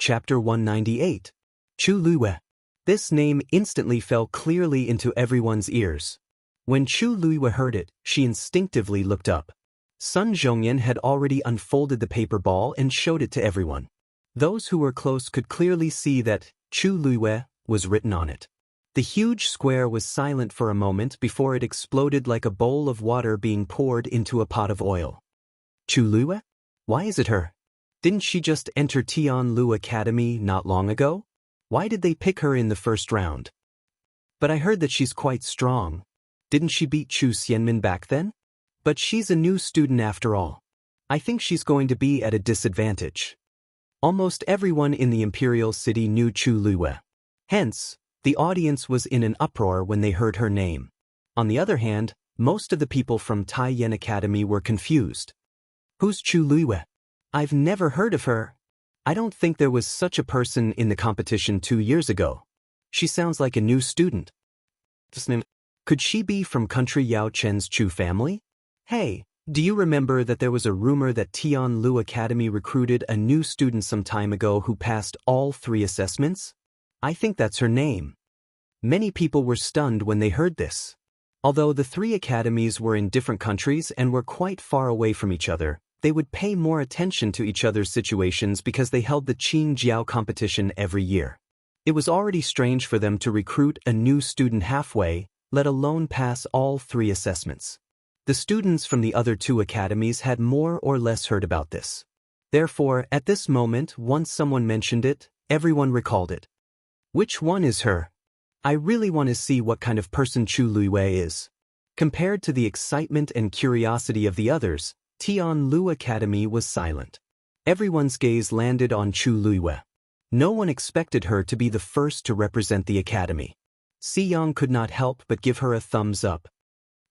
Chapter 198. Chu Luiwei. This name instantly fell clearly into everyone's ears. When Chu Luiwei heard it, she instinctively looked up. Sun Zhongyan had already unfolded the paper ball and showed it to everyone. Those who were close could clearly see that Chu Luiwei was written on it. The huge square was silent for a moment before it exploded like a bowl of water being poured into a pot of oil. Chu Luiwei? Why is it her? Didn't she just enter Tianlu Academy not long ago? Why did they pick her in the first round? But I heard that she's quite strong. Didn't she beat Chu Xianmin back then? But she's a new student after all. I think she's going to be at a disadvantage. Almost everyone in the imperial city knew Chu Luiwei. Hence, the audience was in an uproar when they heard her name. On the other hand, most of the people from Taiyan Academy were confused. Who's Chu Luiwei? I've never heard of her. I don't think there was such a person in the competition 2 years ago. She sounds like a new student. Could she be from country Yao Chen's Chu family? Hey, do you remember that there was a rumor that Tianlu Academy recruited a new student some time ago who passed all 3 assessments? I think that's her name. Many people were stunned when they heard this. Although the 3 academies were in different countries and were quite far away from each other, they would pay more attention to each other's situations because they held the Qing Jiao competition every year. It was already strange for them to recruit a new student halfway, let alone pass all 3 assessments. The students from the other 2 academies had more or less heard about this. Therefore, at this moment, once someone mentioned it, everyone recalled it. Which one is her? I really want to see what kind of person Chu Luiwei is. Compared to the excitement and curiosity of the others, Tianlu Academy was silent. Everyone's gaze landed on Chu Luiwei. No one expected her to be the first to represent the academy. Xiyang could not help but give her a thumbs up.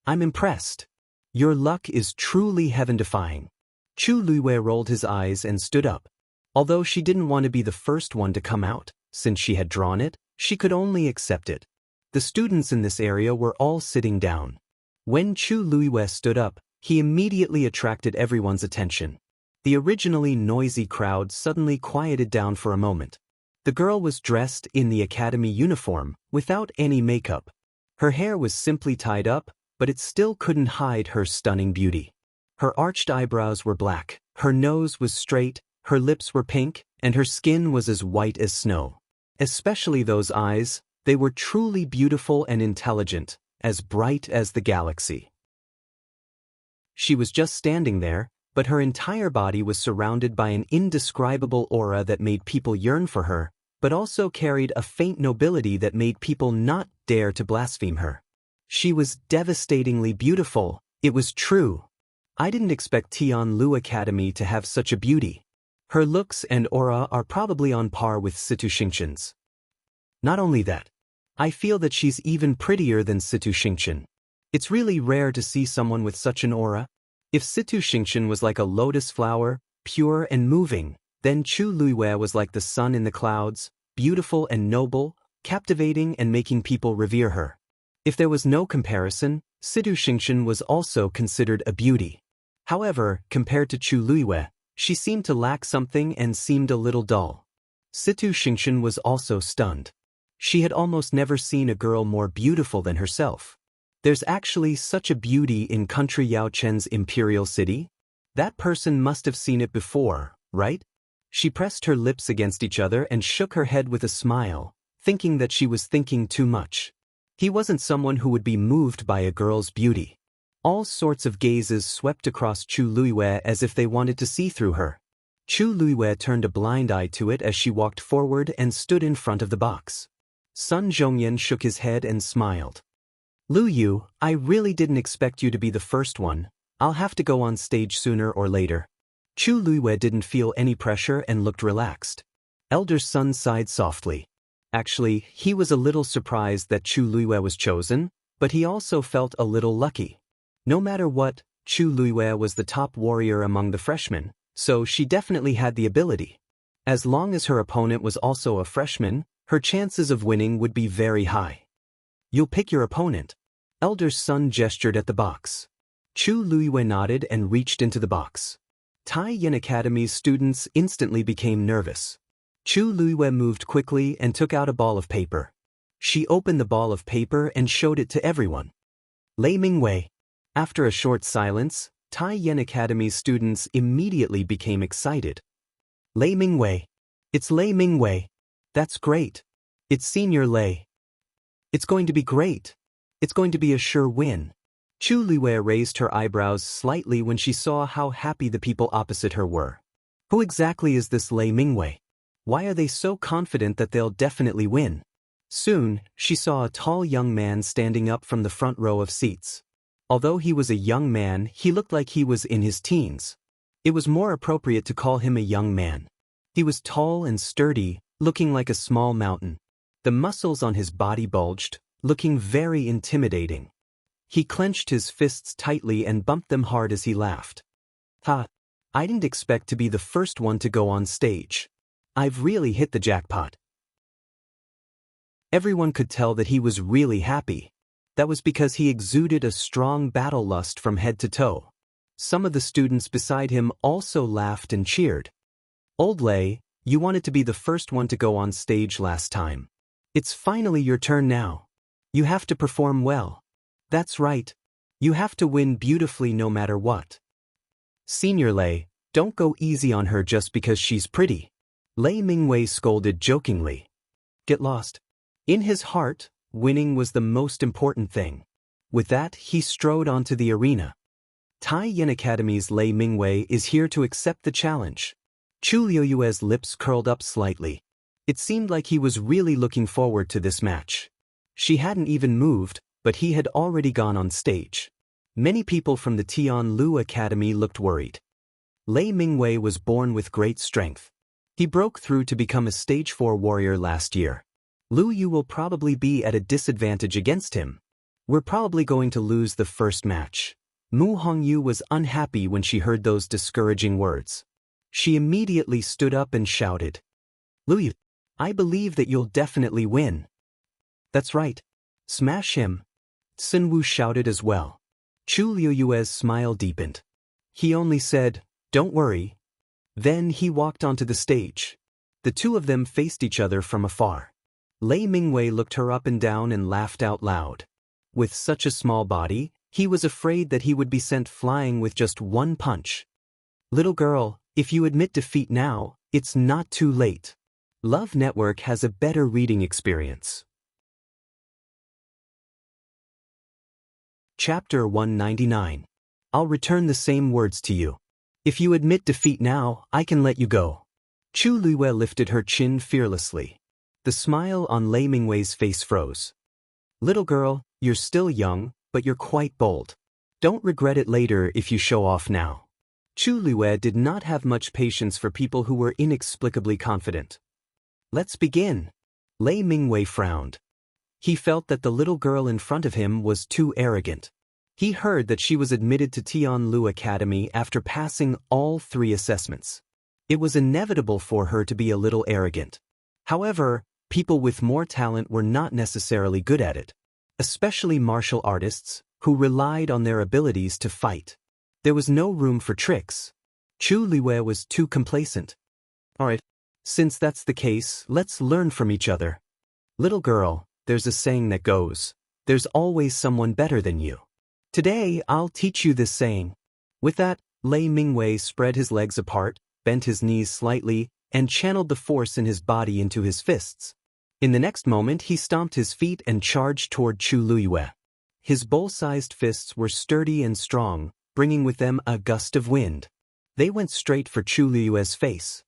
I'm impressed. Your luck is truly heaven-defying. Chu Luiwei rolled his eyes and stood up. Although she didn't want to be the first one to come out, since she had drawn it, she could only accept it. The students in this area were all sitting down. When Chu Luiwei stood up, he immediately attracted everyone's attention. The originally noisy crowd suddenly quieted down for a moment. The girl was dressed in the academy uniform, without any makeup. Her hair was simply tied up, but it still couldn't hide her stunning beauty. Her arched eyebrows were black, her nose was straight, her lips were pink, and her skin was as white as snow. Especially those eyes, they were truly beautiful and intelligent, as bright as the galaxy. She was just standing there, but her entire body was surrounded by an indescribable aura that made people yearn for her, but also carried a faint nobility that made people not dare to blaspheme her. She was devastatingly beautiful, it was true. I didn't expect Tianlu Academy to have such a beauty. Her looks and aura are probably on par with Situ Xingqian's. Not only that, I feel that she's even prettier than Situ Xingqian. It's really rare to see someone with such an aura. If Situ Xingqian was like a lotus flower, pure and moving, then Chu Luiwei was like the sun in the clouds, beautiful and noble, captivating and making people revere her. If there was no comparison, Situ Xingqian was also considered a beauty. However, compared to Chu Luiwei, she seemed to lack something and seemed a little dull. Situ Xingqian was also stunned. She had almost never seen a girl more beautiful than herself. There's actually such a beauty in country Yao Chen's imperial city? That person must have seen it before, right? She pressed her lips against each other and shook her head with a smile, thinking that she was thinking too much. He wasn't someone who would be moved by a girl's beauty. All sorts of gazes swept across Chu Luiwei as if they wanted to see through her. Chu Luiwei turned a blind eye to it as she walked forward and stood in front of the box. Sun Zhongyan shook his head and smiled. Lu Yu, I really didn't expect you to be the first one. I'll have to go on stage sooner or later. Chu Luiwei didn't feel any pressure and looked relaxed. Elder Sun sighed softly. Actually, he was a little surprised that Chu Luiwei was chosen, but he also felt a little lucky. No matter what, Chu Luiwei was the top warrior among the freshmen, so she definitely had the ability. As long as her opponent was also a freshman, her chances of winning would be very high. You'll pick your opponent. Elder Sun gestured at the box. Chu Luiwei nodded and reached into the box. Taiyan Academy's students instantly became nervous. Chu Luiwei moved quickly and took out a ball of paper. She opened the ball of paper and showed it to everyone. Lei Mingwei. After a short silence, Tai Yen Academy's students immediately became excited. Lei Mingwei. It's Lei Mingwei. That's great. It's Senior Lei. It's going to be great. It's going to be a sure win. Chu Luiwei raised her eyebrows slightly when she saw how happy the people opposite her were. Who exactly is this Lei Mingwei? Why are they so confident that they'll definitely win? Soon, she saw a tall young man standing up from the front row of seats. Although he was a young man, he looked like he was in his teens. It was more appropriate to call him a young man. He was tall and sturdy, looking like a small mountain. The muscles on his body bulged, looking very intimidating. He clenched his fists tightly and bumped them hard as he laughed. Ha! I didn't expect to be the first one to go on stage. I've really hit the jackpot. Everyone could tell that he was really happy. That was because he exuded a strong battle lust from head to toe. Some of the students beside him also laughed and cheered. Old Lei, you wanted to be the first one to go on stage last time. It's finally your turn now. You have to perform well. That's right. You have to win beautifully no matter what. Senior Lei, don't go easy on her just because she's pretty. Lei Mingwei scolded jokingly. Get lost. In his heart, winning was the most important thing. With that, he strode onto the arena. Tai Yen Academy's Lei Mingwei is here to accept the challenge. Chu Luiwei's lips curled up slightly. It seemed like he was really looking forward to this match. She hadn't even moved, but he had already gone on stage. Many people from the Tianlu Academy looked worried. Lei Mingwei was born with great strength. He broke through to become a stage 4 warrior last year. Lu Yu will probably be at a disadvantage against him. We're probably going to lose the first match. Mu Hongyu was unhappy when she heard those discouraging words. She immediately stood up and shouted, Lu Yu, I believe that you'll definitely win. That's right. Smash him. Sun Wu shouted as well. Chu Luiwei's smile deepened. He only said, Don't worry. Then he walked onto the stage. The two of them faced each other from afar. Lei Mingwei looked her up and down and laughed out loud. With such a small body, he was afraid that he would be sent flying with just one punch. Little girl, if you admit defeat now, it's not too late. Love Network has a better reading experience. Chapter 199. I'll return the same words to you. If you admit defeat now, I can let you go. Chu Luiwei lifted her chin fearlessly. The smile on Lei Mingwei's face froze. Little girl, you're still young, but you're quite bold. Don't regret it later if you show off now. Chu Luiwei did not have much patience for people who were inexplicably confident. Let's begin. Lei Mingwei frowned. He felt that the little girl in front of him was too arrogant. He heard that she was admitted to Tianlu Academy after passing all 3 assessments. It was inevitable for her to be a little arrogant. However, people with more talent were not necessarily good at it, especially martial artists, who relied on their abilities to fight. There was no room for tricks. Chu Luiwei was too complacent. Alright, since that's the case, let's learn from each other. Little girl, there's a saying that goes, there's always someone better than you. Today, I'll teach you this saying. With that, Lei Mingwei spread his legs apart, bent his knees slightly, and channeled the force in his body into his fists. In the next moment, he stomped his feet and charged toward Chu Luiwei. His bowl-sized fists were sturdy and strong, bringing with them a gust of wind. They went straight for Chu Luiwei's face.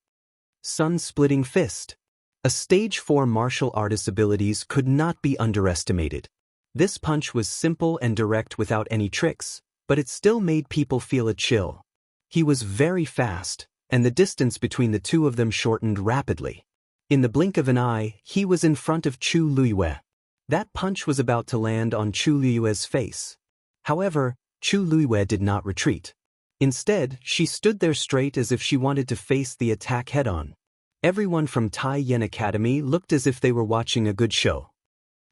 Sun-splitting fist. A stage 4 martial artist's abilities could not be underestimated. This punch was simple and direct without any tricks, but it still made people feel a chill. He was very fast, and the distance between the two of them shortened rapidly. In the blink of an eye, he was in front of Chu Luiwei. That punch was about to land on Chu Luiwei's face. However, Chu Luiwei did not retreat. Instead, she stood there straight as if she wanted to face the attack head-on. Everyone from Tai Yen Academy looked as if they were watching a good show.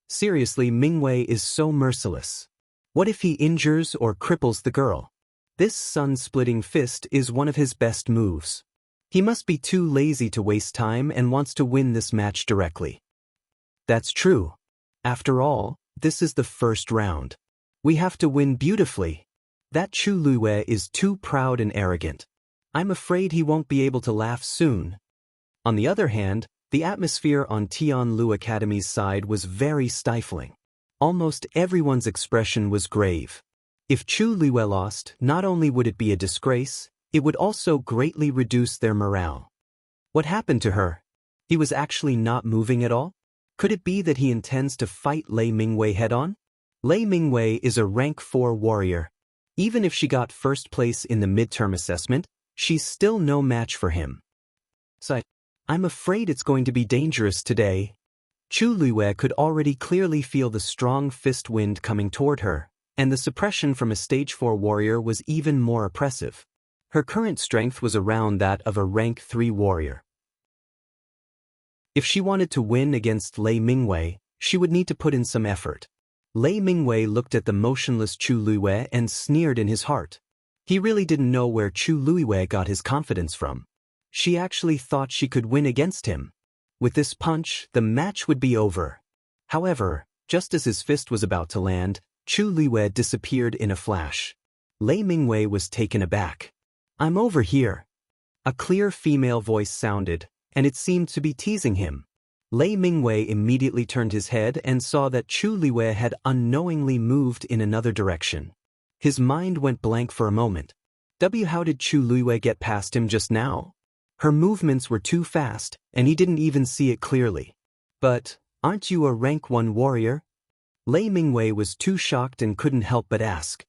Seriously, Mingwei is so merciless. What if he injures or cripples the girl? This sun-splitting fist is one of his best moves. He must be too lazy to waste time and wants to win this match directly. That's true. After all, this is the first round. We have to win beautifully. That Chu Luiwei is too proud and arrogant. I'm afraid he won't be able to laugh soon. On the other hand, the atmosphere on Tianlu Academy's side was very stifling. Almost everyone's expression was grave. If Chu Luiwei lost, not only would it be a disgrace, it would also greatly reduce their morale. What happened to her? He was actually not moving at all? Could it be that he intends to fight Lei Mingwei head-on? Lei Mingwei is a rank 4 warrior. Even if she got first place in the midterm assessment, she's still no match for him. So I'm afraid it's going to be dangerous today. Chu Luiwei could already clearly feel the strong fist wind coming toward her, and the suppression from a stage 4 warrior was even more oppressive. Her current strength was around that of a rank 3 warrior. If she wanted to win against Lei Mingwei, she would need to put in some effort. Lei Mingwei looked at the motionless Chu Luiwei and sneered in his heart. He really didn't know where Chu Luiwei got his confidence from. She actually thought she could win against him. With this punch, the match would be over. However, just as his fist was about to land, Chu Luiwei disappeared in a flash. Lei Mingwei was taken aback. "I'm over here." A clear female voice sounded, and it seemed to be teasing him. Lei Mingwei immediately turned his head and saw that Chu Luiwei had unknowingly moved in another direction. His mind went blank for a moment. How did Chu Luiwei get past him just now? Her movements were too fast, and he didn't even see it clearly. "But, aren't you a rank 1 warrior?" Lei Mingwei was too shocked and couldn't help but ask.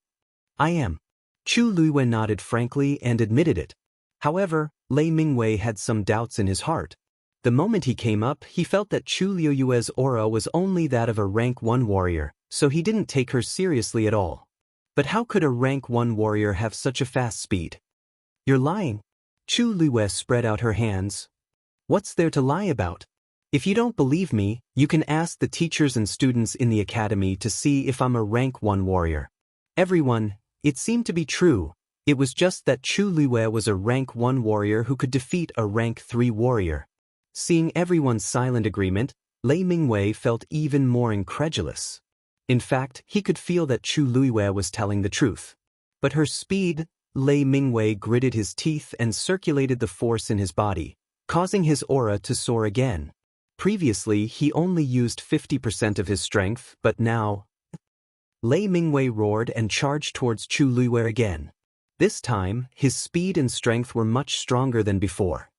"I am." Chu Luiwei nodded frankly and admitted it. However, Lei Mingwei had some doubts in his heart. The moment he came up, he felt that Chu Luiwei's aura was only that of a rank 1 warrior, so he didn't take her seriously at all. But how could a rank 1 warrior have such a fast speed? "You're lying." Chu Luiwei spread out her hands. "What's there to lie about? If you don't believe me, you can ask the teachers and students in the academy to see if I'm a rank 1 warrior." Everyone, it seemed to be true. It was just that Chu Luiwei was a rank 1 warrior who could defeat a rank 3 warrior. Seeing everyone's silent agreement, Lei Mingwei felt even more incredulous. In fact, he could feel that Chu Luiwei was telling the truth. But her speed, Lei Mingwei gritted his teeth and circulated the force in his body, causing his aura to soar again. Previously, he only used 50% of his strength, but now... Lei Mingwei roared and charged towards Chu Luiwei again. This time, his speed and strength were much stronger than before.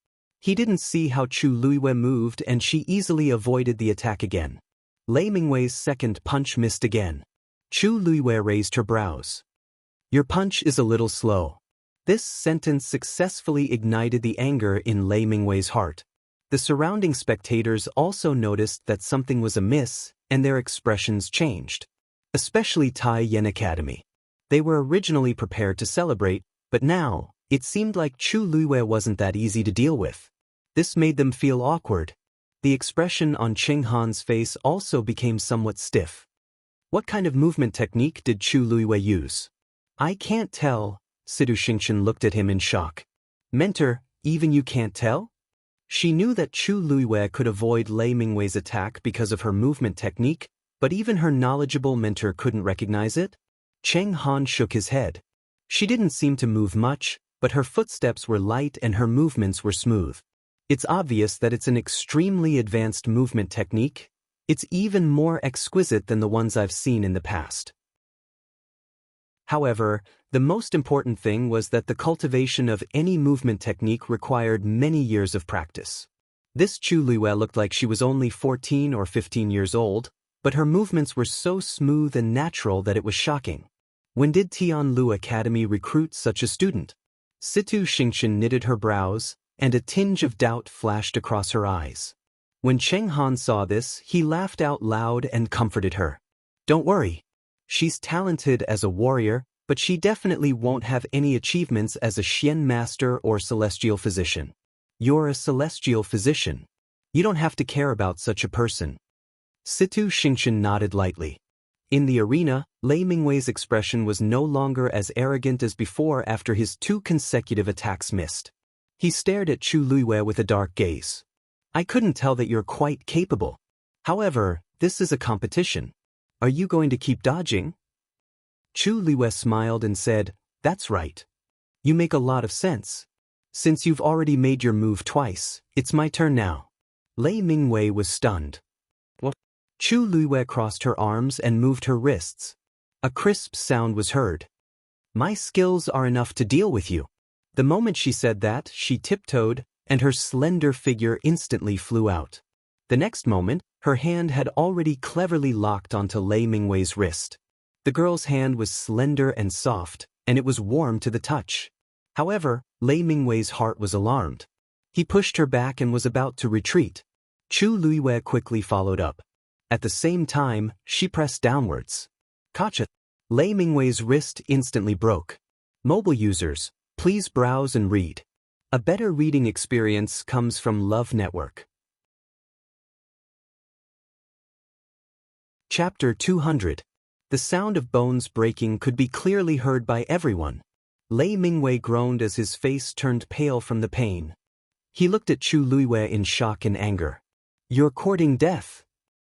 He didn't see how Chu Luiwei moved and she easily avoided the attack again. Lei Mingwei's second punch missed again. Chu Luiwei raised her brows. "Your punch is a little slow." This sentence successfully ignited the anger in Lei Mingwei's heart. The surrounding spectators also noticed that something was amiss, and their expressions changed. Especially Tai Yen Academy. They were originally prepared to celebrate, but now, it seemed like Chu Luiwei wasn't that easy to deal with. This made them feel awkward. The expression on Cheng Han's face also became somewhat stiff. What kind of movement technique did Chu Luiwei use? "I can't tell." Sidu Xingqian looked at him in shock. "Mentor, even you can't tell?" She knew that Chu Luiwei could avoid Lei Mingwei's attack because of her movement technique, but even her knowledgeable mentor couldn't recognize it? Cheng Han shook his head. She didn't seem to move much, but her footsteps were light and her movements were smooth. It's obvious that it's an extremely advanced movement technique. It's even more exquisite than the ones I've seen in the past. However, the most important thing was that the cultivation of any movement technique required many years of practice. This Chu Luiwei looked like she was only 14 or 15 years old, but her movements were so smooth and natural that it was shocking. When did Tianlu Academy recruit such a student? Situ Xingqian knitted her brows, and a tinge of doubt flashed across her eyes. When Cheng Han saw this, he laughed out loud and comforted her. "Don't worry. She's talented as a warrior, but she definitely won't have any achievements as a Xian master or celestial physician." "You're a celestial physician. You don't have to care about such a person." Situ Xingqian nodded lightly. In the arena, Lei Mingwei's expression was no longer as arrogant as before after his 2 consecutive attacks missed. He stared at Chu Luiwei with a dark gaze. I couldn't tell that you're quite capable. However, this is a competition. Are you going to keep dodging? Chu Luiwei smiled and said, That's right. You make a lot of sense. Since you've already made your move twice, it's my turn now. Lei Mingwei was stunned. What? Chu Luiwei crossed her arms and moved her wrists. A crisp sound was heard. My skills are enough to deal with you. The moment she said that, she tiptoed, and her slender figure instantly flew out. The next moment, her hand had already cleverly locked onto Lei Mingwei's wrist. The girl's hand was slender and soft, and it was warm to the touch. However, Lei Mingwei's heart was alarmed. He pushed her back and was about to retreat. Chu Luiwei quickly followed up. At the same time, she pressed downwards. Gotcha! Lei Mingwei's wrist instantly broke. Mobile users, please browse and read. A better reading experience comes from Love Network. Chapter 200. The sound of bones breaking could be clearly heard by everyone. Lei Mingwei groaned as his face turned pale from the pain. He looked at Chu Luiwei in shock and anger. You're courting death.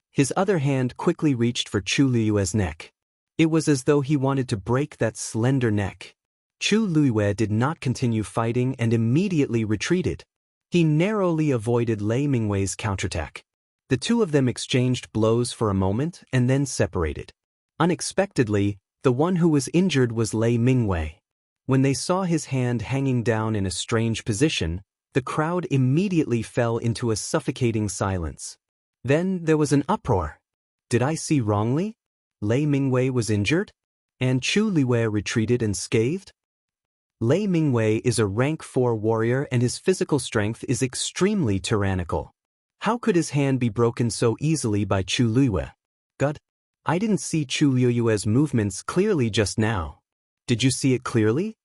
His other hand quickly reached for Chu Luiwei's neck. It was as though he wanted to break that slender neck. Chu Luiwei did not continue fighting and immediately retreated. He narrowly avoided Lei Mingwei's counterattack. The two of them exchanged blows for a moment and then separated. Unexpectedly, the one who was injured was Lei Mingwei. When they saw his hand hanging down in a strange position, the crowd immediately fell into a suffocating silence. Then there was an uproar. Did I see wrongly? Lei Mingwei was injured? And Chu Luiwei retreated unscathed? Lei Mingwei is a rank 4 warrior and his physical strength is extremely tyrannical. How could his hand be broken so easily by Chu Luiwei? God, I didn't see Chu Luiwei's movements clearly just now. Did you see it clearly?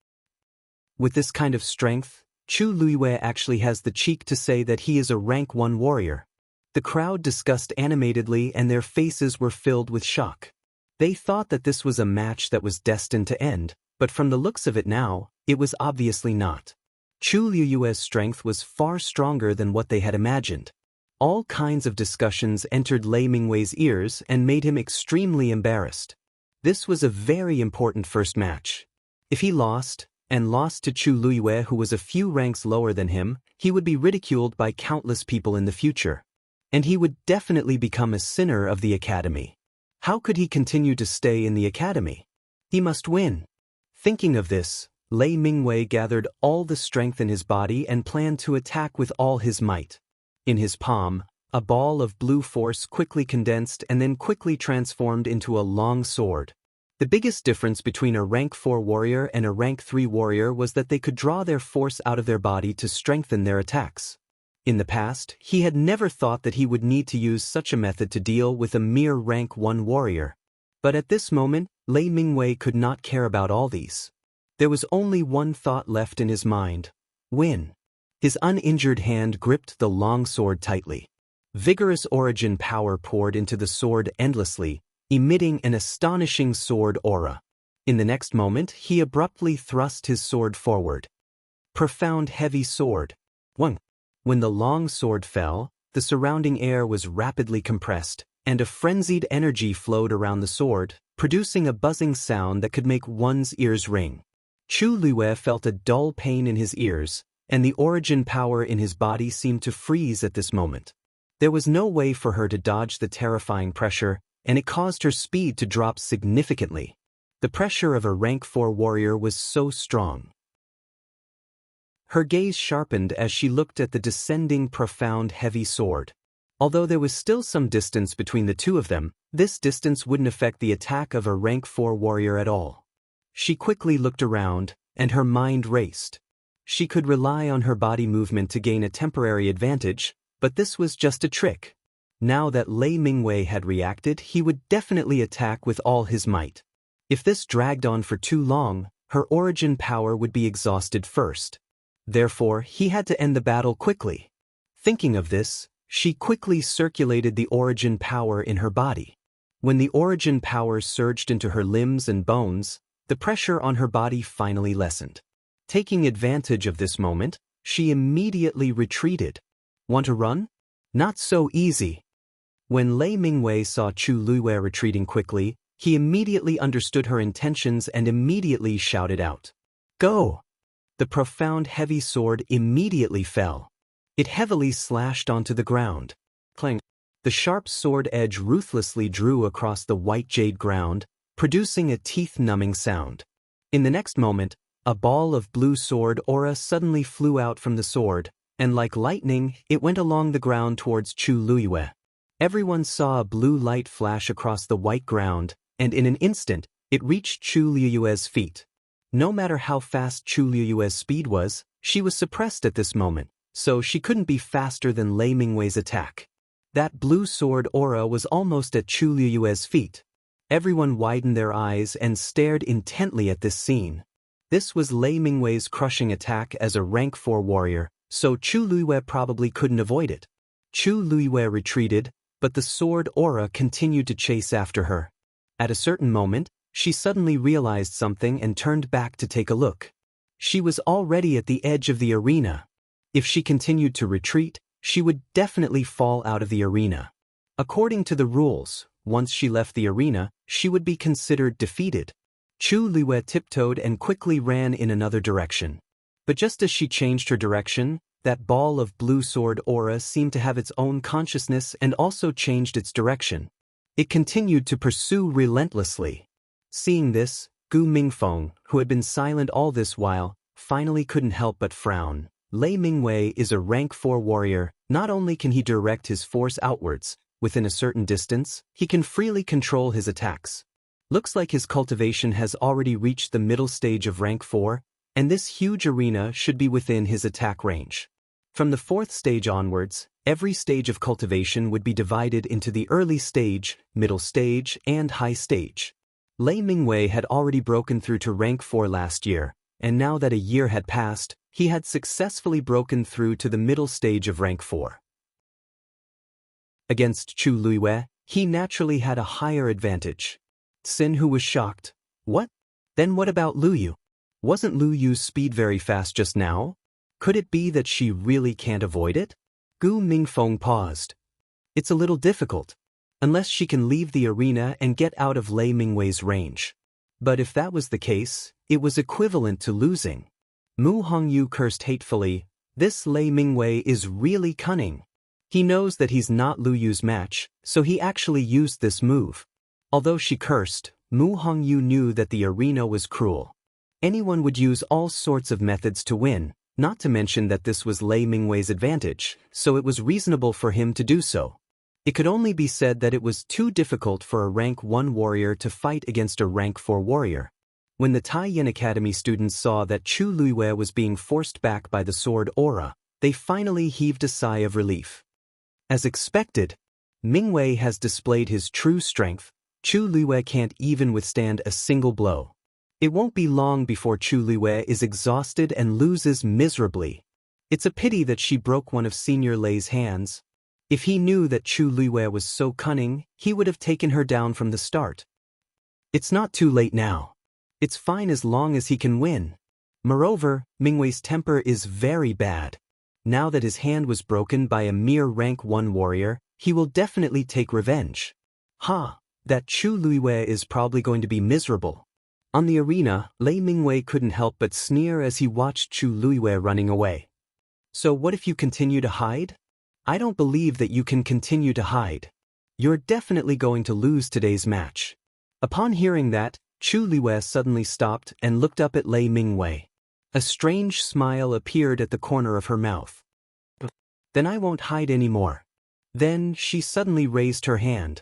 With this kind of strength, Chu Luiwei actually has the cheek to say that he is a rank 1 warrior. The crowd discussed animatedly and their faces were filled with shock. They thought that this was a match that was destined to end, but from the looks of it now, it was obviously not. Chu Luiwei's strength was far stronger than what they had imagined. All kinds of discussions entered Lei Mingwei's ears and made him extremely embarrassed. This was a very important first match. If he lost, and lost to Chu Luiwei who was a few ranks lower than him, he would be ridiculed by countless people in the future. And he would definitely become a sinner of the academy. How could he continue to stay in the academy? He must win. Thinking of this, Lei Mingwei gathered all the strength in his body and planned to attack with all his might. In his palm, a ball of blue force quickly condensed and then quickly transformed into a long sword. The biggest difference between a rank 4 warrior and a rank 3 warrior was that they could draw their force out of their body to strengthen their attacks. In the past, he had never thought that he would need to use such a method to deal with a mere rank 1 warrior. But at this moment, Lei Mingwei could not care about all these. There was only one thought left in his mind: win. His uninjured hand gripped the long sword tightly. Vigorous origin power poured into the sword endlessly, emitting an astonishing sword aura. In the next moment, he abruptly thrust his sword forward. Profound heavy sword. One. When the long sword fell, the surrounding air was rapidly compressed, and a frenzied energy flowed around the sword, producing a buzzing sound that could make one's ears ring. Chu Luiwei felt a dull pain in his ears, and the origin power in his body seemed to freeze at this moment. There was no way for her to dodge the terrifying pressure, and it caused her speed to drop significantly. The pressure of a rank 4 warrior was so strong. Her gaze sharpened as she looked at the descending profound heavy sword. Although there was still some distance between the two of them, this distance wouldn't affect the attack of a rank 4 warrior at all. She quickly looked around, and her mind raced. She could rely on her body movement to gain a temporary advantage, but this was just a trick. Now that Lei Mingwei had reacted, he would definitely attack with all his might. If this dragged on for too long, her origin power would be exhausted first. Therefore, he had to end the battle quickly. Thinking of this, she quickly circulated the origin power in her body. When the origin power surged into her limbs and bones, the pressure on her body finally lessened. Taking advantage of this moment, she immediately retreated. Want to run? Not so easy. When Lei Mingwei saw Chu Luiwei retreating quickly, he immediately understood her intentions and immediately shouted out, "Go!" The profound heavy sword immediately fell. It heavily slashed onto the ground. Clang! The sharp sword edge ruthlessly drew across the white jade ground, producing a teeth-numbing sound. In the next moment, a ball of blue sword aura suddenly flew out from the sword, and like lightning, it went along the ground towards Chu Luiwei. Everyone saw a blue light flash across the white ground, and in an instant, it reached Chu Luiwei's feet. No matter how fast Chu Luiwei's speed was, she was suppressed at this moment, so she couldn't be faster than Lei Mingwei's attack. That blue sword aura was almost at Chu Luiwei's feet. Everyone widened their eyes and stared intently at this scene. This was Lei Mingwei's crushing attack as a rank 4 warrior, so Chu Luiwei probably couldn't avoid it. Chu Luiwei retreated, but the sword aura continued to chase after her. At a certain moment, she suddenly realized something and turned back to take a look. She was already at the edge of the arena. If she continued to retreat, she would definitely fall out of the arena. According to the rules, once she left the arena, she would be considered defeated. Chu Luiwei tiptoed and quickly ran in another direction. But just as she changed her direction, that ball of blue sword aura seemed to have its own consciousness and also changed its direction. It continued to pursue relentlessly. Seeing this, Gu Mingfeng, who had been silent all this while, finally couldn't help but frown. Lei Mingwei is a rank 4 warrior. Not only can he direct his force outwards, within a certain distance, he can freely control his attacks. Looks like his cultivation has already reached the middle stage of rank 4, and this huge arena should be within his attack range. From the 4th stage onwards, every stage of cultivation would be divided into the early stage, middle stage, and high stage. Lei Mingwei had already broken through to rank 4 last year, and now that a year had passed, he had successfully broken through to the middle stage of rank 4. Against Chu Luiwei, he naturally had a higher advantage. Xin Hu was shocked. What? Then what about Lu Yu? Wasn't Lu Yu's speed very fast just now? Could it be that she really can't avoid it? Gu Mingfeng paused. It's a little difficult. Unless she can leave the arena and get out of Lei Mingwei's range. But if that was the case, it was equivalent to losing. Mu Hongyu cursed hatefully. This Lei Mingwei is really cunning. He knows that he's not Lu Yu's match, so he actually used this move. Although she cursed, Mu Hongyu knew that the arena was cruel. Anyone would use all sorts of methods to win, not to mention that this was Lei Mingwei's advantage, so it was reasonable for him to do so. It could only be said that it was too difficult for a rank 1 warrior to fight against a rank 4 warrior. When the Taiyin Academy students saw that Chu Luiwei was being forced back by the sword aura, they finally heaved a sigh of relief. As expected, Mingwei has displayed his true strength. Chu Luiwei can't even withstand a single blow. It won't be long before Chu Luiwei is exhausted and loses miserably. It's a pity that she broke one of Senior Lei's hands. If he knew that Chu Luiwei was so cunning, he would have taken her down from the start. It's not too late now. It's fine as long as he can win. Moreover, Mingwei's temper is very bad. Now that his hand was broken by a mere rank 1 warrior, he will definitely take revenge. That Chu Luiwei is probably going to be miserable. On the arena, Lei Mingwei couldn't help but sneer as he watched Chu Luiwei running away. So what if you continue to hide? I don't believe that you can continue to hide. You're definitely going to lose today's match. Upon hearing that, Chu Luiwei suddenly stopped and looked up at Lei Mingwei. A strange smile appeared at the corner of her mouth. Then I won't hide anymore. Then she suddenly raised her hand.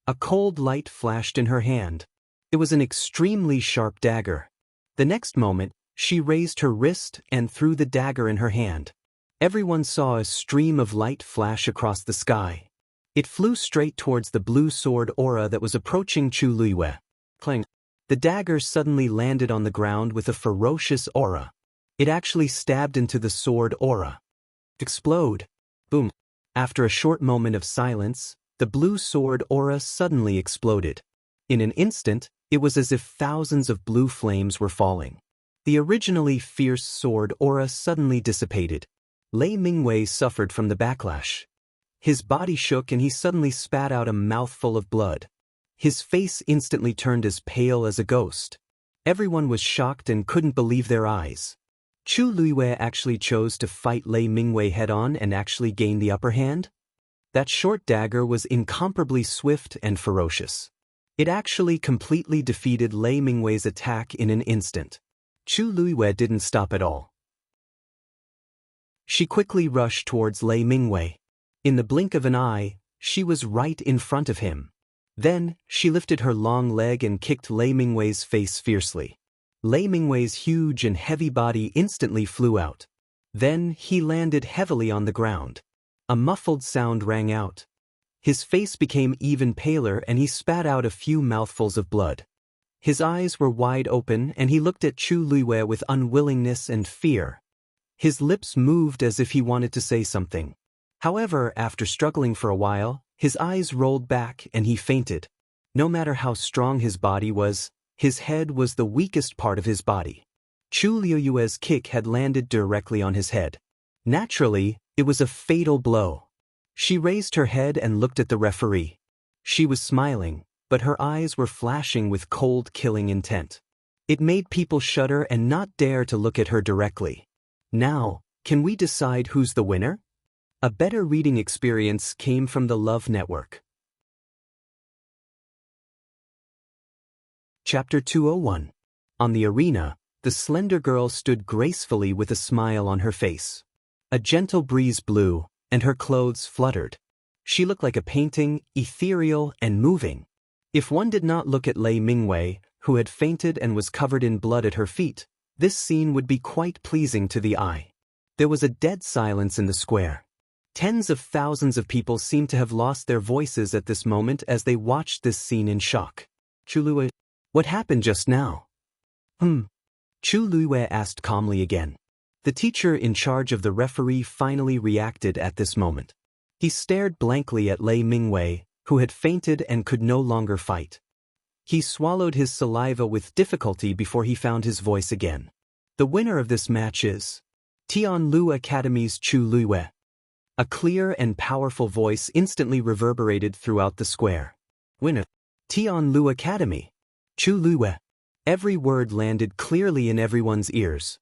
A cold light flashed in her hand. It was an extremely sharp dagger. The next moment, she raised her wrist and threw the dagger in her hand. Everyone saw a stream of light flash across the sky. It flew straight towards the blue sword aura that was approaching Chu Luiwei. Clang! The dagger suddenly landed on the ground with a ferocious aura. It actually stabbed into the sword aura. Explode! Boom! After a short moment of silence, the blue sword aura suddenly exploded. In an instant, it was as if thousands of blue flames were falling. The originally fierce sword aura suddenly dissipated. Lei Mingwei suffered from the backlash. His body shook and he suddenly spat out a mouthful of blood. His face instantly turned as pale as a ghost. Everyone was shocked and couldn't believe their eyes. Chu Luiwei actually chose to fight Lei Mingwei head-on and actually gain the upper hand? That short dagger was incomparably swift and ferocious. It actually completely defeated Lei Mingwei's attack in an instant. Chu Luiwei didn't stop at all. She quickly rushed towards Lei Mingwei. In the blink of an eye, she was right in front of him. Then, she lifted her long leg and kicked Lei Mingwei's face fiercely. Lei Mingwei's huge and heavy body instantly flew out. Then, he landed heavily on the ground. A muffled sound rang out. His face became even paler and he spat out a few mouthfuls of blood. His eyes were wide open and he looked at Chu Luiwei with unwillingness and fear. His lips moved as if he wanted to say something. However, after struggling for a while, his eyes rolled back and he fainted. No matter how strong his body was, his head was the weakest part of his body. Chu Luiwei's kick had landed directly on his head. Naturally, it was a fatal blow. She raised her head and looked at the referee. She was smiling, but her eyes were flashing with cold, killing intent. It made people shudder and not dare to look at her directly. Now, can we decide who's the winner? A better reading experience came from the Love Network. Chapter 201. On the arena, the slender girl stood gracefully with a smile on her face. A gentle breeze blew, and her clothes fluttered. She looked like a painting, ethereal and moving. If one did not look at Lei Mingwei, who had fainted and was covered in blood at her feet, this scene would be quite pleasing to the eye. There was a dead silence in the square. Tens of thousands of people seemed to have lost their voices at this moment as they watched this scene in shock. Chu Luiwei, what happened just now? Chu Luiwei asked calmly again. The teacher in charge of the referee finally reacted at this moment. He stared blankly at Lei Mingwei, who had fainted and could no longer fight. He swallowed his saliva with difficulty before he found his voice again. The winner of this match is Tianlu Academy's Chu Luiwei. A clear and powerful voice instantly reverberated throughout the square. Winner, Tianlu Academy. Chu Luiwei. Every word landed clearly in everyone's ears.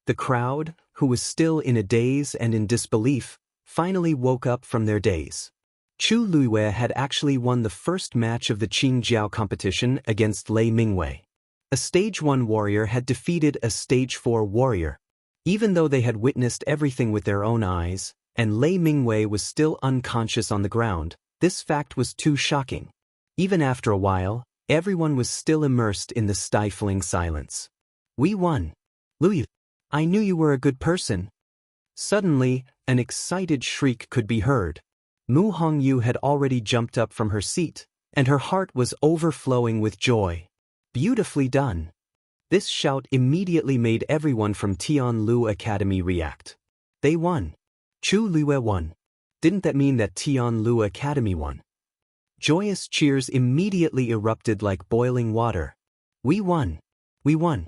The crowd, who was still in a daze and in disbelief, finally woke up from their daze. Chu Luiwei had actually won the first match of the Qingjiao competition against Lei Mingwei. A Stage 1 warrior had defeated a Stage 4 warrior. Even though they had witnessed everything with their own eyes, and Lei Mingwei was still unconscious on the ground, this fact was too shocking. Even after a while, everyone was still immersed in the stifling silence. We won. Luiwei, I knew you were a good person. Suddenly, an excited shriek could be heard. Mu Hongyu had already jumped up from her seat, and her heart was overflowing with joy. Beautifully done. This shout immediately made everyone from Tianlu Academy react. They won. Chu Luiwei won. Didn't that mean that Tianlu Academy won? Joyous cheers immediately erupted like boiling water. We won. We won.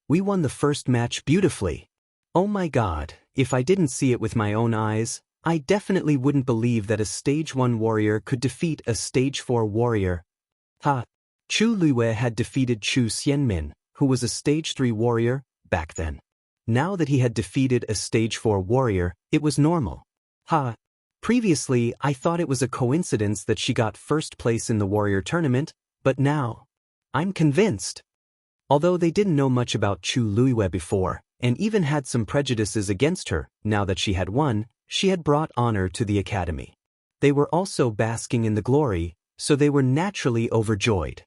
We won the first match beautifully. Oh my God, if I didn't see it with my own eyes, I definitely wouldn't believe that a Stage 1 warrior could defeat a Stage 4 warrior. Ha! Chu Luiwei had defeated Chu Xianmin, who was a Stage 3 warrior, back then. Now that he had defeated a Stage 4 warrior, it was normal. Ha! Previously, I thought it was a coincidence that she got first place in the warrior tournament, but now, I'm convinced. Although they didn't know much about Chu Luiwei before, and even had some prejudices against her, now that she had won, she had brought honor to the academy. They were also basking in the glory, so they were naturally overjoyed.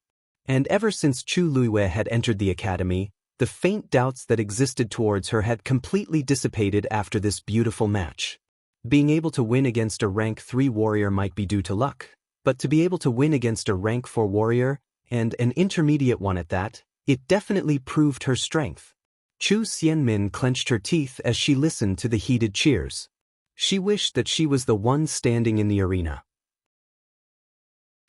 And ever since Chu Luiwei had entered the academy, the faint doubts that existed towards her had completely dissipated after this beautiful match. Being able to win against a rank 3 warrior might be due to luck, but to be able to win against a rank 4 warrior, and an intermediate one at that, it definitely proved her strength. Chu Xianmin clenched her teeth as she listened to the heated cheers. She wished that she was the one standing in the arena.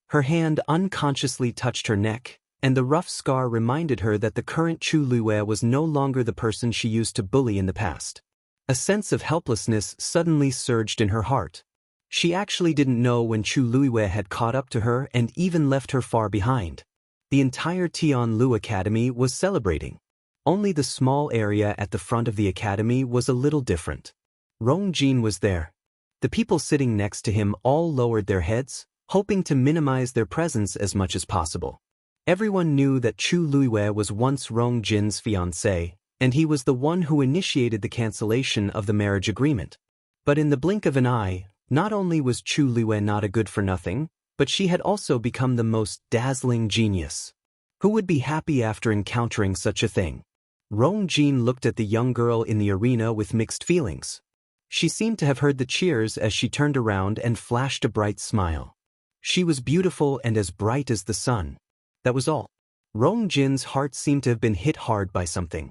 Her hand unconsciously touched her neck, and the rough scar reminded her that the current Chu Luwe was no longer the person she used to bully in the past. A sense of helplessness suddenly surged in her heart. She actually didn't know when Chu Luwe had caught up to her and even left her far behind. The entire Tianlu Academy was celebrating. Only the small area at the front of the academy was a little different. Rong Jin was there. The people sitting next to him all lowered their heads, hoping to minimize their presence as much as possible. Everyone knew that Chu Luwe was once Rong Jin's fiancé, and he was the one who initiated the cancellation of the marriage agreement. But in the blink of an eye, not only was Chu Luwe not a good-for-nothing, but she had also become the most dazzling genius. Who would be happy after encountering such a thing? Rong Jin looked at the young girl in the arena with mixed feelings. She seemed to have heard the cheers as she turned around and flashed a bright smile. She was beautiful and as bright as the sun. That was all. Rong Jin's heart seemed to have been hit hard by something.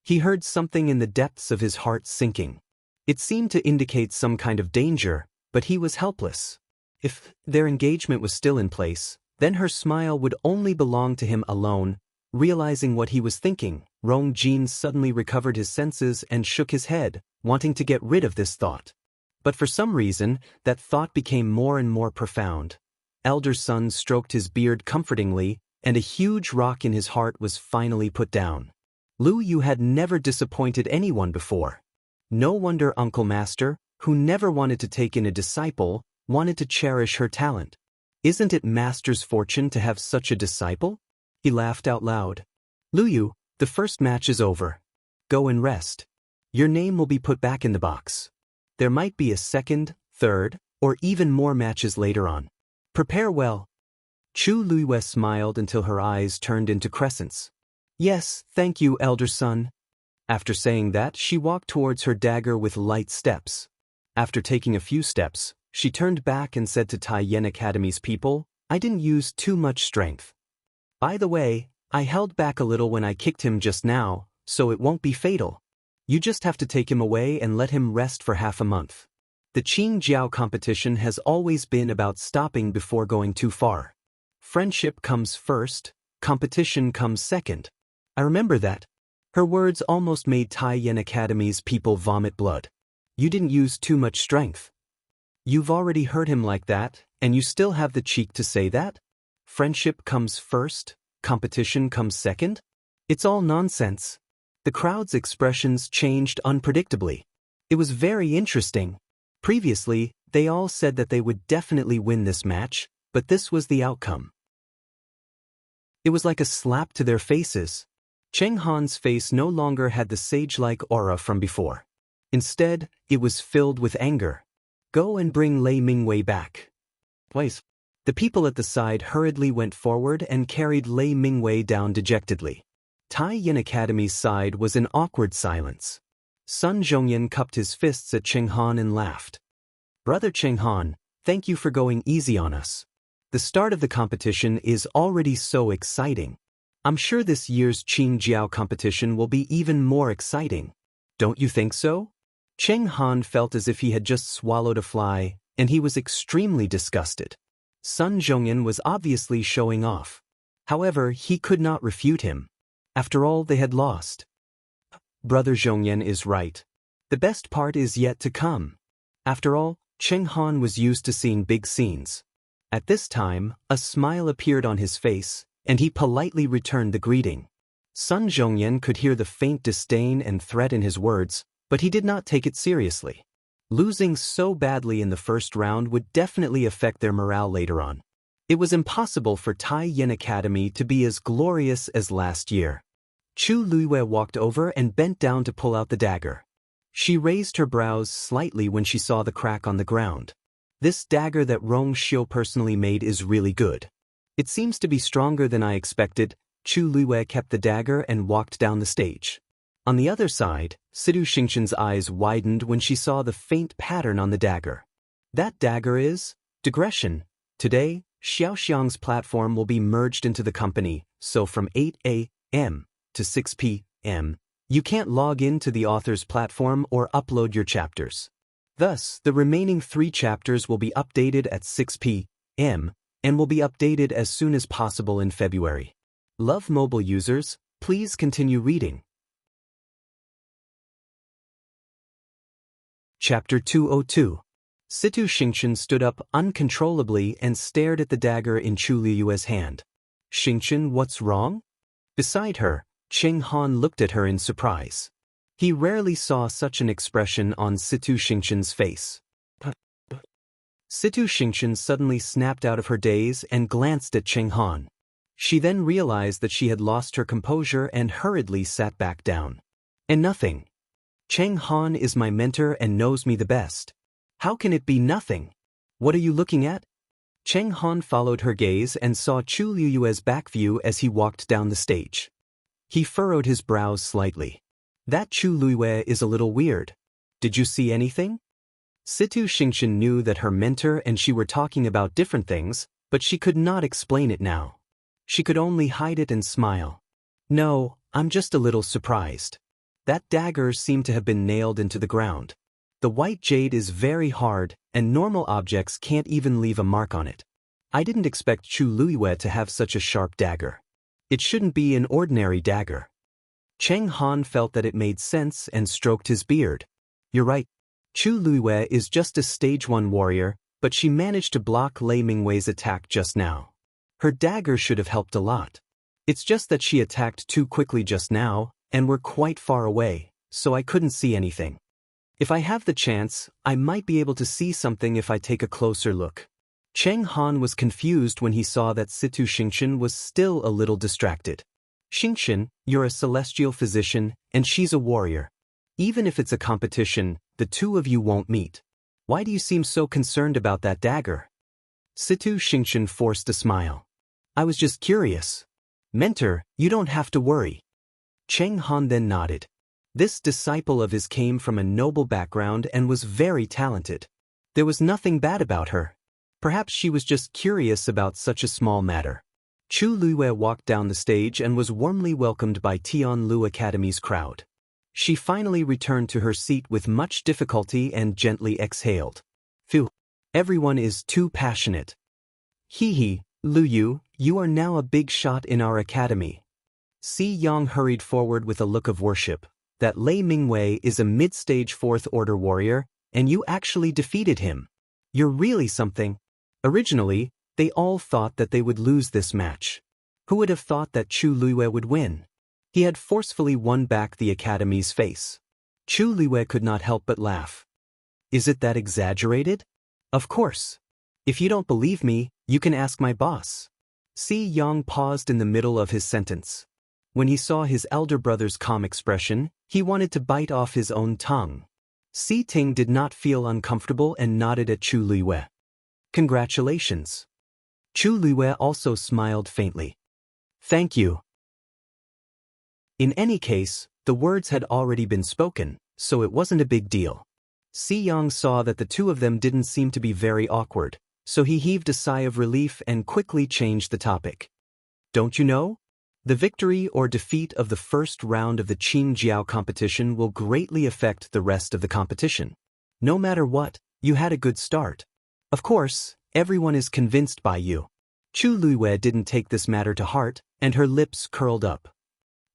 He heard something in the depths of his heart sinking. It seemed to indicate some kind of danger, but he was helpless. If their engagement was still in place, then her smile would only belong to him alone. Realizing what he was thinking, Rong Jin suddenly recovered his senses and shook his head, wanting to get rid of this thought. But for some reason, that thought became more and more profound. Elder Sun stroked his beard comfortingly, and a huge rock in his heart was finally put down. Lu Yu had never disappointed anyone before. No wonder Uncle Master, who never wanted to take in a disciple, wanted to cherish her talent. Isn't it Master's fortune to have such a disciple? He laughed out loud. Lu Yu, the first match is over. Go and rest. Your name will be put back in the box. There might be a second, third, or even more matches later on. Prepare well. Chu Luwe smiled until her eyes turned into crescents. Yes, thank you, Elder Sun. After saying that, she walked towards her dagger with light steps. After taking a few steps, she turned back and said to Tai Yen Academy's people, I didn't use too much strength. By the way, I held back a little when I kicked him just now, so it won't be fatal. You just have to take him away and let him rest for half a month. The Qing Jiao competition has always been about stopping before going too far. Friendship comes first, competition comes second. I remember that. Her words almost made Tai Yen Academy's people vomit blood. You didn't use too much strength. You've already heard him like that, and you still have the cheek to say that? Friendship comes first, competition comes second? It's all nonsense. The crowd's expressions changed unpredictably. It was very interesting. Previously, they all said that they would definitely win this match, but this was the outcome. It was like a slap to their faces. Cheng Han's face no longer had the sage-like aura from before. Instead, it was filled with anger. Go and bring Lei Mingwei back. Please. The people at the side hurriedly went forward and carried Lei Mingwei down dejectedly. Tai Yin Academy's side was in awkward silence. Sun Zhongyan cupped his fists at Cheng Han and laughed. Brother Cheng Han, thank you for going easy on us. The start of the competition is already so exciting. I'm sure this year's Qing Jiao competition will be even more exciting. Don't you think so? Cheng Han felt as if he had just swallowed a fly, and he was extremely disgusted. Sun Zhongyan was obviously showing off. However, he could not refute him. After all, they had lost. Brother Zhongyan is right. The best part is yet to come. After all, Cheng Han was used to seeing big scenes. At this time, a smile appeared on his face, and he politely returned the greeting. Sun Zhongyan could hear the faint disdain and threat in his words, but he did not take it seriously. Losing so badly in the first round would definitely affect their morale later on. It was impossible for Tai Yin Academy to be as glorious as last year. Chu Luwe walked over and bent down to pull out the dagger. She raised her brows slightly when she saw the crack on the ground. This dagger that Rong Xiu personally made is really good. It seems to be stronger than I expected. Chu Luwe kept the dagger and walked down the stage. On the other side, Sidu Xingqian's eyes widened when she saw the faint pattern on the dagger. That dagger is digression. Today, Xiaoxiang's platform will be merged into the company, so from 8 a.m. to 6 p.m., you can't log in to the author's platform or upload your chapters. Thus, the remaining 3 chapters will be updated at 6 p.m. and will be updated as soon as possible in February. Love mobile users, please continue reading. Chapter 202. Situ Xingqian stood up uncontrollably and stared at the dagger in Chu Liyue's hand. Xingqian, what's wrong? Beside her, Cheng Han looked at her in surprise. He rarely saw such an expression on Situ Xingqian's face. Situ Xingqian suddenly snapped out of her daze and glanced at Cheng Han. She then realized that she had lost her composure and hurriedly sat back down. And nothing. Cheng Han is my mentor and knows me the best. How can it be nothing? What are you looking at? Cheng Han followed her gaze and saw Chu Liyue's back view as he walked down the stage. He furrowed his brows slightly. That Chu Liyue is a little weird. Did you see anything? Situ Xingqian knew that her mentor and she were talking about different things, but she could not explain it now. She could only hide it and smile. No, I'm just a little surprised. That dagger seemed to have been nailed into the ground. The white jade is very hard, and normal objects can't even leave a mark on it. I didn't expect Chu Liyue to have such a sharp dagger. It shouldn't be an ordinary dagger. Cheng Han felt that it made sense and stroked his beard. You're right. Chu Liyue is just a stage 1 warrior, but she managed to block Lei Mingwei's attack just now. Her dagger should have helped a lot. It's just that she attacked too quickly just now, and we're quite far away, so I couldn't see anything. If I have the chance, I might be able to see something if I take a closer look. Cheng Han was confused when he saw that Situ Xingqian was still a little distracted. Xingqian, you're a celestial physician, and she's a warrior. Even if it's a competition, the two of you won't meet. Why do you seem so concerned about that dagger? Situ Xingqian forced a smile. I was just curious. Mentor, you don't have to worry. Cheng Han then nodded. This disciple of his came from a noble background and was very talented. There was nothing bad about her. Perhaps she was just curious about such a small matter. Chu Liyue walked down the stage and was warmly welcomed by Tianlu Academy's crowd. She finally returned to her seat with much difficulty and gently exhaled. Phew. Everyone is too passionate. Hee, Liu, you are now a big shot in our academy. Si Yang hurried forward with a look of worship. That Lei Mingwei is a mid-stage 4th order warrior, and you actually defeated him. You're really something. Originally, they all thought that they would lose this match. Who would have thought that Chu Liyue would win? He had forcefully won back the academy's face. Chu Liyue could not help but laugh. Is it that exaggerated? Of course. If you don't believe me, you can ask my boss. Si Yang paused in the middle of his sentence. When he saw his elder brother's calm expression, he wanted to bite off his own tongue. Si Ting did not feel uncomfortable and nodded at Chu Liyue. Congratulations. Chu Liyue also smiled faintly. Thank you. In any case, the words had already been spoken, so it wasn't a big deal. Si Yang saw that the two of them didn't seem to be very awkward, so he heaved a sigh of relief and quickly changed the topic. Don't you know? The victory or defeat of the first round of the Qingjiao competition will greatly affect the rest of the competition. No matter what, you had a good start. Of course, everyone is convinced by you. Chu Liyue didn't take this matter to heart, and her lips curled up.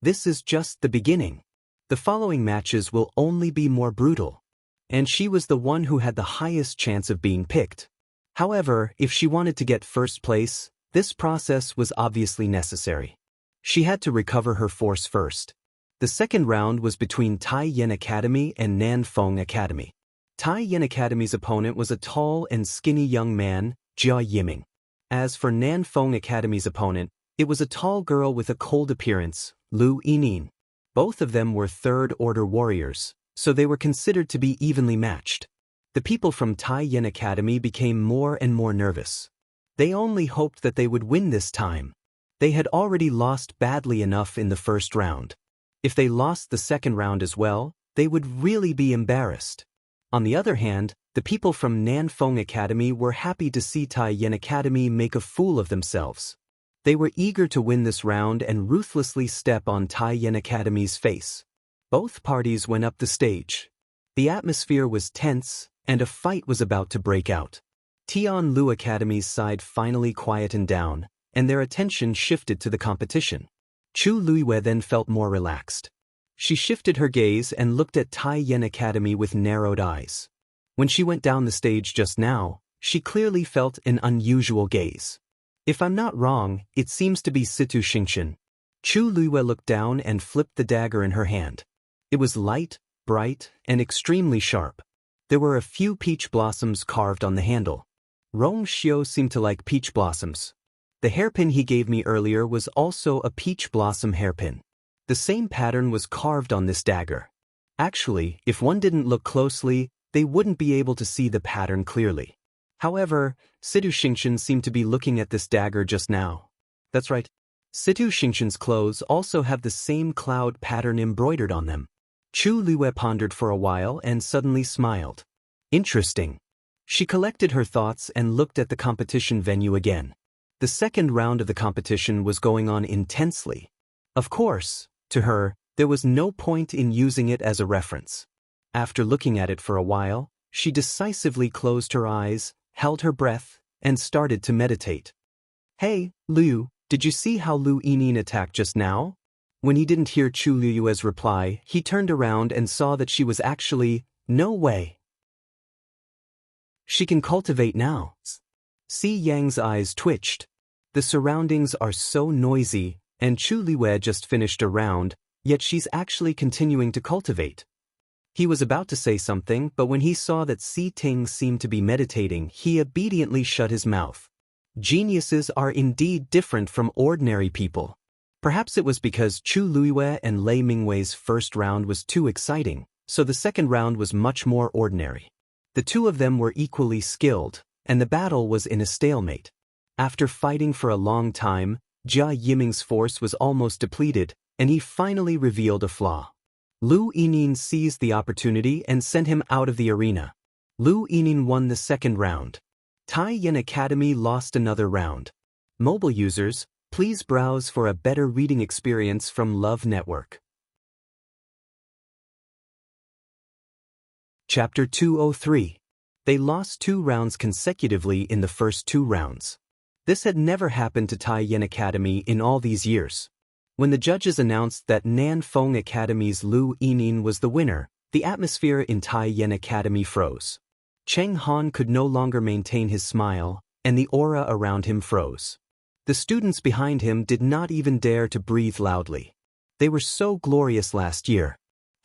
This is just the beginning. The following matches will only be more brutal. And she was the one who had the highest chance of being picked. However, if she wanted to get first place, this process was obviously necessary. She had to recover her force first. The second round was between Tai Yan Academy and Nanfeng Academy. Tai Yan Academy's opponent was a tall and skinny young man, Jia Yiming. As for Nanfeng Academy's opponent, it was a tall girl with a cold appearance, Lu Yining. Both of them were third-order warriors, so they were considered to be evenly matched. The people from Tai Yan Academy became more and more nervous. They only hoped that they would win this time. They had already lost badly enough in the first round. If they lost the second round as well, they would really be embarrassed. On the other hand, the people from Nanfeng Academy were happy to see Tai Yan Academy make a fool of themselves. They were eager to win this round and ruthlessly step on Tai Yan Academy's face. Both parties went up the stage. The atmosphere was tense, and a fight was about to break out. Tianlu Academy's side finally quietened down, and their attention shifted to the competition. Chu Luiwei then felt more relaxed. She shifted her gaze and looked at Tai Yen Academy with narrowed eyes. When she went down the stage just now, she clearly felt an unusual gaze. If I'm not wrong, it seems to be Situ Xingxian. Chu Luiwei looked down and flipped the dagger in her hand. It was light, bright, and extremely sharp. There were a few peach blossoms carved on the handle. Rong Xiu seemed to like peach blossoms. The hairpin he gave me earlier was also a peach blossom hairpin. The same pattern was carved on this dagger. Actually, if one didn't look closely, they wouldn't be able to see the pattern clearly. However, Situ Xingxian seemed to be looking at this dagger just now. That's right. Situ Xingxian's clothes also have the same cloud pattern embroidered on them. Chu Luiwei pondered for a while and suddenly smiled. Interesting. She collected her thoughts and looked at the competition venue again. The second round of the competition was going on intensely. Of course, to her, there was no point in using it as a reference. After looking at it for a while, she decisively closed her eyes, held her breath, and started to meditate. Hey, Liu, did you see how Lu Yinin attacked just now? When he didn't hear Chu Luiwei's reply, he turned around and saw that she was actually, no way. She can cultivate now. Si Yang's eyes twitched. The surroundings are so noisy, and Chu Luiwei just finished a round, yet she's actually continuing to cultivate. He was about to say something, but when he saw that Si Ting seemed to be meditating, he obediently shut his mouth. Geniuses are indeed different from ordinary people. Perhaps it was because Chu Luiwei and Lei Mingwei's first round was too exciting, so the second round was much more ordinary. The two of them were equally skilled, and the battle was in a stalemate. After fighting for a long time, Jia Yiming's force was almost depleted, and he finally revealed a flaw. Lu Yinin seized the opportunity and sent him out of the arena. Lu Yinin won the second round. Tai Yen Academy lost another round. Mobile users, please browse for a better reading experience from Love Network. Chapter 203. They lost 2 rounds consecutively in the first 2 rounds. This had never happened to Tai Yen Academy in all these years. When the judges announced that Nan Feng Academy's Lu Yinin was the winner, the atmosphere in Tai Yen Academy froze. Cheng Han could no longer maintain his smile, and the aura around him froze. The students behind him did not even dare to breathe loudly. They were so glorious last year.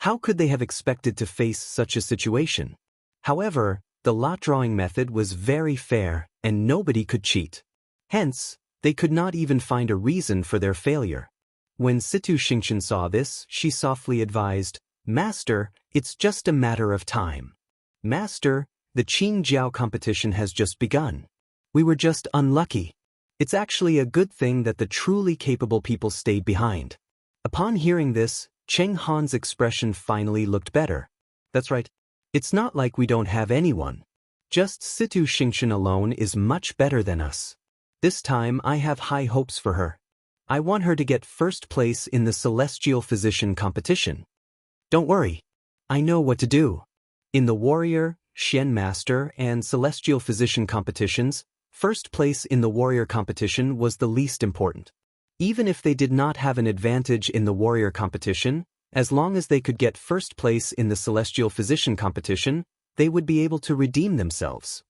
How could they have expected to face such a situation? However, the lot drawing method was very fair, and nobody could cheat. Hence, they could not even find a reason for their failure. When Situ Xingxian saw this, she softly advised, "Master, it's just a matter of time. Master, the Qing Jiao competition has just begun. We were just unlucky. It's actually a good thing that the truly capable people stayed behind." Upon hearing this, Cheng Han's expression finally looked better. That's right. It's not like we don't have anyone. Just Situ Xingxian alone is much better than us. This time I have high hopes for her. I want her to get first place in the Celestial Physician competition. Don't worry. I know what to do. In the Warrior, Shen Master, and Celestial Physician competitions, first place in the Warrior competition was the least important. Even if they did not have an advantage in the Warrior competition, as long as they could get first place in the Celestial Physician competition, they would be able to redeem themselves.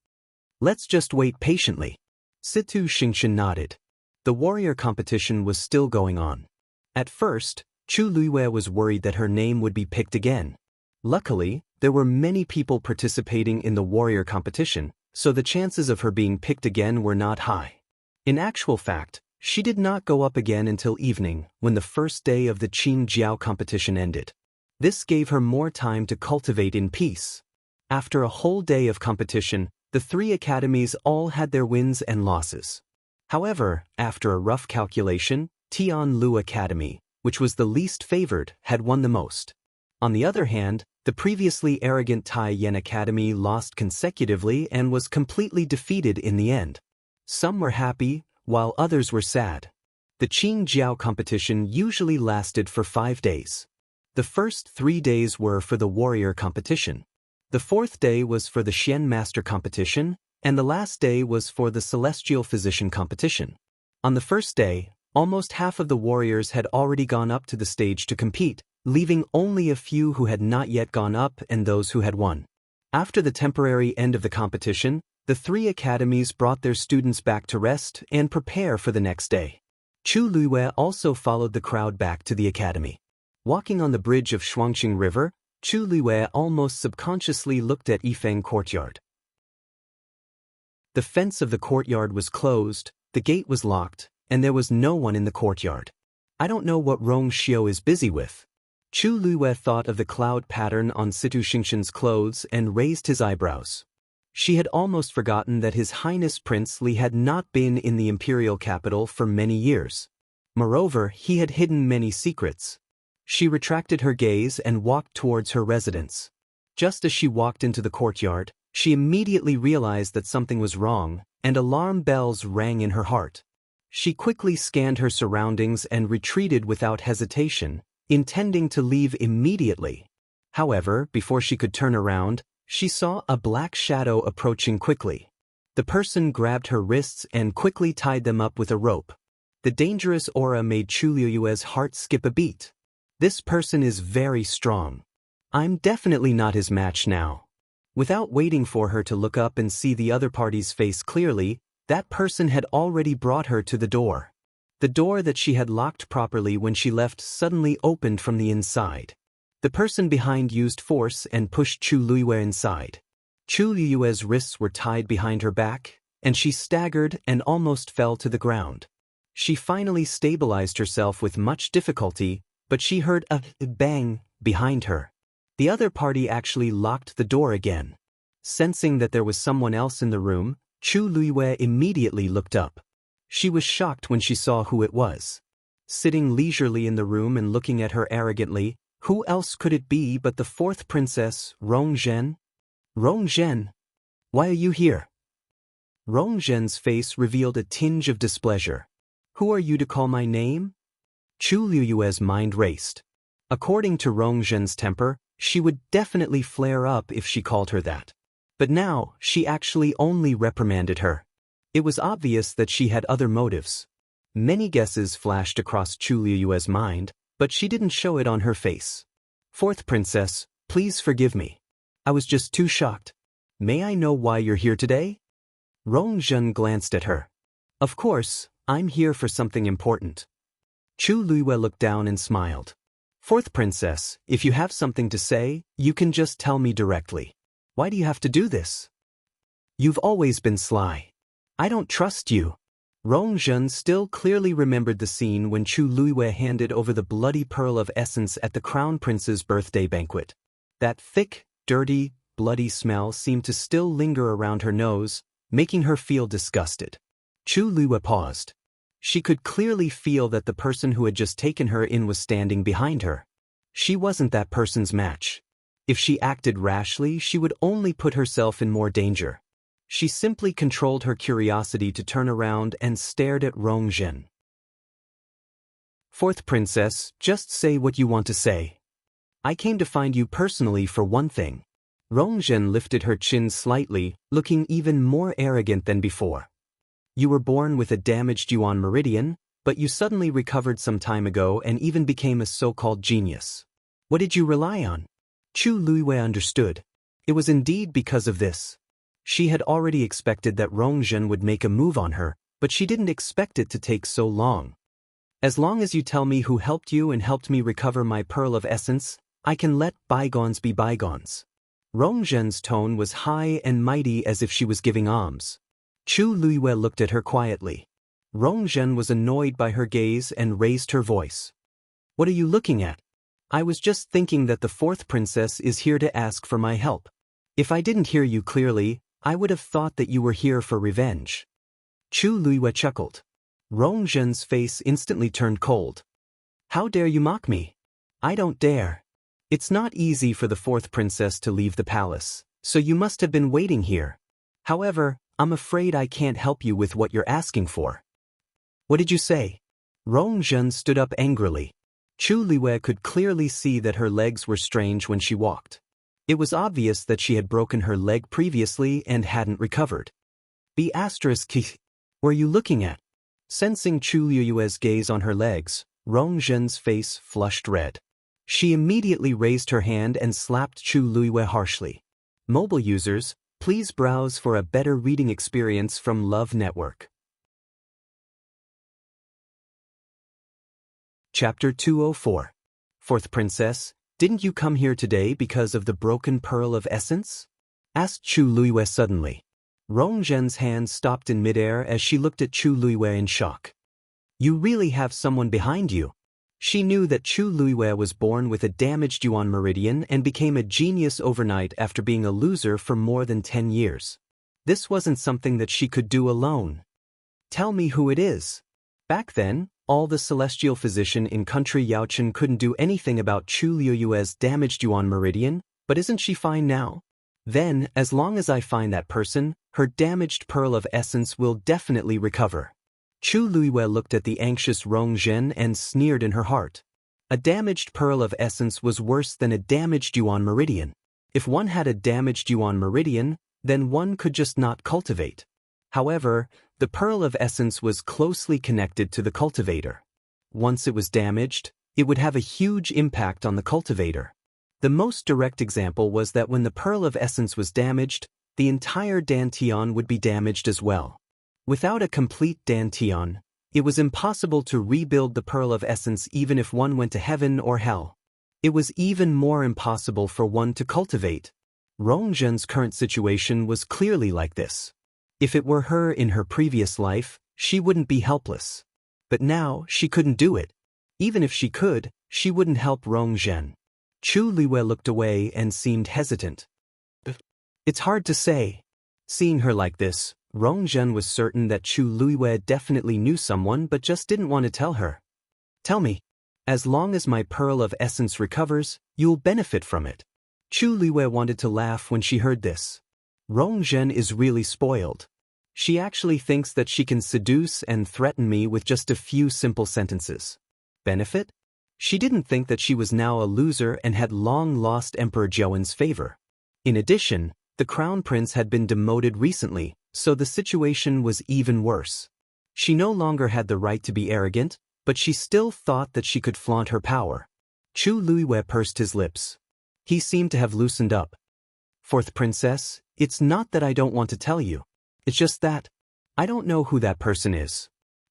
Let's just wait patiently. Situ Xingxian nodded. The Warrior competition was still going on. At first, Chu Luiwei was worried that her name would be picked again. Luckily, there were many people participating in the Warrior competition, so the chances of her being picked again were not high. In actual fact, she did not go up again until evening, when the first day of the Qing Jiao competition ended. This gave her more time to cultivate in peace. After a whole day of competition, the 3 academies all had their wins and losses. However, after a rough calculation, Tian Lu Academy, which was the least favored, had won the most. On the other hand, the previously arrogant Tai Yen Academy lost consecutively and was completely defeated in the end. Some were happy, while others were sad. The Qing Jiao competition usually lasted for 5 days. The first 3 days were for the Warrior competition. The 4th day was for the Shen Master competition, and the last day was for the Celestial Physician competition. On the first day, almost half of the warriors had already gone up to the stage to compete, leaving only a few who had not yet gone up and those who had won. After the temporary end of the competition, the three academies brought their students back to rest and prepare for the next day. Chu Luiyue also followed the crowd back to the academy. Walking on the bridge of Shuangqing River, Chu Luiyue almost subconsciously looked at Yifeng Courtyard. The fence of the courtyard was closed, the gate was locked, and there was no one in the courtyard. I don't know what Rong Xiao is busy with. Chu Luiyue thought of the cloud pattern on Situ Xingqian's clothes and raised his eyebrows. She had almost forgotten that His Highness Prince Li had not been in the imperial capital for many years. Moreover, he had hidden many secrets. She retracted her gaze and walked towards her residence. Just as she walked into the courtyard, she immediately realized that something was wrong, and alarm bells rang in her heart. She quickly scanned her surroundings and retreated without hesitation, intending to leave immediately. However, before she could turn around, she saw a black shadow approaching quickly. The person grabbed her wrists and quickly tied them up with a rope. The dangerous aura made Chu Luiyue's heart skip a beat. This person is very strong. I'm definitely not his match now. Without waiting for her to look up and see the other party's face clearly, that person had already brought her to the door. The door that she had locked properly when she left suddenly opened from the inside. The person behind used force and pushed Chu Luiyue inside. Chu Luiyue's wrists were tied behind her back, and she staggered and almost fell to the ground. She finally stabilized herself with much difficulty, but she heard a bang behind her. The other party actually locked the door again. Sensing that there was someone else in the room, Chu Luiyue immediately looked up. She was shocked when she saw who it was. Sitting leisurely in the room and looking at her arrogantly, who else could it be but the fourth princess, Rong Zhen? Rong Zhen? Why are you here? Rong Zhen's face revealed a tinge of displeasure. Who are you to call my name? Chu Luiyue's mind raced. According to Rong Zhen's temper, she would definitely flare up if she called her that. But now, she actually only reprimanded her. It was obvious that she had other motives. Many guesses flashed across Chu Luiyue's mind, but she didn't show it on her face. Fourth princess, please forgive me. I was just too shocked. May I know why you're here today? Rong Zhen glanced at her. Of course, I'm here for something important. Chu Luiyue looked down and smiled. Fourth princess, if you have something to say, you can just tell me directly. Why do you have to do this? You've always been sly. I don't trust you. Rong Zhen still clearly remembered the scene when Chu Luiyue handed over the bloody pearl of essence at the crown prince's birthday banquet. That thick, dirty, bloody smell seemed to still linger around her nose, making her feel disgusted. Chu Luiyue paused. She could clearly feel that the person who had just taken her in was standing behind her. She wasn't that person's match. If she acted rashly, she would only put herself in more danger. She simply controlled her curiosity to turn around and stared at Rong Zhen. Fourth princess, just say what you want to say. I came to find you personally for one thing. Rong Zhen lifted her chin slightly, looking even more arrogant than before. You were born with a damaged yuan meridian, but you suddenly recovered some time ago and even became a so-called genius. What did you rely on? Chu Luiyue understood. It was indeed because of this. She had already expected that Rong Zhen would make a move on her, but she didn't expect it to take so long. As long as you tell me who helped you and helped me recover my pearl of essence, I can let bygones be bygones. Rong Zhen's tone was high and mighty as if she was giving alms. Chu Luiyue looked at her quietly. Rong Zhen was annoyed by her gaze and raised her voice. What are you looking at? I was just thinking that the fourth princess is here to ask for my help. If I didn't hear you clearly, I would have thought that you were here for revenge. Chu Luiyue chuckled. Rong Zhen's face instantly turned cold. How dare you mock me? I don't dare. It's not easy for the fourth princess to leave the palace, so you must have been waiting here. However, I'm afraid I can't help you with what you're asking for. What did you say? Rong Zhen stood up angrily. Chu Luiyue could clearly see that her legs were strange when she walked. It was obvious that she had broken her leg previously and hadn't recovered. Were you looking at? Sensing Chu Liyue's gaze on her legs, Rong Zhen's face flushed red. She immediately raised her hand and slapped Chu Liyue harshly. Mobile users, please browse for a better reading experience from Love Network. Chapter 204. Fourth Princess, didn't you come here today because of the broken pearl of essence? Asked Chu Liyue suddenly. Rong Zhen's hand stopped in midair as she looked at Chu Liyue in shock. You really have someone behind you. She knew that Chu Liyue was born with a damaged Yuan meridian and became a genius overnight after being a loser for more than 10 years. This wasn't something that she could do alone. Tell me who it is. Back then, all the celestial physician in country Yaochen couldn't do anything about Chu Liyue's damaged Yuan meridian, but isn't she fine now? Then, as long as I find that person, her damaged pearl of essence will definitely recover. Chu Liyue looked at the anxious Rong Zhen and sneered in her heart. A damaged pearl of essence was worse than a damaged Yuan meridian. If one had a damaged Yuan meridian, then one could just not cultivate. However, the pearl of essence was closely connected to the cultivator. Once it was damaged, it would have a huge impact on the cultivator. The most direct example was that when the pearl of essence was damaged, the entire Dantian would be damaged as well. Without a complete Dantian, it was impossible to rebuild the pearl of essence even if one went to heaven or hell. It was even more impossible for one to cultivate. Rong Zhen's current situation was clearly like this. If it were her in her previous life, she wouldn't be helpless. But now, she couldn't do it. Even if she could, she wouldn't help Rong Zhen. Chu Liyue looked away and seemed hesitant. It's hard to say. Seeing her like this, Rong Zhen was certain that Chu Liyue definitely knew someone but just didn't want to tell her. Tell me. As long as my pearl of essence recovers, you'll benefit from it. Chu Liyue wanted to laugh when she heard this. Rong Zhen is really spoiled. She actually thinks that she can seduce and threaten me with just a few simple sentences. Benefit? She didn't think that she was now a loser and had long lost Emperor Jiawen's favor. In addition, the crown prince had been demoted recently, so the situation was even worse. She no longer had the right to be arrogant, but she still thought that she could flaunt her power. Chu Liyue pursed his lips. He seemed to have loosened up. Fourth Princess, it's not that I don't want to tell you. It's just that I don't know who that person is.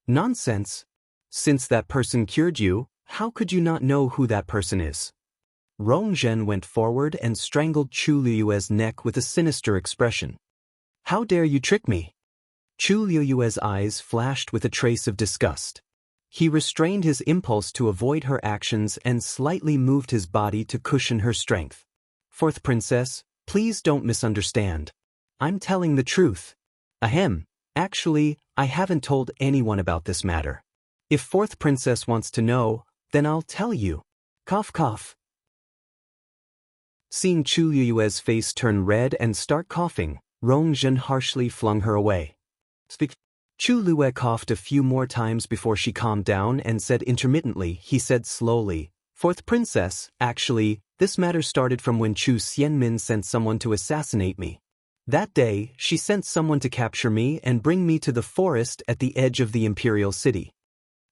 Nonsense. Since that person cured you, how could you not know who that person is? Rong Zhen went forward and strangled Chu Liyue's neck with a sinister expression. How dare you trick me? Chu Liyue's eyes flashed with a trace of disgust. He restrained his impulse to avoid her actions and slightly moved his body to cushion her strength. Fourth Princess, please don't misunderstand. I'm telling the truth. Ahem. Actually, I haven't told anyone about this matter. If Fourth Princess wants to know, then I'll tell you. Cough cough. Seeing Chu Liyue's face turn red and start coughing, Rong Zhen harshly flung her away. Speak. Chu Liyue coughed a few more times before she calmed down and said intermittently, he said slowly, Fourth Princess, actually, this matter started from when Chu Xianmin sent someone to assassinate me. That day, she sent someone to capture me and bring me to the forest at the edge of the imperial city.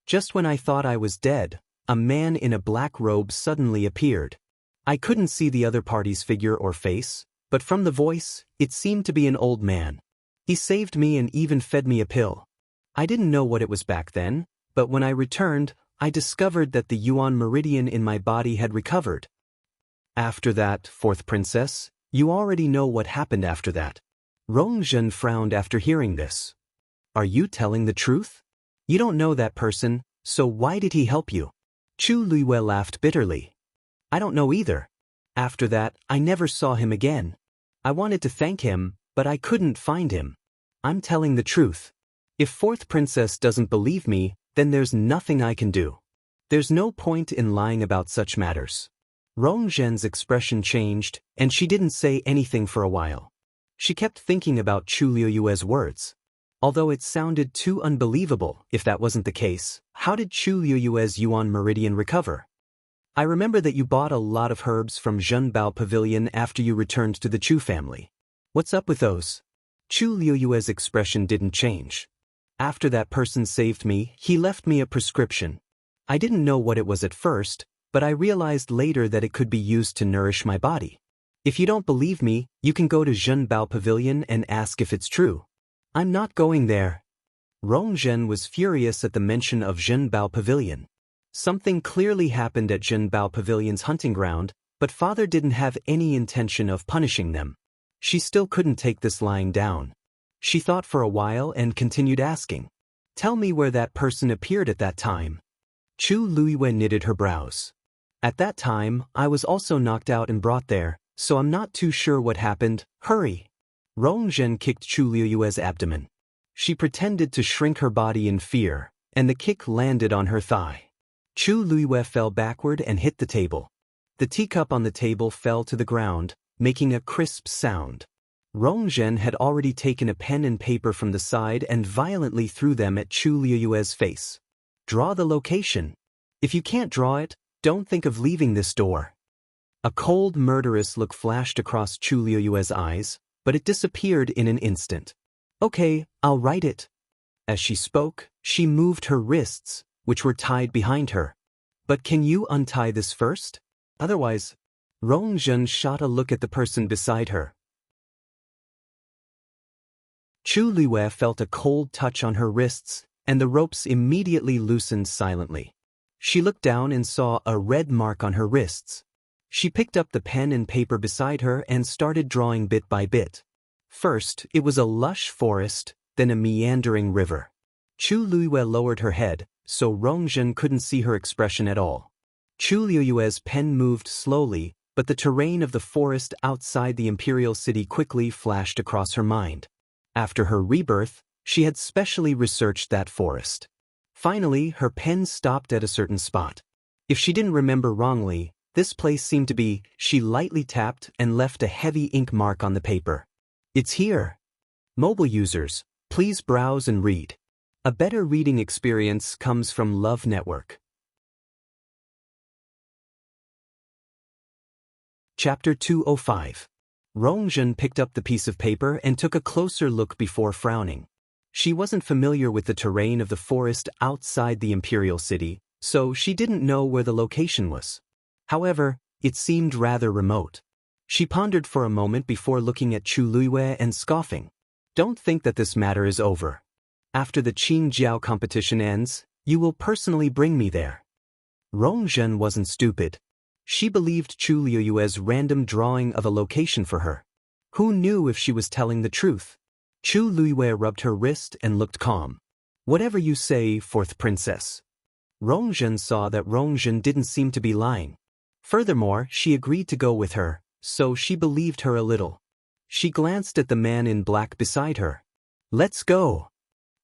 Just when I thought I was dead, a man in a black robe suddenly appeared. I couldn't see the other party's figure or face, but from the voice, it seemed to be an old man. He saved me and even fed me a pill. I didn't know what it was back then, but when I returned, I discovered that the Yuan meridian in my body had recovered. After that, Fourth Princess, you already know what happened after that. Rong Zhen frowned after hearing this. Are you telling the truth? You don't know that person, so why did he help you? Chu Liyue laughed bitterly. I don't know either. After that, I never saw him again. I wanted to thank him, but I couldn't find him. I'm telling the truth. If Fourth Princess doesn't believe me, then there's nothing I can do. There's no point in lying about such matters. Rong Zhen's expression changed, and she didn't say anything for a while. She kept thinking about Chu Liyue's words. Although it sounded too unbelievable, if that wasn't the case, how did Chu Liyue's Yuan meridian recover? I remember that you bought a lot of herbs from Zhenbao Pavilion after you returned to the Chu family. What's up with those? Chu Liyue's expression didn't change. After that person saved me, he left me a prescription. I didn't know what it was at first, but I realized later that it could be used to nourish my body. If you don't believe me, you can go to Zhenbao Pavilion and ask if it's true. I'm not going there. Rongzhen was furious at the mention of Zhenbao Pavilion. Something clearly happened at Zhenbao Pavilion's hunting ground, but father didn't have any intention of punishing them. She still couldn't take this lying down. She thought for a while and continued asking, "Tell me where that person appeared at that time." Chu Luiyue knitted her brows. "At that time, I was also knocked out and brought there, so I'm not too sure what happened. Hurry." Rongzhen kicked Chu Luiyue's abdomen. She pretended to shrink her body in fear, and the kick landed on her thigh. Chu Luiyue fell backward and hit the table. The teacup on the table fell to the ground, making a crisp sound. Rongzhen had already taken a pen and paper from the side and violently threw them at Chu Luiyue's face. "Draw the location. If you can't draw it, don't think of leaving this door." A cold, murderous look flashed across Chu Luiyue's eyes, but it disappeared in an instant. "Okay, I'll write it." As she spoke, she moved her wrists, which were tied behind her. "But can you untie this first? Otherwise..." Rongzhen shot a look at the person beside her. Chu Luiyue felt a cold touch on her wrists, and the ropes immediately loosened silently. She looked down and saw a red mark on her wrists. She picked up the pen and paper beside her and started drawing bit by bit. First, it was a lush forest, then a meandering river. Chu Luiyue lowered her head, so Rongzhen couldn't see her expression at all. Chu Luiyue's pen moved slowly, but the terrain of the forest outside the imperial city quickly flashed across her mind. After her rebirth, she had specially researched that forest. Finally, her pen stopped at a certain spot. If she didn't remember wrongly, this place seemed to be. She lightly tapped and left a heavy ink mark on the paper. "It's here." Mobile users, please browse and read. A better reading experience comes from Love Network. Chapter 205. Rongzhen picked up the piece of paper and took a closer look before frowning. She wasn't familiar with the terrain of the forest outside the imperial city, so she didn't know where the location was. However, it seemed rather remote. She pondered for a moment before looking at Chu Luiyue and scoffing. "Don't think that this matter is over. After the Qingjiao competition ends, you will personally bring me there." Rongzhen wasn't stupid. She believed Chu Luiyue's random drawing of a location for her. Who knew if she was telling the truth? Chu Luiyue rubbed her wrist and looked calm. "Whatever you say, fourth princess." Rongzhen saw that Rongzhen didn't seem to be lying. Furthermore, she agreed to go with her, so she believed her a little. She glanced at the man in black beside her. "Let's go."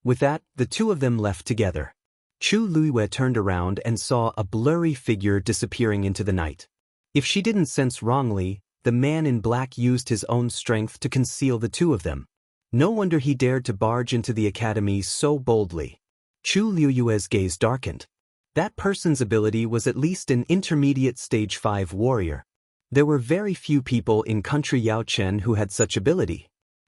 With that, the two of them left together. Chu Luiyue turned around and saw a blurry figure disappearing into the night. If she didn't sense wrongly, the man in black used his own strength to conceal the two of them. No wonder he dared to barge into the academy so boldly. Chu Luiyue's gaze darkened. That person's ability was at least an intermediate stage 5 warrior. There were very few people in country Yaochen who had such ability.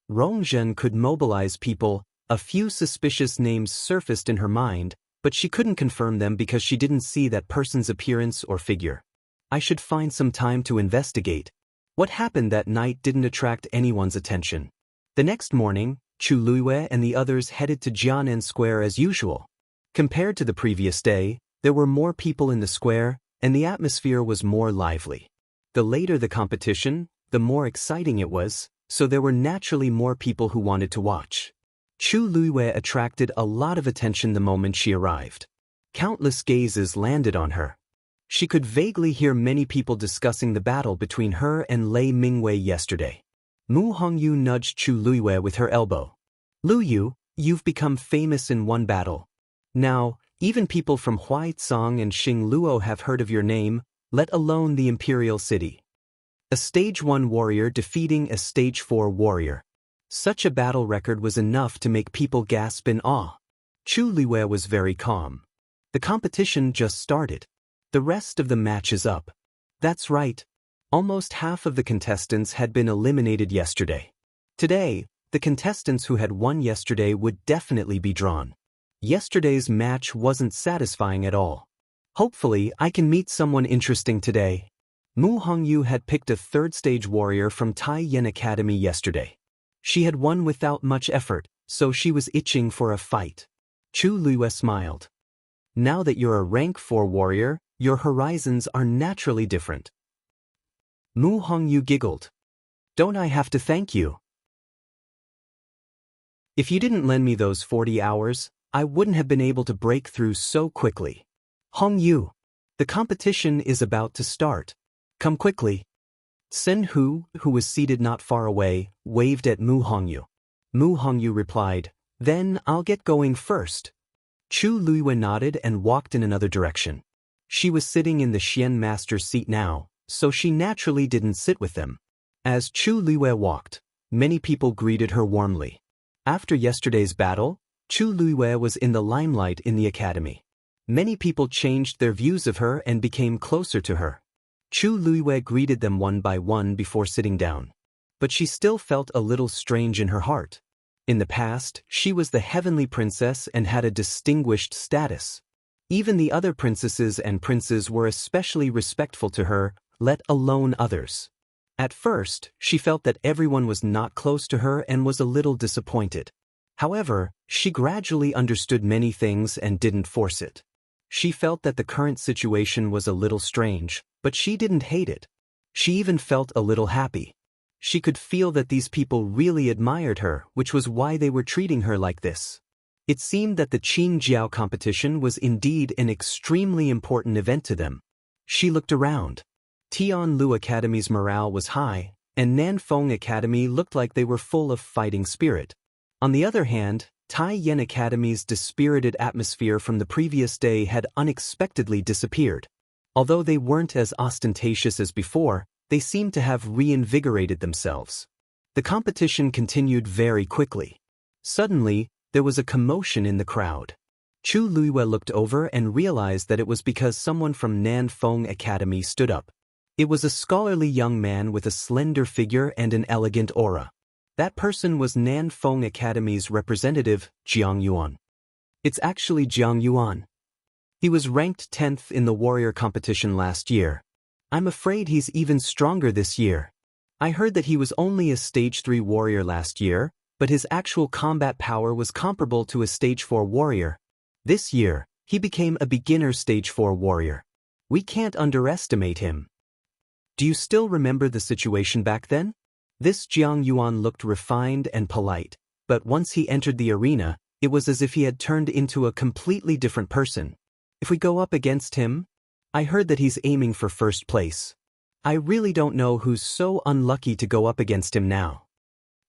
Rongzhen could mobilize people. A few suspicious names surfaced in her mind, but she couldn't confirm them because she didn't see that person's appearance or figure. "I should find some time to investigate." What happened that night didn't attract anyone's attention. The next morning, Chu Luiyue and the others headed to Jianan Square as usual. Compared to the previous day, there were more people in the square, and the atmosphere was more lively. The later the competition, the more exciting it was, so there were naturally more people who wanted to watch. Chu Luiyue attracted a lot of attention the moment she arrived. Countless gazes landed on her. She could vaguely hear many people discussing the battle between her and Lei Mingwei yesterday. Mu Hongyu nudged Chu Luiyue with her elbow. "Luyu, you've become famous in one battle. Now, even people from Huaicang and Xingluo have heard of your name, let alone the imperial city. A stage 1 warrior defeating a stage 4 warrior. Such a battle record was enough to make people gasp in awe." Chu Luiyue was very calm. The competition just started. The rest of the match is up. That's right. Almost half of the contestants had been eliminated yesterday. Today, the contestants who had won yesterday would definitely be drawn. Yesterday's match wasn't satisfying at all. Hopefully, I can meet someone interesting today. Mu Hongyu had picked a third-stage warrior from Tai Yen Academy yesterday. She had won without much effort, so she was itching for a fight. Chu Liyue smiled. Now that you're a rank 4 warrior, your horizons are naturally different. Mu Hongyu giggled. Don't I have to thank you? If you didn't lend me those 40 hours, I wouldn't have been able to break through so quickly. Hongyu, the competition is about to start. Come quickly. Sen Hu, who was seated not far away, waved at Mu Hongyu. Mu Hongyu replied, Then I'll get going first. Chu Liyue nodded and walked in another direction. She was sitting in the Xian master's seat now, so she naturally didn't sit with them. As Chu Liyue walked, many people greeted her warmly. After yesterday's battle, Chu Liyue was in the limelight in the academy. Many people changed their views of her and became closer to her. Chu Liyue greeted them one by one before sitting down. But she still felt a little strange in her heart. In the past, she was the heavenly princess and had a distinguished status. Even the other princesses and princes were especially respectful to her, let alone others. At first, she felt that everyone was not close to her and was a little disappointed. However, she gradually understood many things and didn't force it. She felt that the current situation was a little strange, but she didn't hate it. She even felt a little happy. She could feel that these people really admired her, which was why they were treating her like this. It seemed that the Qingjiao competition was indeed an extremely important event to them. She looked around. Tianlu Academy's morale was high, and Nanfeng Academy looked like they were full of fighting spirit. On the other hand, Tai Yen Academy's dispirited atmosphere from the previous day had unexpectedly disappeared. Although they weren't as ostentatious as before, they seemed to have reinvigorated themselves. The competition continued very quickly. Suddenly, there was a commotion in the crowd. Chu Liyue looked over and realized that it was because someone from Nanfeng Academy stood up. It was a scholarly young man with a slender figure and an elegant aura. That person was Nanfeng Academy's representative, Jiang Yuan. It's actually Jiang Yuan. He was ranked 10th in the warrior competition last year. I'm afraid he's even stronger this year. I heard that he was only a stage 3 warrior last year, but his actual combat power was comparable to a stage 4 warrior. This year, he became a beginner stage 4 warrior. We can't underestimate him. Do you still remember the situation back then? This Jiang Yuan looked refined and polite, but once he entered the arena, it was as if he had turned into a completely different person. If we go up against him, I heard that he's aiming for first place. I really don't know who's so unlucky to go up against him now.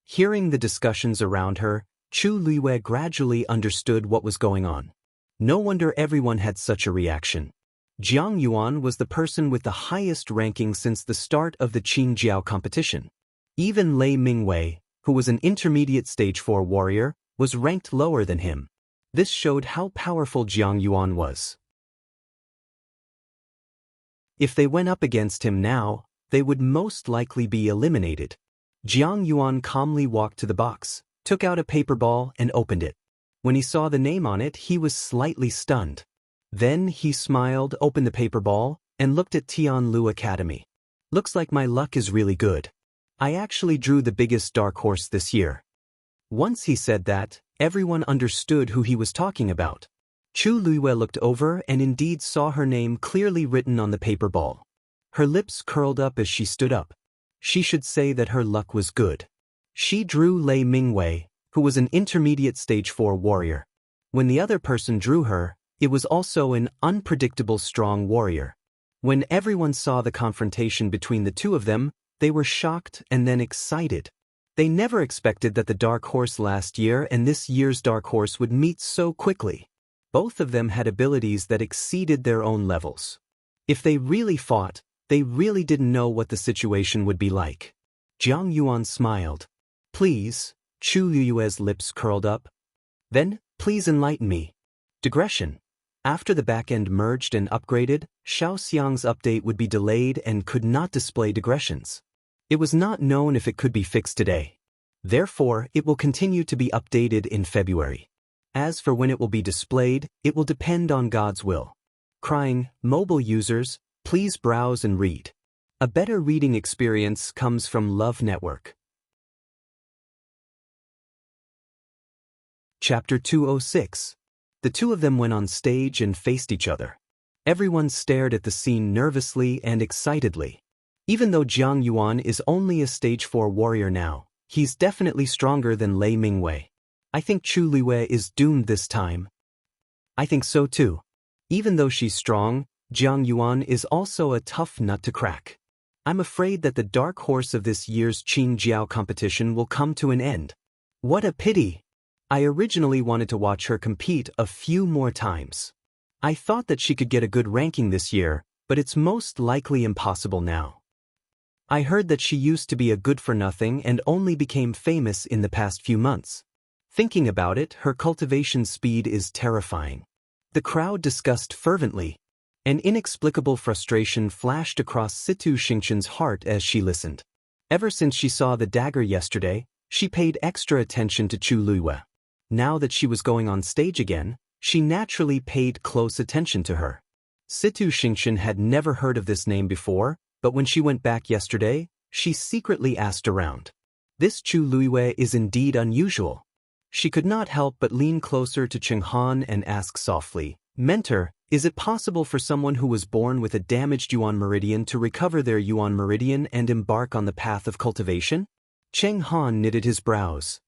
Hearing the discussions around her, Chu Liyue gradually understood what was going on. No wonder everyone had such a reaction. Jiang Yuan was the person with the highest ranking since the start of the Qingjiao competition. Even Lei Mingwei, who was an intermediate stage 4 warrior, was ranked lower than him. This showed how powerful Jiang Yuan was. If they went up against him now, they would most likely be eliminated. Jiang Yuan calmly walked to the box, took out a paper ball and opened it. When he saw the name on it, he was slightly stunned. Then he smiled, opened the paper ball, and looked at Tianlu Academy. Looks like my luck is really good. I actually drew the biggest dark horse this year. Once he said that, everyone understood who he was talking about. Chu Liyue looked over and indeed saw her name clearly written on the paper ball. Her lips curled up as she stood up. She should say that her luck was good. She drew Lei Mingwei, who was an intermediate stage 4 warrior. When the other person drew her, it was also an unpredictable strong warrior. When everyone saw the confrontation between the two of them, they were shocked and then excited. They never expected that the dark horse last year and this year's dark horse would meet so quickly. Both of them had abilities that exceeded their own levels. If they really fought, they really didn't know what the situation would be like. Jiang Yuan smiled. Please, Chu Liyue's lips curled up. Then, please enlighten me. Digression. After the backend merged and upgraded, Xiaoxiang's update would be delayed and could not display digressions. It was not known if it could be fixed today. Therefore, it will continue to be updated in February. As for when it will be displayed, it will depend on God's will. Crying, mobile users, please browse and read. A better reading experience comes from Love Network. Chapter 206. The two of them went on stage and faced each other. Everyone stared at the scene nervously and excitedly. Even though Jiang Yuan is only a stage 4 warrior now, he's definitely stronger than Lei Mingwei. I think Chu Luiwei is doomed this time. I think so too. Even though she's strong, Jiang Yuan is also a tough nut to crack. I'm afraid that the dark horse of this year's Qing Jiao competition will come to an end. What a pity! I originally wanted to watch her compete a few more times. I thought that she could get a good ranking this year, but it's most likely impossible now. I heard that she used to be a good-for-nothing and only became famous in the past few months. Thinking about it, her cultivation speed is terrifying. The crowd discussed fervently. An inexplicable frustration flashed across Situ Xingqian's heart as she listened. Ever since she saw the dagger yesterday, she paid extra attention to Chu Luiwei. Now that she was going on stage again, she naturally paid close attention to her. Situ Xingqian had never heard of this name before, but when she went back yesterday, she secretly asked around. This Chu Luiwei is indeed unusual. She could not help but lean closer to Cheng Han and ask softly, "Mentor, is it possible for someone who was born with a damaged Yuan meridian to recover their Yuan meridian and embark on the path of cultivation?" Cheng Han knitted his brows.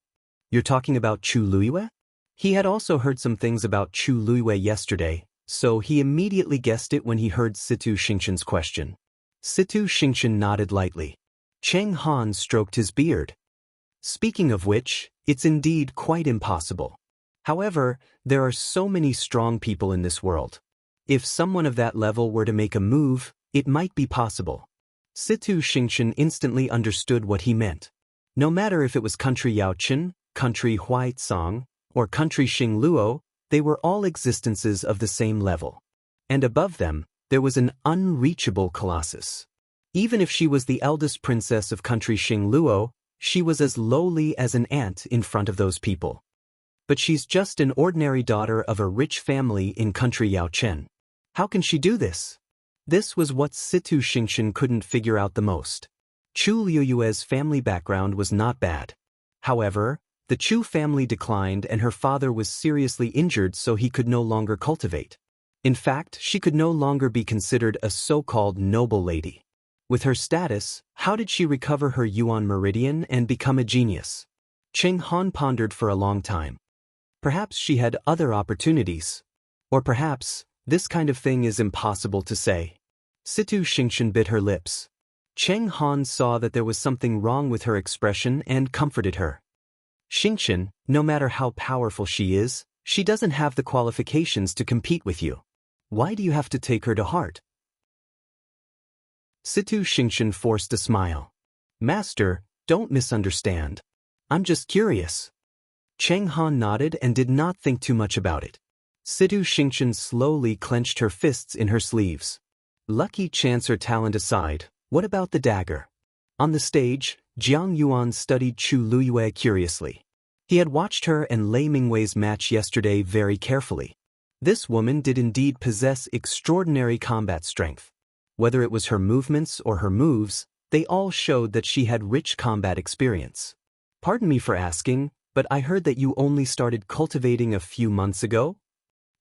"You're talking about Chu Luiwei?" He had also heard some things about Chu Luiwei yesterday, so he immediately guessed it when he heard Situ Xingqian's question. Situ Xingqian nodded lightly. Cheng Han stroked his beard. "Speaking of which, it's indeed quite impossible. However, there are so many strong people in this world. If someone of that level were to make a move, it might be possible." Situ Xingqian instantly understood what he meant. No matter if it was country Yaochen, country Huaicang, or country Xingluo, they were all existences of the same level. And above them, there was an unreachable colossus. Even if she was the eldest princess of country Xingluo, she was as lowly as an ant in front of those people. But she's just an ordinary daughter of a rich family in country Yaochen. How can she do this? This was what Situ Xingqian couldn't figure out the most. Chu Luiwei's family background was not bad. However, the Chu family declined and her father was seriously injured, so he could no longer cultivate. In fact, she could no longer be considered a so-called noble lady. With her status, how did she recover her Yuan meridian and become a genius? Cheng Han pondered for a long time. Perhaps she had other opportunities. Or perhaps, this kind of thing is impossible to say. Situ Xingqian bit her lips. Cheng Han saw that there was something wrong with her expression and comforted her. "Xingqian, no matter how powerful she is, she doesn't have the qualifications to compete with you. Why do you have to take her to heart?" Situ Xingqian forced a smile. "Master, don't misunderstand. I'm just curious." Cheng Han nodded and did not think too much about it. Situ Xingqian slowly clenched her fists in her sleeves. Lucky chance or talent aside, what about the dagger? On the stage, Jiang Yuan studied Chu Luiwei curiously. He had watched her and Lei Mingwei's match yesterday very carefully. This woman did indeed possess extraordinary combat strength. Whether it was her movements or her moves, they all showed that she had rich combat experience. "Pardon me for asking, but I heard that you only started cultivating a few months ago?"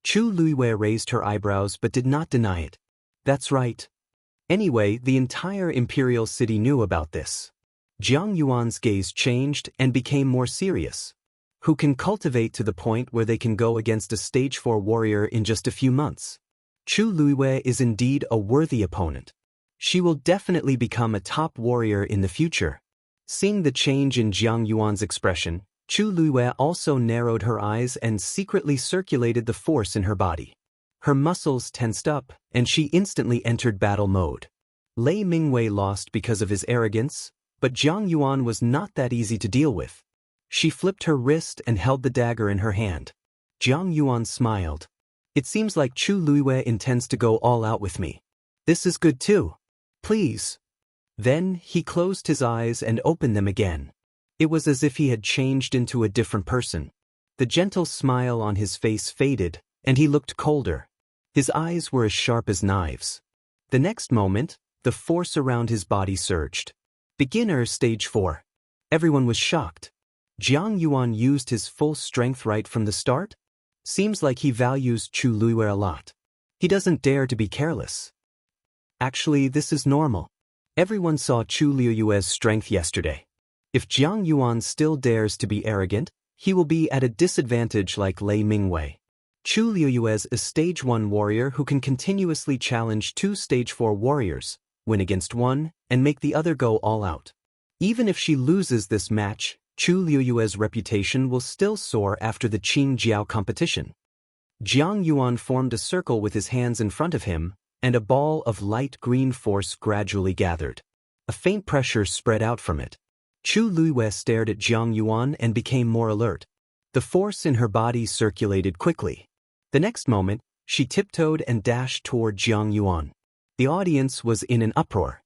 Chu Luiwei raised her eyebrows but did not deny it. "That's right. Anyway, the entire imperial city knew about this." Jiang Yuan's gaze changed and became more serious. "Who can cultivate to the point where they can go against a stage 4 warrior in just a few months? Chu Luiwei is indeed a worthy opponent. She will definitely become a top warrior in the future." Seeing the change in Jiang Yuan's expression, Chu Luiwei also narrowed her eyes and secretly circulated the force in her body. Her muscles tensed up, and she instantly entered battle mode. Lei Mingwei lost because of his arrogance, but Jiang Yuan was not that easy to deal with. She flipped her wrist and held the dagger in her hand. Jiang Yuan smiled. "It seems like Chu Luiwei intends to go all out with me. This is good too. Please." Then he closed his eyes and opened them again. It was as if he had changed into a different person. The gentle smile on his face faded, and he looked colder. His eyes were as sharp as knives. The next moment, the force around his body surged. Beginner stage 4. Everyone was shocked. Jiang Yuan used his full strength right from the start? Seems like he values Chu Luiyue a lot. He doesn't dare to be careless. Actually, this is normal. Everyone saw Chu Luiyue's strength yesterday. If Jiang Yuan still dares to be arrogant, he will be at a disadvantage like Lei Mingwei. Chu Luiyue is a stage 1 warrior who can continuously challenge 2 stage 4 warriors, win against one, and make the other go all out. Even if she loses this match, Chu Luiyue's reputation will still soar after the Qing Jiao competition. Jiang Yuan formed a circle with his hands in front of him, and a ball of light green force gradually gathered. A faint pressure spread out from it. Chu Luiyue stared at Jiang Yuan and became more alert. The force in her body circulated quickly. The next moment, she tiptoed and dashed toward Jiang Yuan. The audience was in an uproar.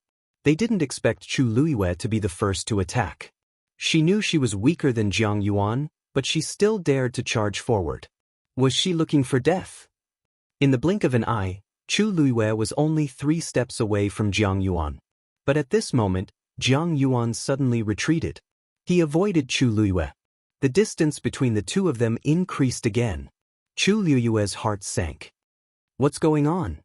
They didn't expect Chu Luiyue to be the first to attack. She knew she was weaker than Jiang Yuan, but she still dared to charge forward. Was she looking for death? In the blink of an eye, Chu Luiyue was only 3 steps away from Jiang Yuan. But at this moment, Jiang Yuan suddenly retreated. He avoided Chu Luiyue. The distance between the two of them increased again. Chu Luiyue's heart sank. What's going on?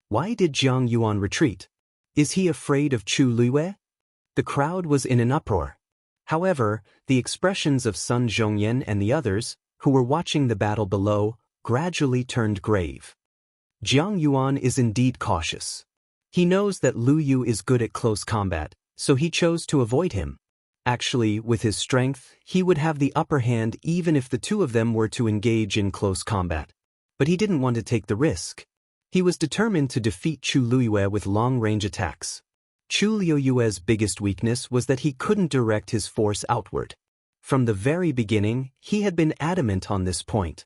Why did Jiang Yuan retreat? Is he afraid of Chu Luiyue? The crowd was in an uproar. However, the expressions of Sun Zhongyan and the others, who were watching the battle below, gradually turned grave. Jiang Yuan is indeed cautious. He knows that Lu Yu is good at close combat, so he chose to avoid him. Actually, with his strength, he would have the upper hand even if the two of them were to engage in close combat. But he didn't want to take the risk. He was determined to defeat Chu Luiyue with long-range attacks. Chu Luiyue's biggest weakness was that he couldn't direct his force outward. From the very beginning, he had been adamant on this point.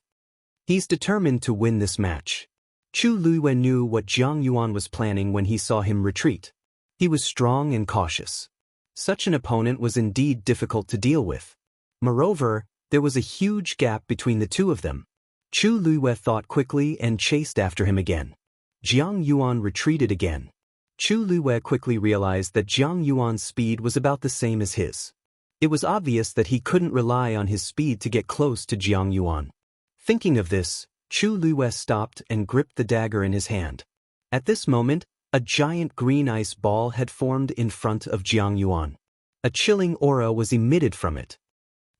He's determined to win this match. Chu Luiyue knew what Jiang Yuan was planning when he saw him retreat. He was strong and cautious. Such an opponent was indeed difficult to deal with. Moreover, there was a huge gap between the two of them. Chu Luiyue thought quickly and chased after him again. Jiang Yuan retreated again. Chu Luiyue quickly realized that Jiang Yuan's speed was about the same as his. It was obvious that he couldn't rely on his speed to get close to Jiang Yuan. Thinking of this, Chu Luiyue stopped and gripped the dagger in his hand. At this moment, a giant green ice ball had formed in front of Jiang Yuan. A chilling aura was emitted from it.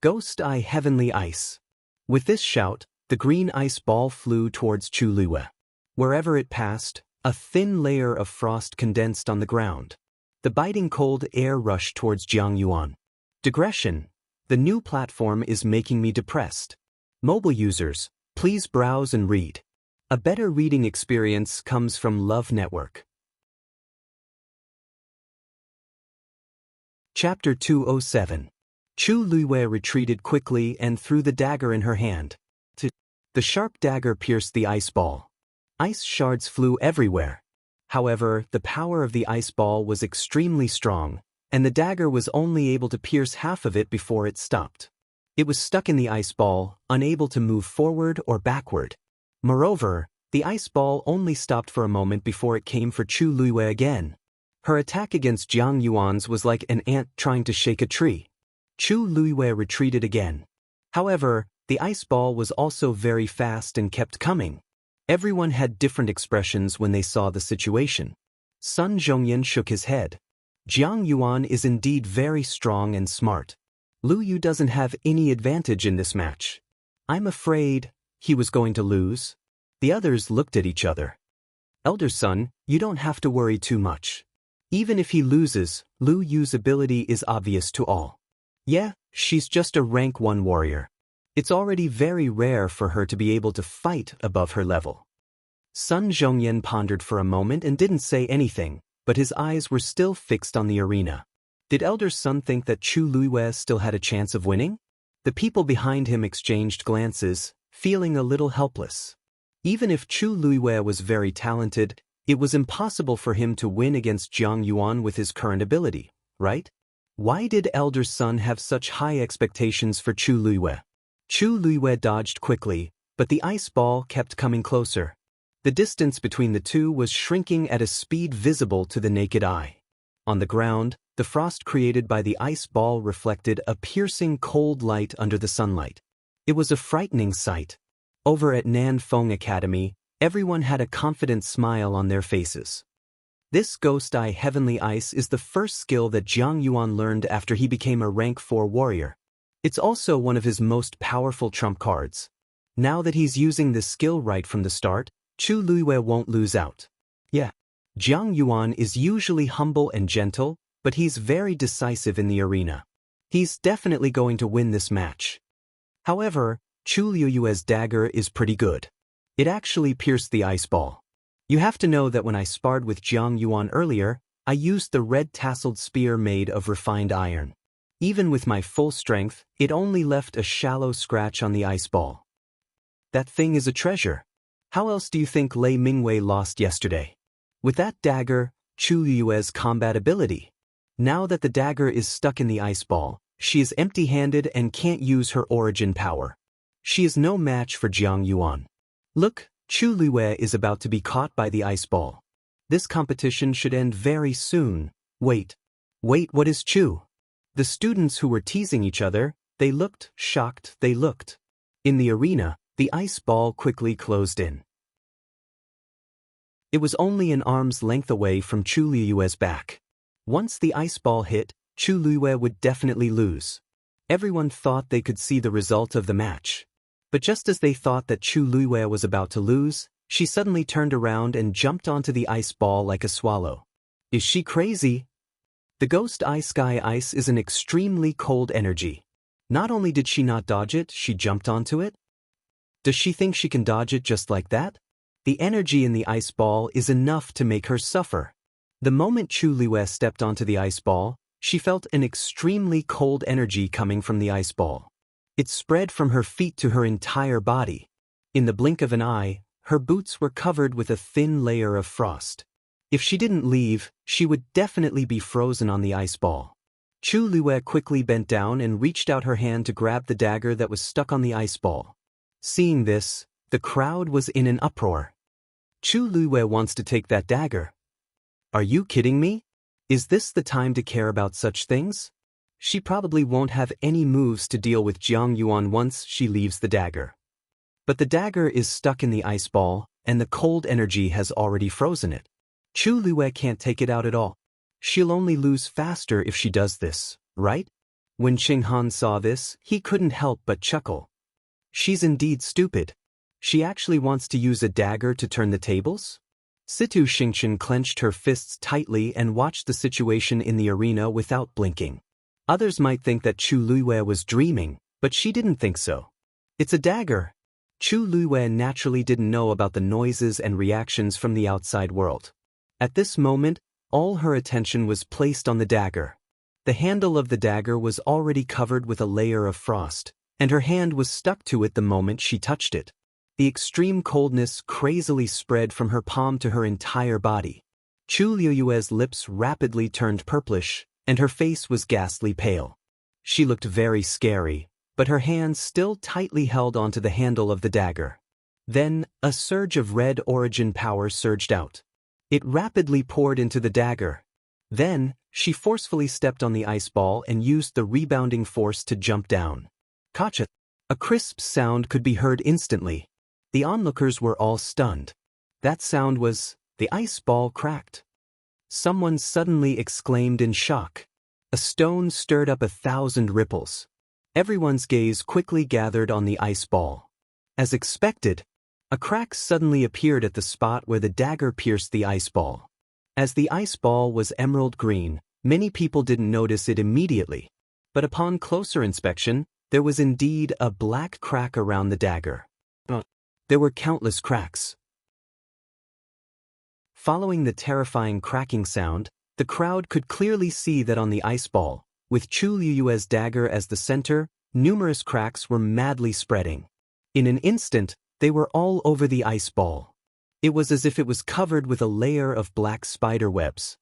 Ghost Eye Heavenly Ice. With this shout, the green ice ball flew towards Chu Luiyue. Wherever it passed, a thin layer of frost condensed on the ground. The biting cold air rushed towards Jiang Yuan. Digression. The new platform is making me depressed. Mobile users, please browse and read. A better reading experience comes from Love Network. Chapter 207. Chu Luiyue retreated quickly and threw the dagger in her hand. The sharp dagger pierced the ice ball. Ice shards flew everywhere. However, the power of the ice ball was extremely strong, and the dagger was only able to pierce half of it before it stopped. It was stuck in the ice ball, unable to move forward or backward. Moreover, the ice ball only stopped for a moment before it came for Chu Luiyue again. Her attack against Jiang Yuan's was like an ant trying to shake a tree. Chu Luiyue retreated again. However, the ice ball was also very fast and kept coming. Everyone had different expressions when they saw the situation. Sun Zhongyan shook his head. Jiang Yuan is indeed very strong and smart. Lu Yu doesn't have any advantage in this match. I'm afraid he was going to lose. The others looked at each other. Elder son, you don't have to worry too much. Even if he loses, Lu Yu's ability is obvious to all. Yeah, she's just a rank 1 warrior. It's already very rare for her to be able to fight above her level. Sun Zhongyan pondered for a moment and didn't say anything, but his eyes were still fixed on the arena. Did Elder Sun think that Chu Luiyue still had a chance of winning? The people behind him exchanged glances, feeling a little helpless. Even if Chu Luiyue was very talented, it was impossible for him to win against Jiang Yuan with his current ability, right? Why did elder son have such high expectations for Chu Luiyue? Chu Luiyue dodged quickly, but the ice ball kept coming closer. The distance between the two was shrinking at a speed visible to the naked eye. On the ground, the frost created by the ice ball reflected a piercing cold light under the sunlight. It was a frightening sight. Over at Nan Feng Academy, everyone had a confident smile on their faces. This Ghost Eye Heavenly Ice is the first skill that Jiang Yuan learned after he became a rank 4 warrior. It's also one of his most powerful trump cards. Now that he's using this skill right from the start, Chu Luiyue won't lose out. Yeah. Jiang Yuan is usually humble and gentle, but he's very decisive in the arena. He's definitely going to win this match. However, Chu Luiyue's dagger is pretty good. It actually pierced the ice ball. You have to know that when I sparred with Jiang Yuan earlier, I used the red tasseled spear made of refined iron. Even with my full strength, it only left a shallow scratch on the ice ball. That thing is a treasure. How else do you think Lei Mingwei lost yesterday? With that dagger, Chu Luiyue's combat ability. Now that the dagger is stuck in the ice ball, she is empty-handed and can't use her origin power. She is no match for Jiang Yuan. Look, Chu Luiyue is about to be caught by the ice ball. This competition should end very soon. Wait, what is Chu? The students who were teasing each other, they looked shocked, In the arena, the ice ball quickly closed in. It was only an arm's length away from Chu Luiyue's back. Once the ice ball hit, Chu Luiyue would definitely lose. Everyone thought they could see the result of the match. But just as they thought that Chu Luiyue was about to lose, she suddenly turned around and jumped onto the ice ball like a swallow. Is she crazy? The Ghost Eye Sky Ice is an extremely cold energy. Not only did she not dodge it, she jumped onto it. Does she think she can dodge it just like that? The energy in the ice ball is enough to make her suffer. The moment Chu Luiyue stepped onto the ice ball, she felt an extremely cold energy coming from the ice ball. It spread from her feet to her entire body. In the blink of an eye, her boots were covered with a thin layer of frost. If she didn't leave, she would definitely be frozen on the ice ball. Chu Luiyue quickly bent down and reached out her hand to grab the dagger that was stuck on the ice ball. Seeing this, the crowd was in an uproar. Chu Luiyue wants to take that dagger. Are you kidding me? Is this the time to care about such things? She probably won't have any moves to deal with Jiang Yuan once she leaves the dagger. But the dagger is stuck in the ice ball, and the cold energy has already frozen it. Chu Luiyue can't take it out at all. She'll only lose faster if she does this, right? When Qing Han saw this, he couldn't help but chuckle. She's indeed stupid. She actually wants to use a dagger to turn the tables? Situ Xingchen clenched her fists tightly and watched the situation in the arena without blinking. Others might think that Chu Luiyue was dreaming, but she didn't think so. It's a dagger. Chu Luiyue naturally didn't know about the noises and reactions from the outside world. At this moment, all her attention was placed on the dagger. The handle of the dagger was already covered with a layer of frost, and her hand was stuck to it the moment she touched it. The extreme coldness crazily spread from her palm to her entire body. Chu Luiyue's lips rapidly turned purplish, and her face was ghastly pale. She looked very scary, but her hands still tightly held onto the handle of the dagger. Then, a surge of red origin power surged out. It rapidly poured into the dagger. Then, she forcefully stepped on the ice ball and used the rebounding force to jump down. Gotcha! A crisp sound could be heard instantly. The onlookers were all stunned. That sound was, the ice ball cracked. Someone suddenly exclaimed in shock. A stone stirred up 1,000 ripples. Everyone's gaze quickly gathered on the ice ball. As expected, a crack suddenly appeared at the spot where the dagger pierced the ice ball. As the ice ball was emerald green, many people didn't notice it immediately. But upon closer inspection, there was indeed a black crack around the dagger. There were countless cracks. Following the terrifying cracking sound, the crowd could clearly see that on the ice ball, with Chu Luiyue's dagger as the center, numerous cracks were madly spreading. In an instant, they were all over the ice ball. It was as if it was covered with a layer of black spider webs.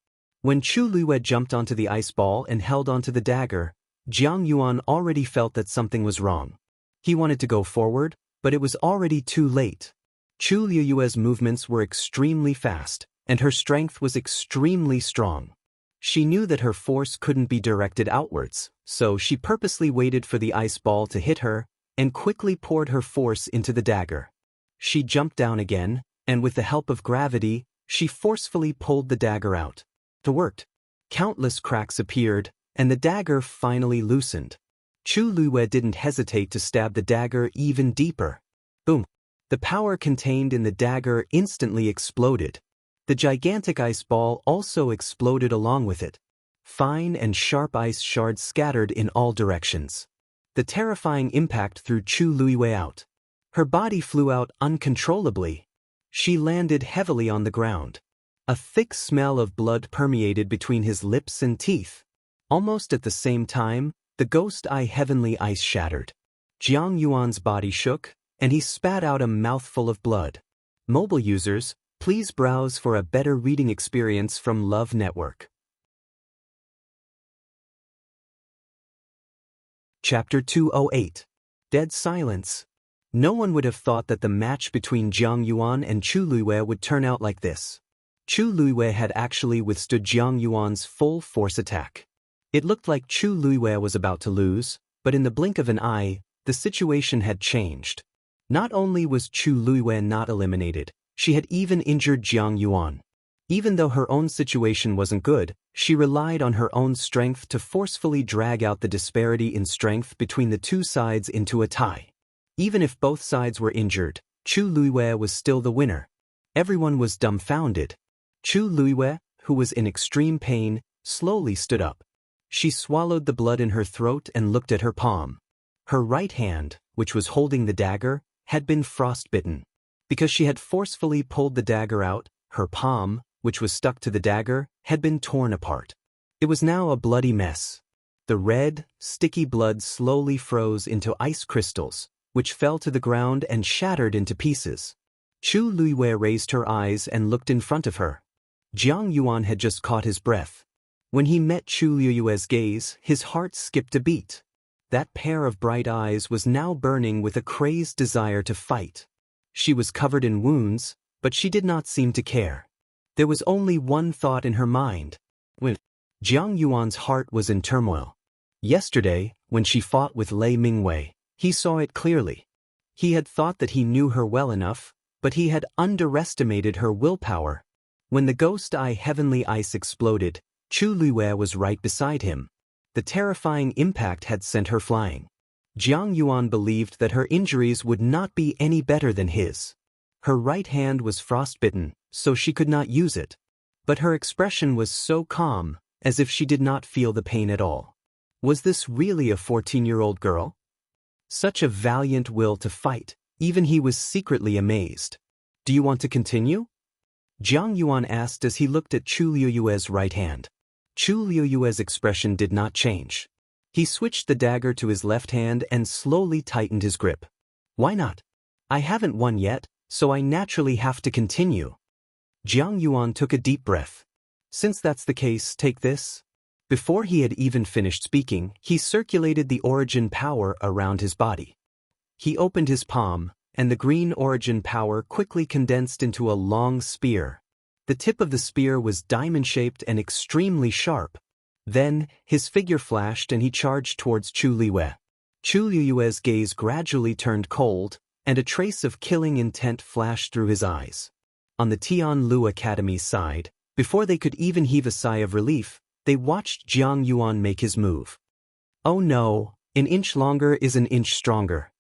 When Chu Luiyue jumped onto the ice ball and held onto the dagger, Jiang Yuan already felt that something was wrong. He wanted to go forward, but it was already too late. Chu Luiyue's movements were extremely fast, and her strength was extremely strong. She knew that her force couldn't be directed outwards, so she purposely waited for the ice ball to hit her and quickly poured her force into the dagger. She jumped down again, and with the help of gravity, she forcefully pulled the dagger out. It worked. Countless cracks appeared, and the dagger finally loosened. Chu Luiyue didn't hesitate to stab the dagger even deeper. Boom! The power contained in the dagger instantly exploded. The gigantic ice ball also exploded along with it. Fine and sharp ice shards scattered in all directions. The terrifying impact threw Chu Luiyue out. Her body flew out uncontrollably. She landed heavily on the ground. A thick smell of blood permeated between his lips and teeth. Almost at the same time, the ghost eye heavenly ice shattered. Jiang Yuan's body shook, and he spat out a mouthful of blood. Mobile users, please browse for a better reading experience from Love Network. Chapter 208. Dead Silence. No one would have thought that the match between Jiang Yuan and Chu Luiyue would turn out like this. Chu Luiyue had actually withstood Jiang Yuan's full force attack. It looked like Chu Luiyue was about to lose, but in the blink of an eye, the situation had changed. Not only was Chu Luiyue not eliminated, she had even injured Jiang Yuan. Even though her own situation wasn't good, she relied on her own strength to forcefully drag out the disparity in strength between the two sides into a tie. Even if both sides were injured, Chu Luiyue was still the winner. Everyone was dumbfounded. Chu Luiyue, who was in extreme pain, slowly stood up. She swallowed the blood in her throat and looked at her palm. Her right hand, which was holding the dagger, had been frostbitten. Because she had forcefully pulled the dagger out, her palm, which was stuck to the dagger, had been torn apart. It was now a bloody mess. The red, sticky blood slowly froze into ice crystals, which fell to the ground and shattered into pieces. Chu Luiyue raised her eyes and looked in front of her. Jiang Yuan had just caught his breath. When he met Chu Luiyue's gaze, his heart skipped a beat. That pair of bright eyes was now burning with a crazed desire to fight. She was covered in wounds, but she did not seem to care. There was only one thought in her mind. Jiang Yuan's heart was in turmoil. Yesterday, when she fought with Lei Mingwei, he saw it clearly. He had thought that he knew her well enough, but he had underestimated her willpower. When the ghost eye heavenly ice exploded, Chu Luiyue was right beside him. The terrifying impact had sent her flying. Jiang Yuan believed that her injuries would not be any better than his. Her right hand was frostbitten, so she could not use it. But her expression was so calm, as if she did not feel the pain at all. Was this really a 14-year-old girl? Such a valiant will to fight, even he was secretly amazed. Do you want to continue? Jiang Yuan asked as he looked at Chu Luiyue's right hand. Chu Luiyue's expression did not change. He switched the dagger to his left hand and slowly tightened his grip. Why not? I haven't won yet, so I naturally have to continue. Jiang Yuan took a deep breath. Since that's the case, take this. Before he had even finished speaking, he circulated the origin power around his body. He opened his palm, and the green origin power quickly condensed into a long spear. The tip of the spear was diamond-shaped and extremely sharp. Then, his figure flashed and he charged towards Chu Luiyue. Chu Luiyue's gaze gradually turned cold, and a trace of killing intent flashed through his eyes. On the Tianlu Academy's side, before they could even heave a sigh of relief, they watched Jiang Yuan make his move. Oh no, an inch longer is an inch stronger.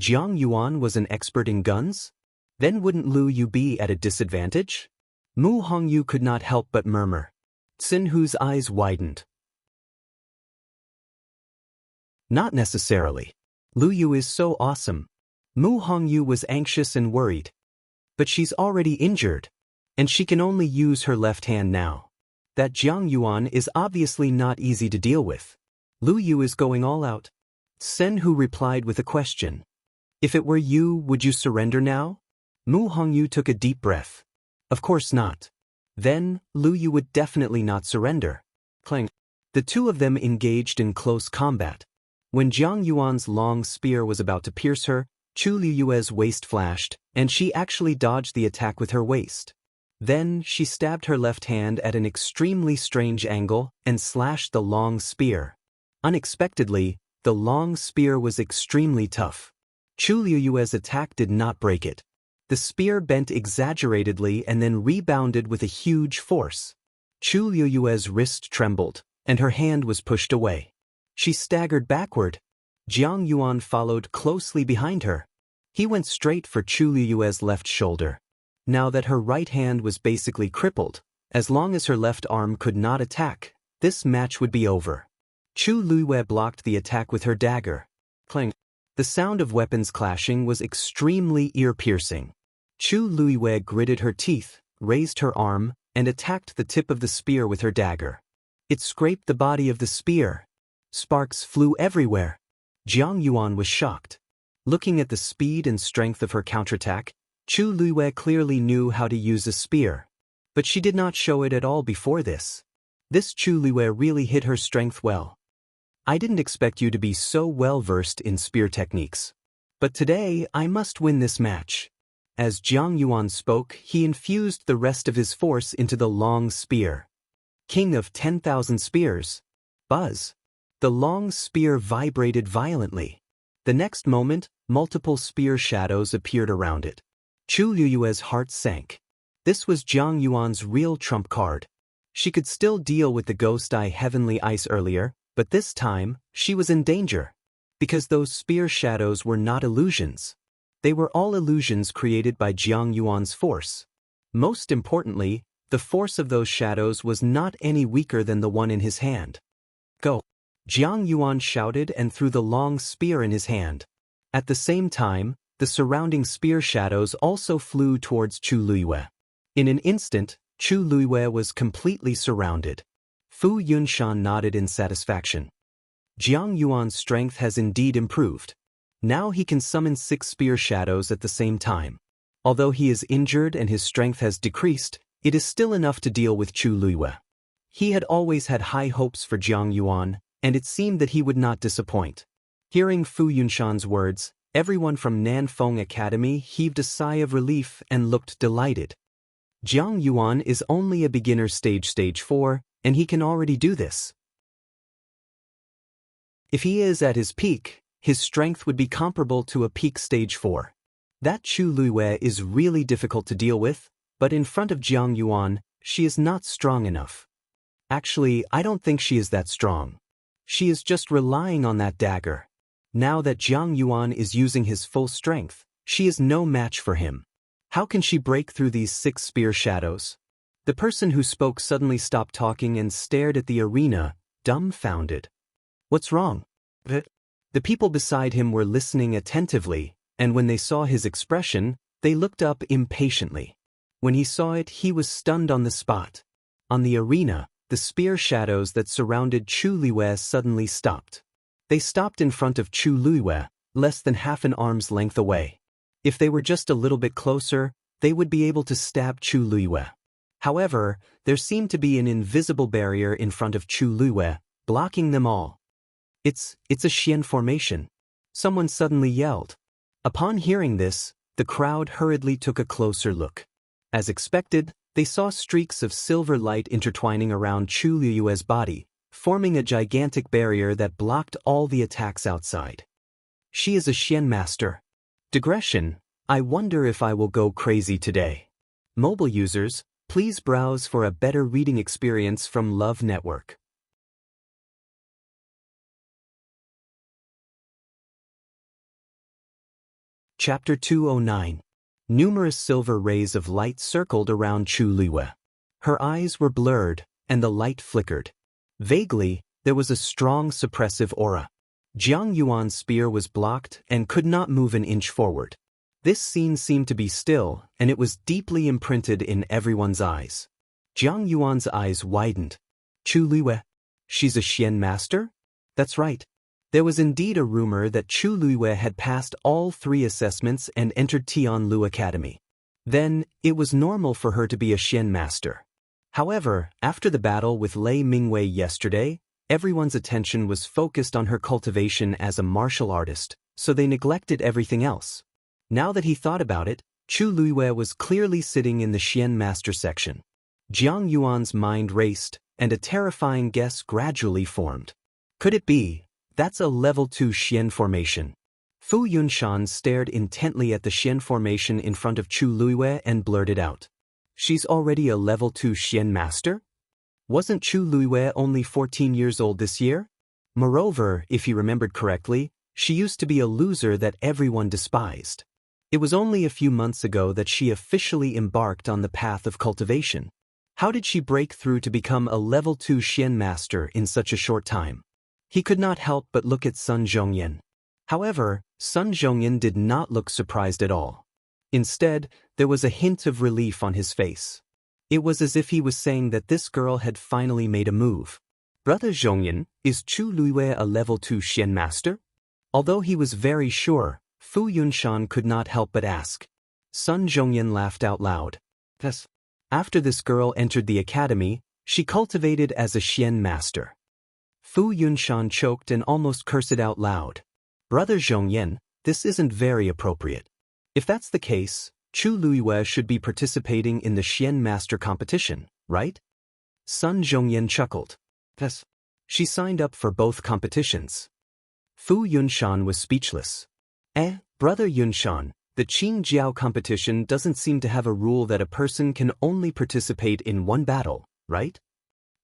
Jiang Yuan was an expert in guns? Then wouldn't Lu Yu be at a disadvantage? Mu Hongyu could not help but murmur. Xin Hu's eyes widened. Not necessarily. Lu Yu is so awesome. Mu Hongyu was anxious and worried. But she's already injured, and she can only use her left hand now. That Jiang Yuan is obviously not easy to deal with. Lu Yu is going all out. Sen Hu replied with a question. If it were you, would you surrender now? Mu Hongyu took a deep breath. Of course not. Then, Lu Yu would definitely not surrender. Clang. The two of them engaged in close combat. When Jiang Yuan's long spear was about to pierce her, Chu Liyue's waist flashed, and she actually dodged the attack with her waist. Then, she stabbed her left hand at an extremely strange angle and slashed the long spear. Unexpectedly, the long spear was extremely tough. Chu Liyue's attack did not break it. The spear bent exaggeratedly and then rebounded with a huge force. Chu Liyue's wrist trembled, and her hand was pushed away. She staggered backward. Jiang Yuan followed closely behind her. He went straight for Chu Liyue's left shoulder. Now that her right hand was basically crippled, as long as her left arm could not attack, this match would be over. Chu Liyue blocked the attack with her dagger. Clang. The sound of weapons clashing was extremely ear-piercing. Chu Liyue gritted her teeth, raised her arm, and attacked the tip of the spear with her dagger. It scraped the body of the spear. Sparks flew everywhere. Jiang Yuan was shocked. Looking at the speed and strength of her counterattack, Chu Liyue clearly knew how to use a spear. But she did not show it at all before this. This Chu Liyue really hit her strength well. I didn't expect you to be so well-versed in spear techniques. But today, I must win this match. As Jiang Yuan spoke, he infused the rest of his force into the long spear. King of 10,000 spears. Buzz. The long spear vibrated violently. The next moment, multiple spear shadows appeared around it. Chu Liyue's heart sank. This was Jiang Yuan's real trump card. She could still deal with the Ghost Eye Heavenly Ice earlier, but this time, she was in danger. Because those spear shadows were not illusions. They were all illusions created by Jiang Yuan's force. Most importantly, the force of those shadows was not any weaker than the one in his hand. Go! Jiang Yuan shouted and threw the long spear in his hand. At the same time, the surrounding spear shadows also flew towards Chu Liyue. In an instant, Chu Liyue was completely surrounded. Fu Yunshan nodded in satisfaction. Jiang Yuan's strength has indeed improved. Now he can summon 6 spear shadows at the same time. Although he is injured and his strength has decreased, it is still enough to deal with Chu Liyue. He had always had high hopes for Jiang Yuan, and it seemed that he would not disappoint. Hearing Fu Yunshan's words, everyone from Nanfeng Academy heaved a sigh of relief and looked delighted. Jiang Yuan is only a beginner stage 4, and he can already do this. If he is at his peak, his strength would be comparable to a peak stage 4. That Chu Liyue is really difficult to deal with, but in front of Jiang Yuan, she is not strong enough. Actually, I don't think she is that strong. She is just relying on that dagger. Now that Jiang Yuan is using his full strength, she is no match for him. How can she break through these 6 spear shadows? The person who spoke suddenly stopped talking and stared at the arena, dumbfounded. What's wrong? The people beside him were listening attentively, and when they saw his expression, they looked up impatiently. When he saw it, he was stunned on the spot. On the arena, the spear shadows that surrounded Chu Liyue suddenly stopped. They stopped in front of Chu Liyue, less than half an arm's length away. If they were just a little bit closer, they would be able to stab Chu Liyue. However, there seemed to be an invisible barrier in front of Chu Liyue, blocking them all. It's a Xian formation. Someone suddenly yelled. Upon hearing this, the crowd hurriedly took a closer look. As expected, they saw streaks of silver light intertwining around Chu Liyue's body, forming a gigantic barrier that blocked all the attacks outside. She is a Xian master. Digression, I wonder if I will go crazy today. Mobile users, please browse for a better reading experience from Love Network. Chapter 209. Numerous silver rays of light circled around Chu Liyue. Her eyes were blurred, and the light flickered. Vaguely, there was a strong suppressive aura. Jiang Yuan's spear was blocked and could not move an inch forward. This scene seemed to be still, and it was deeply imprinted in everyone's eyes. Jiang Yuan's eyes widened. Chu Liyue? She's a Xian master? That's right. There was indeed a rumor that Chu Liyue had passed all 3 assessments and entered Tianlu Academy. Then, it was normal for her to be a Xian master. However, after the battle with Lei Mingwei yesterday, everyone's attention was focused on her cultivation as a martial artist, so they neglected everything else. Now that he thought about it, Chu Luiwei was clearly sitting in the Xian Master section. Jiang Yuan's mind raced, and a terrifying guess gradually formed. Could it be? That's a level 2 Xian formation. Fu Yunshan stared intently at the Xian formation in front of Chu Luiwei and blurted out. She's already a level 2 Xian master? Wasn't Chu Luiwei only 14 years old this year? Moreover, if he remembered correctly, she used to be a loser that everyone despised. It was only a few months ago that she officially embarked on the path of cultivation. How did she break through to become a level 2 Xian master in such a short time? He could not help but look at Sun Zhongyan. However, Sun Zhongyan did not look surprised at all. Instead, there was a hint of relief on his face. It was as if he was saying that this girl had finally made a move. Brother Zhongyan, is Chu Luiwei a level 2 Xian master? Although he was very sure, Fu Yunshan could not help but ask. Sun Zhongyan laughed out loud. Yes. After this girl entered the academy, she cultivated as a Xian master. Fu Yunshan choked and almost cursed it out loud. Brother Zhongyan, this isn't very appropriate. If that's the case, Chu Luiwei should be participating in the Xian Master competition, right? Sun Zhongyan chuckled. Yes. She signed up for both competitions. Fu Yunshan was speechless. Brother Yunshan, the Qingjiao competition doesn't seem to have a rule that a person can only participate in one battle, right?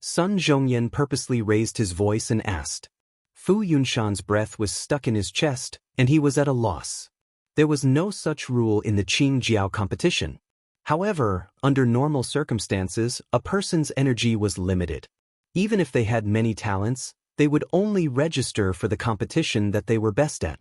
Sun Zhongyan purposely raised his voice and asked. Fu Yunshan's breath was stuck in his chest, and he was at a loss. There was no such rule in the Qingjiao competition. However, under normal circumstances, a person's energy was limited. Even if they had many talents, they would only register for the competition that they were best at.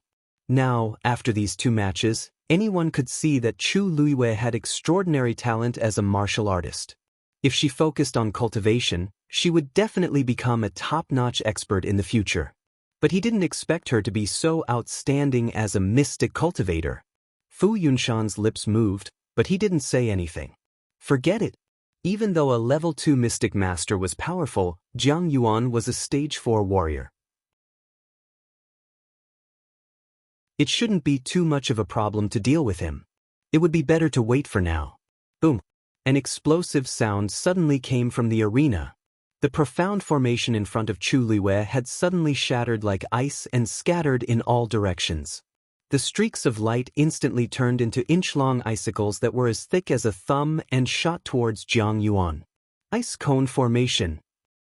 Now, after these two matches, anyone could see that Chu Luiwei had extraordinary talent as a martial artist. If she focused on cultivation, she would definitely become a top-notch expert in the future. But he didn't expect her to be so outstanding as a mystic cultivator. Fu Yunshan's lips moved, but he didn't say anything. Forget it. Even though a level 2 mystic master was powerful, Jiang Yuan was a stage 4 warrior. It shouldn't be too much of a problem to deal with him. It would be better to wait for now. Boom. An explosive sound suddenly came from the arena. The profound formation in front of Chu Luiwei had suddenly shattered like ice and scattered in all directions. The streaks of light instantly turned into inch-long icicles that were as thick as a thumb and shot towards Jiang Yuan. Ice cone formation.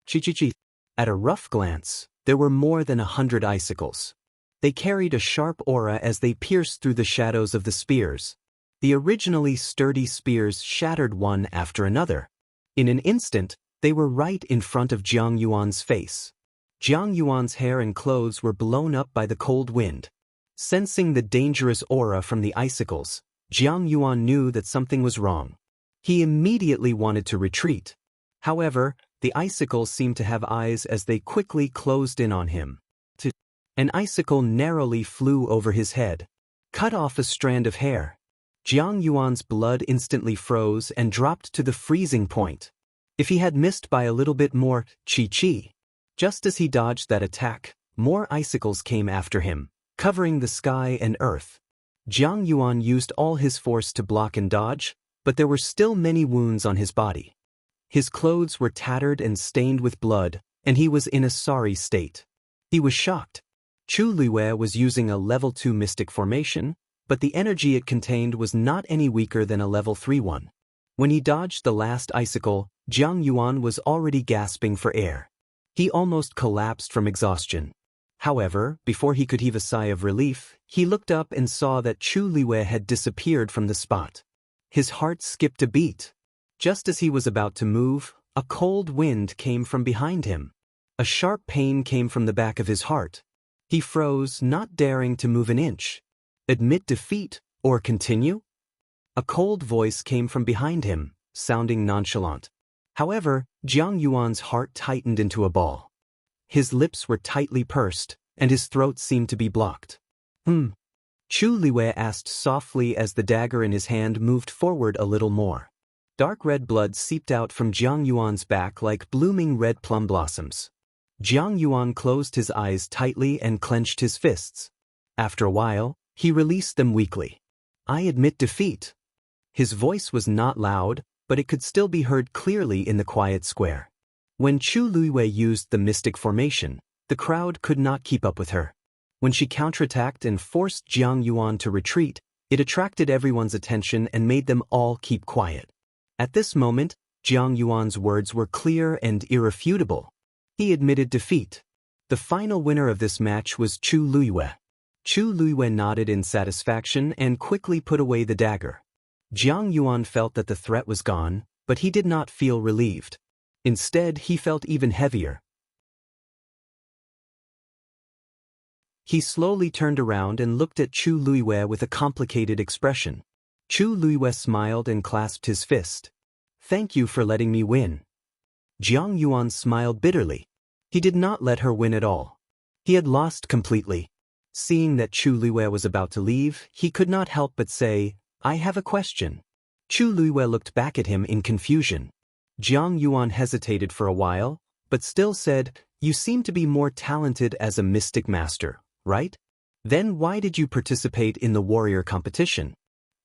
Chi-chi-chi. At a rough glance, there were more than 100 icicles. They carried a sharp aura as they pierced through the shadows of the spears. The originally sturdy spears shattered one after another. In an instant, they were right in front of Jiang Yuan's face. Jiang Yuan's hair and clothes were blown up by the cold wind. Sensing the dangerous aura from the icicles, Jiang Yuan knew that something was wrong. He immediately wanted to retreat. However, the icicles seemed to have eyes as they quickly closed in on him. An icicle narrowly flew over his head, cut off a strand of hair. Jiang Yuan's blood instantly froze and dropped to the freezing point. If he had missed by a little bit more, chi-chi. Just as he dodged that attack, more icicles came after him, covering the sky and earth. Jiang Yuan used all his force to block and dodge, but there were still many wounds on his body. His clothes were tattered and stained with blood, and he was in a sorry state. He was shocked. Chu Luiwei was using a level 2 mystic formation, but the energy it contained was not any weaker than a level 3 one. When he dodged the last icicle, Jiang Yuan was already gasping for air. He almost collapsed from exhaustion. However, before he could heave a sigh of relief, he looked up and saw that Chu Luiwei had disappeared from the spot. His heart skipped a beat. Just as he was about to move, a cold wind came from behind him. A sharp pain came from the back of his heart. He froze, not daring to move an inch. Admit defeat, or continue? A cold voice came from behind him, sounding nonchalant. However, Jiang Yuan's heart tightened into a ball. His lips were tightly pursed, and his throat seemed to be blocked. Chu Luiwei asked softly as the dagger in his hand moved forward a little more. Dark red blood seeped out from Jiang Yuan's back like blooming red plum blossoms. Jiang Yuan closed his eyes tightly and clenched his fists. After a while, he released them weakly. I admit defeat. His voice was not loud, but it could still be heard clearly in the quiet square. When Chu Luiwei used the mystic formation, the crowd could not keep up with her. When she counterattacked and forced Jiang Yuan to retreat, it attracted everyone's attention and made them all keep quiet. At this moment, Jiang Yuan's words were clear and irrefutable. He admitted defeat. The final winner of this match was Chu Luiwei. Chu Luiwei nodded in satisfaction and quickly put away the dagger. Jiang Yuan felt that the threat was gone, but he did not feel relieved. Instead, he felt even heavier. He slowly turned around and looked at Chu Luiwei with a complicated expression. Chu Luiwei smiled and clasped his fist. Thank you for letting me win. Jiang Yuan smiled bitterly. He did not let her win at all. He had lost completely. Seeing that Chu Luiwei was about to leave, he could not help but say, I have a question. Chu Luiwei looked back at him in confusion. Jiang Yuan hesitated for a while, but still said, You seem to be more talented as a mystic master, right? Then why did you participate in the warrior competition?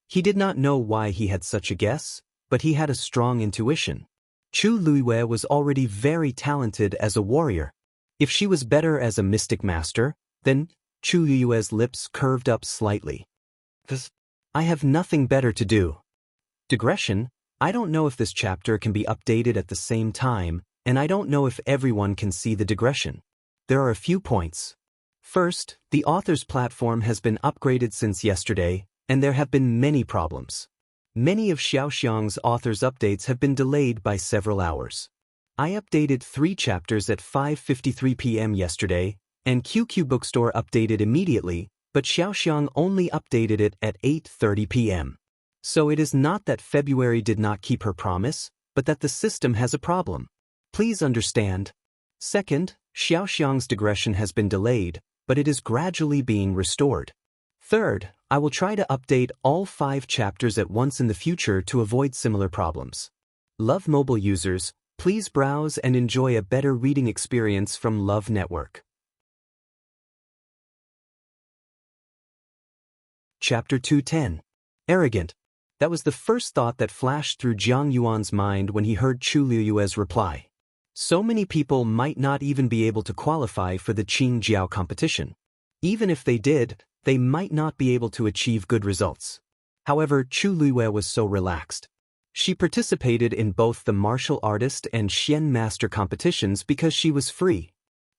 He did not know why he had such a guess, but he had a strong intuition. Chu Luiwei was already very talented as a warrior. If she was better as a mystic master, then Chu Luiwei's lips curved up slightly. I have nothing better to do. Digression, I don't know if this chapter can be updated at the same time, and I don't know if everyone can see the digression. There are a few points. First, the author's platform has been upgraded since yesterday, and there have been many problems. Many of Xiaoxiang's author's updates have been delayed by several hours. I updated 3 chapters at 5:53 p.m. yesterday, and QQ Bookstore updated immediately, but Xiaoxiang only updated it at 8:30 p.m. So it is not that February did not keep her promise, but that the system has a problem. Please understand. Second, Xiaoxiang's digression has been delayed, but it is gradually being restored. Third, I will try to update all 5 chapters at once in the future to avoid similar problems. Love mobile users, please browse and enjoy a better reading experience from Love Network. Chapter 210. Arrogant. That was the first thought that flashed through Jiang Yuan's mind when he heard Chu Luiwei's reply. So many people might not even be able to qualify for the Qing Jiao competition. Even if they did, they might not be able to achieve good results. However, Chu Luiwei was so relaxed. She participated in both the martial artist and Xian master competitions because she was free.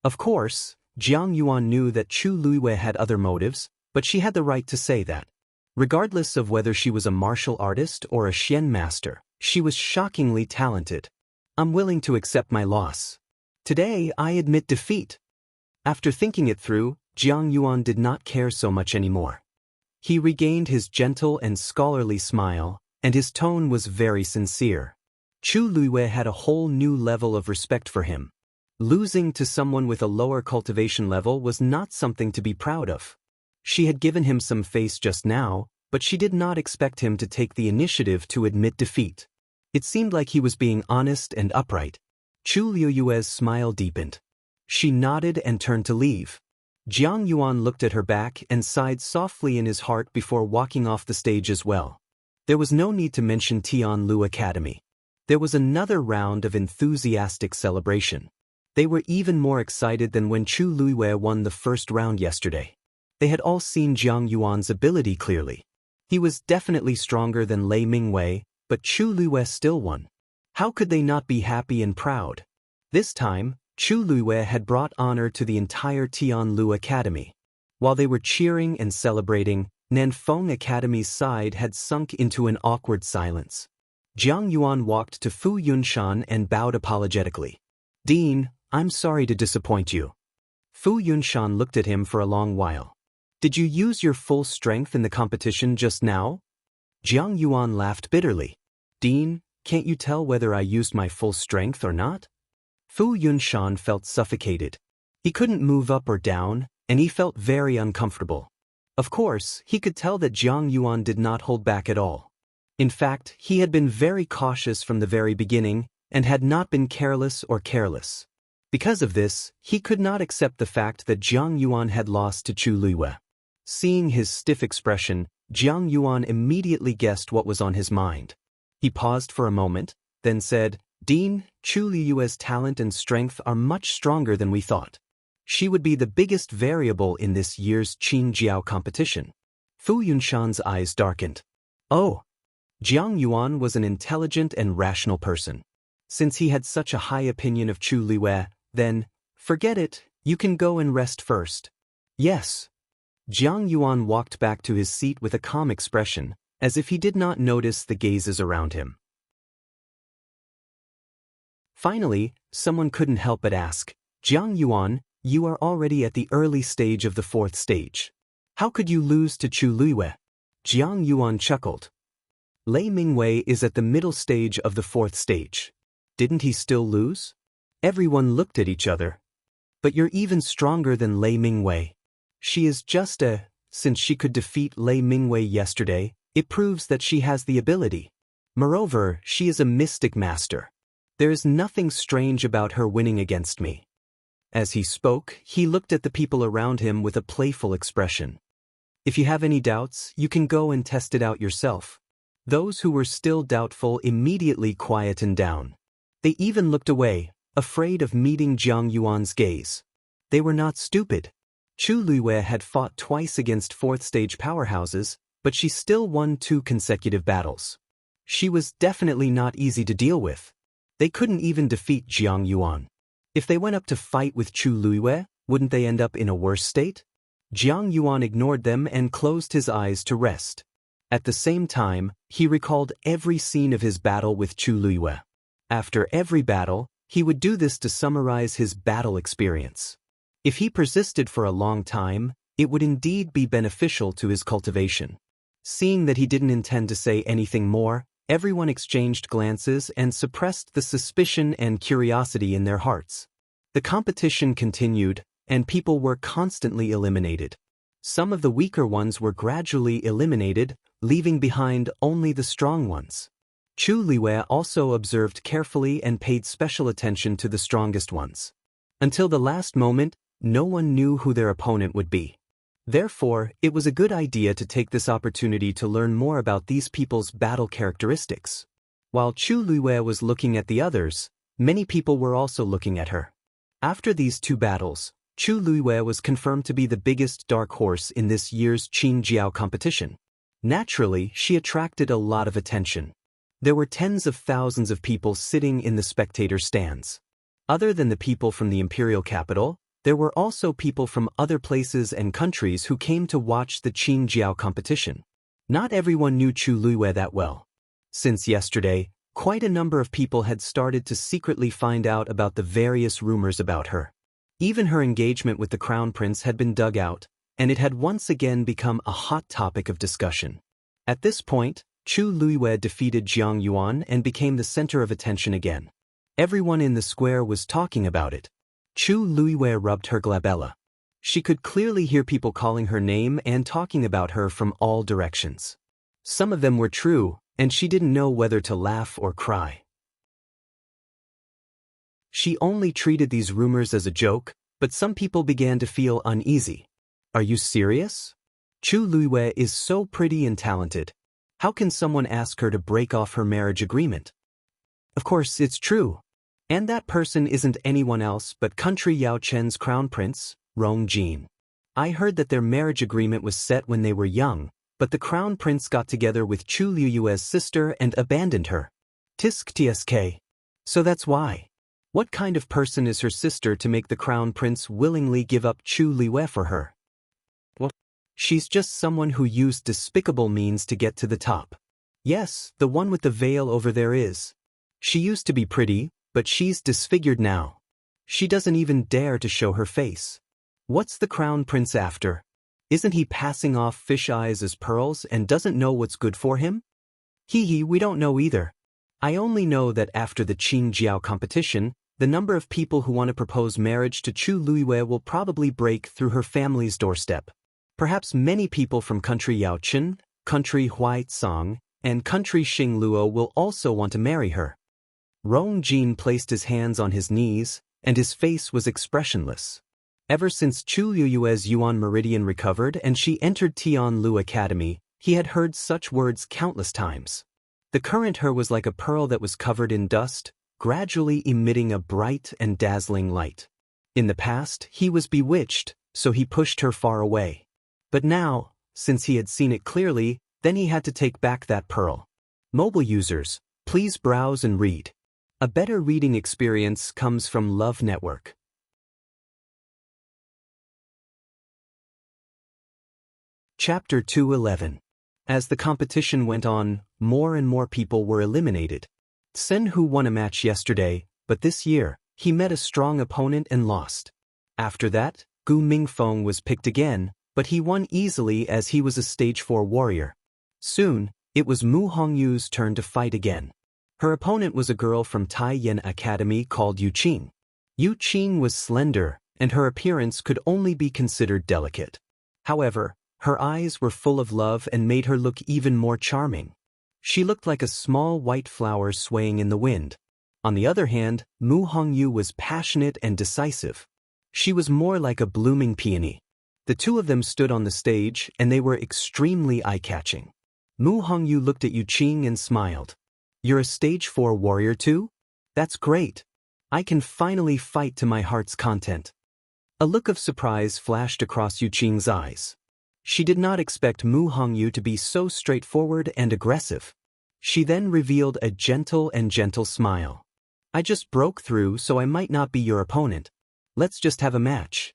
Of course, Jiang Yuan knew that Chu Luiwei had other motives, but she had the right to say that. Regardless of whether she was a martial artist or a Xian master, she was shockingly talented. I'm willing to accept my loss. Today, I admit defeat. After thinking it through, Jiang Yuan did not care so much anymore. He regained his gentle and scholarly smile, and his tone was very sincere. Chu Luiwei had a whole new level of respect for him. Losing to someone with a lower cultivation level was not something to be proud of. She had given him some face just now, but she did not expect him to take the initiative to admit defeat. It seemed like he was being honest and upright. Chu Luiwei's smile deepened. She nodded and turned to leave. Jiang Yuan looked at her back and sighed softly in his heart before walking off the stage as well. There was no need to mention Tianlu Academy. There was another round of enthusiastic celebration. They were even more excited than when Chu Luiwei won the first round yesterday. They had all seen Jiang Yuan's ability clearly. He was definitely stronger than Lei Mingwei, but Chu Luiwei still won. How could they not be happy and proud? This time, Chu Luiwei had brought honor to the entire Tianlu Academy. While they were cheering and celebrating, Nanfeng Academy's side had sunk into an awkward silence. Jiang Yuan walked to Fu Yunshan and bowed apologetically. Dean, I'm sorry to disappoint you. Fu Yunshan looked at him for a long while. Did you use your full strength in the competition just now? Jiang Yuan laughed bitterly. Dean, can't you tell whether I used my full strength or not? Fu Yunshan felt suffocated. He couldn't move up or down, and he felt very uncomfortable. Of course, he could tell that Jiang Yuan did not hold back at all. In fact, he had been very cautious from the very beginning and had not been careless or careless. Because of this, he could not accept the fact that Jiang Yuan had lost to Chu Luiyue. Seeing his stiff expression, Jiang Yuan immediately guessed what was on his mind. He paused for a moment, then said, "Dean, Chu Luiyue's talent and strength are much stronger than we thought. She would be the biggest variable in this year's Qin Jiao competition." Fu Yunshan's eyes darkened. Oh! Jiang Yuan was an intelligent and rational person. Since he had such a high opinion of Chu Luiyue, then, forget it, you can go and rest first. Yes. Jiang Yuan walked back to his seat with a calm expression, as if he did not notice the gazes around him. Finally, someone couldn't help but ask, "Jiang Yuan, you are already at the early stage of the fourth stage. How could you lose to Chu Luiyue?" Jiang Yuan chuckled. "Lei Mingwei is at the middle stage of the fourth stage. Didn't he still lose?" Everyone looked at each other. "But you're even stronger than Lei Mingwei. She is just since she could defeat Lei Mingwei yesterday, it proves that she has the ability. Moreover, she is a mystic master. There is nothing strange about her winning against me." As he spoke, he looked at the people around him with a playful expression. "If you have any doubts, you can go and test it out yourself." Those who were still doubtful immediately quietened down. They even looked away, afraid of meeting Jiang Yuan's gaze. They were not stupid. Chu Luiyue had fought twice against fourth-stage powerhouses, but she still won 2 consecutive battles. She was definitely not easy to deal with. They couldn't even defeat Jiang Yuan. If they went up to fight with Chu Luiyue, wouldn't they end up in a worse state? Jiang Yuan ignored them and closed his eyes to rest. At the same time, he recalled every scene of his battle with Chu Luiyue. After every battle, he would do this to summarize his battle experience. If he persisted for a long time, it would indeed be beneficial to his cultivation. Seeing that he didn't intend to say anything more, everyone exchanged glances and suppressed the suspicion and curiosity in their hearts. The competition continued, and people were constantly eliminated. Some of the weaker ones were gradually eliminated, leaving behind only the strong ones. Chu Luiyue also observed carefully and paid special attention to the strongest ones. Until the last moment, no one knew who their opponent would be. Therefore, it was a good idea to take this opportunity to learn more about these people's battle characteristics. While Chu Luiyue was looking at the others, many people were also looking at her. After these 2 battles, Chu Luiyue was confirmed to be the biggest dark horse in this year's Qin Jiao competition. Naturally, she attracted a lot of attention. There were tens of thousands of people sitting in the spectator stands. Other than the people from the imperial capital, there were also people from other places and countries who came to watch the Qin Jiao competition. Not everyone knew Chu Luiyue that well. Since yesterday, quite a number of people had started to secretly find out about the various rumors about her. Even her engagement with the crown prince had been dug out, and it had once again become a hot topic of discussion. At this point, Chu Luiyue defeated Jiang Yuan and became the center of attention again. Everyone in the square was talking about it. Chu Luiyue rubbed her glabella. She could clearly hear people calling her name and talking about her from all directions. Some of them were true, and she didn't know whether to laugh or cry. She only treated these rumors as a joke, but some people began to feel uneasy. Are you serious? Chu Luiyue is so pretty and talented. How can someone ask her to break off her marriage agreement? Of course, it's true. And that person isn't anyone else but country Yao Chen's crown prince, Rong Jin. I heard that their marriage agreement was set when they were young, but the crown prince got together with Chu Luiyue's sister and abandoned her. Tisk tsk. So that's why. What kind of person is her sister to make the crown prince willingly give up Chu Luiyue for her? Well, she's just someone who used despicable means to get to the top. Yes, the one with the veil over there is. She used to be pretty, but she's disfigured now. She doesn't even dare to show her face. What's the crown prince after? Isn't he passing off fish eyes as pearls and doesn't know what's good for him? Hee, we don't know either. I only know that after the Qin Jiao competition, the number of people who want to propose marriage to Chu Luiyue will probably break through her family's doorstep. Perhaps many people from country Yaochen, country Huaicang, and country Xingluo will also want to marry her. Rong Jin placed his hands on his knees, and his face was expressionless. Ever since Chu Liyue's Yuan Meridian recovered and she entered Tianlu Academy, he had heard such words countless times. The current her was like a pearl that was covered in dust, gradually emitting a bright and dazzling light. In the past, he was bewitched, so he pushed her far away. But now, since he had seen it clearly, then he had to take back that pearl. Mobile users, please browse and read. A better reading experience comes from Love Network. Chapter 211. As the competition went on, more and more people were eliminated. Sen Hu won a match yesterday, but this year, he met a strong opponent and lost. After that, Gu Mingfeng was picked again, but he won easily as he was a stage 4 warrior. Soon, it was Mu Hongyu's turn to fight again. Her opponent was a girl from Taiyan Academy called Yu Qing. Yu Qing was slender, and her appearance could only be considered delicate. However, her eyes were full of love and made her look even more charming. She looked like a small white flower swaying in the wind. On the other hand, Mu Hongyu was passionate and decisive. She was more like a blooming peony. The two of them stood on the stage, and they were extremely eye-catching. Mu Hongyu looked at Yu Qing and smiled. "You're a stage 4 warrior too? That's great. I can finally fight to my heart's content." A look of surprise flashed across Yu Qing's eyes. She did not expect Mu Hongyu to be so straightforward and aggressive. She then revealed a gentle smile. "I just broke through, so I might not be your opponent. Let's just have a match."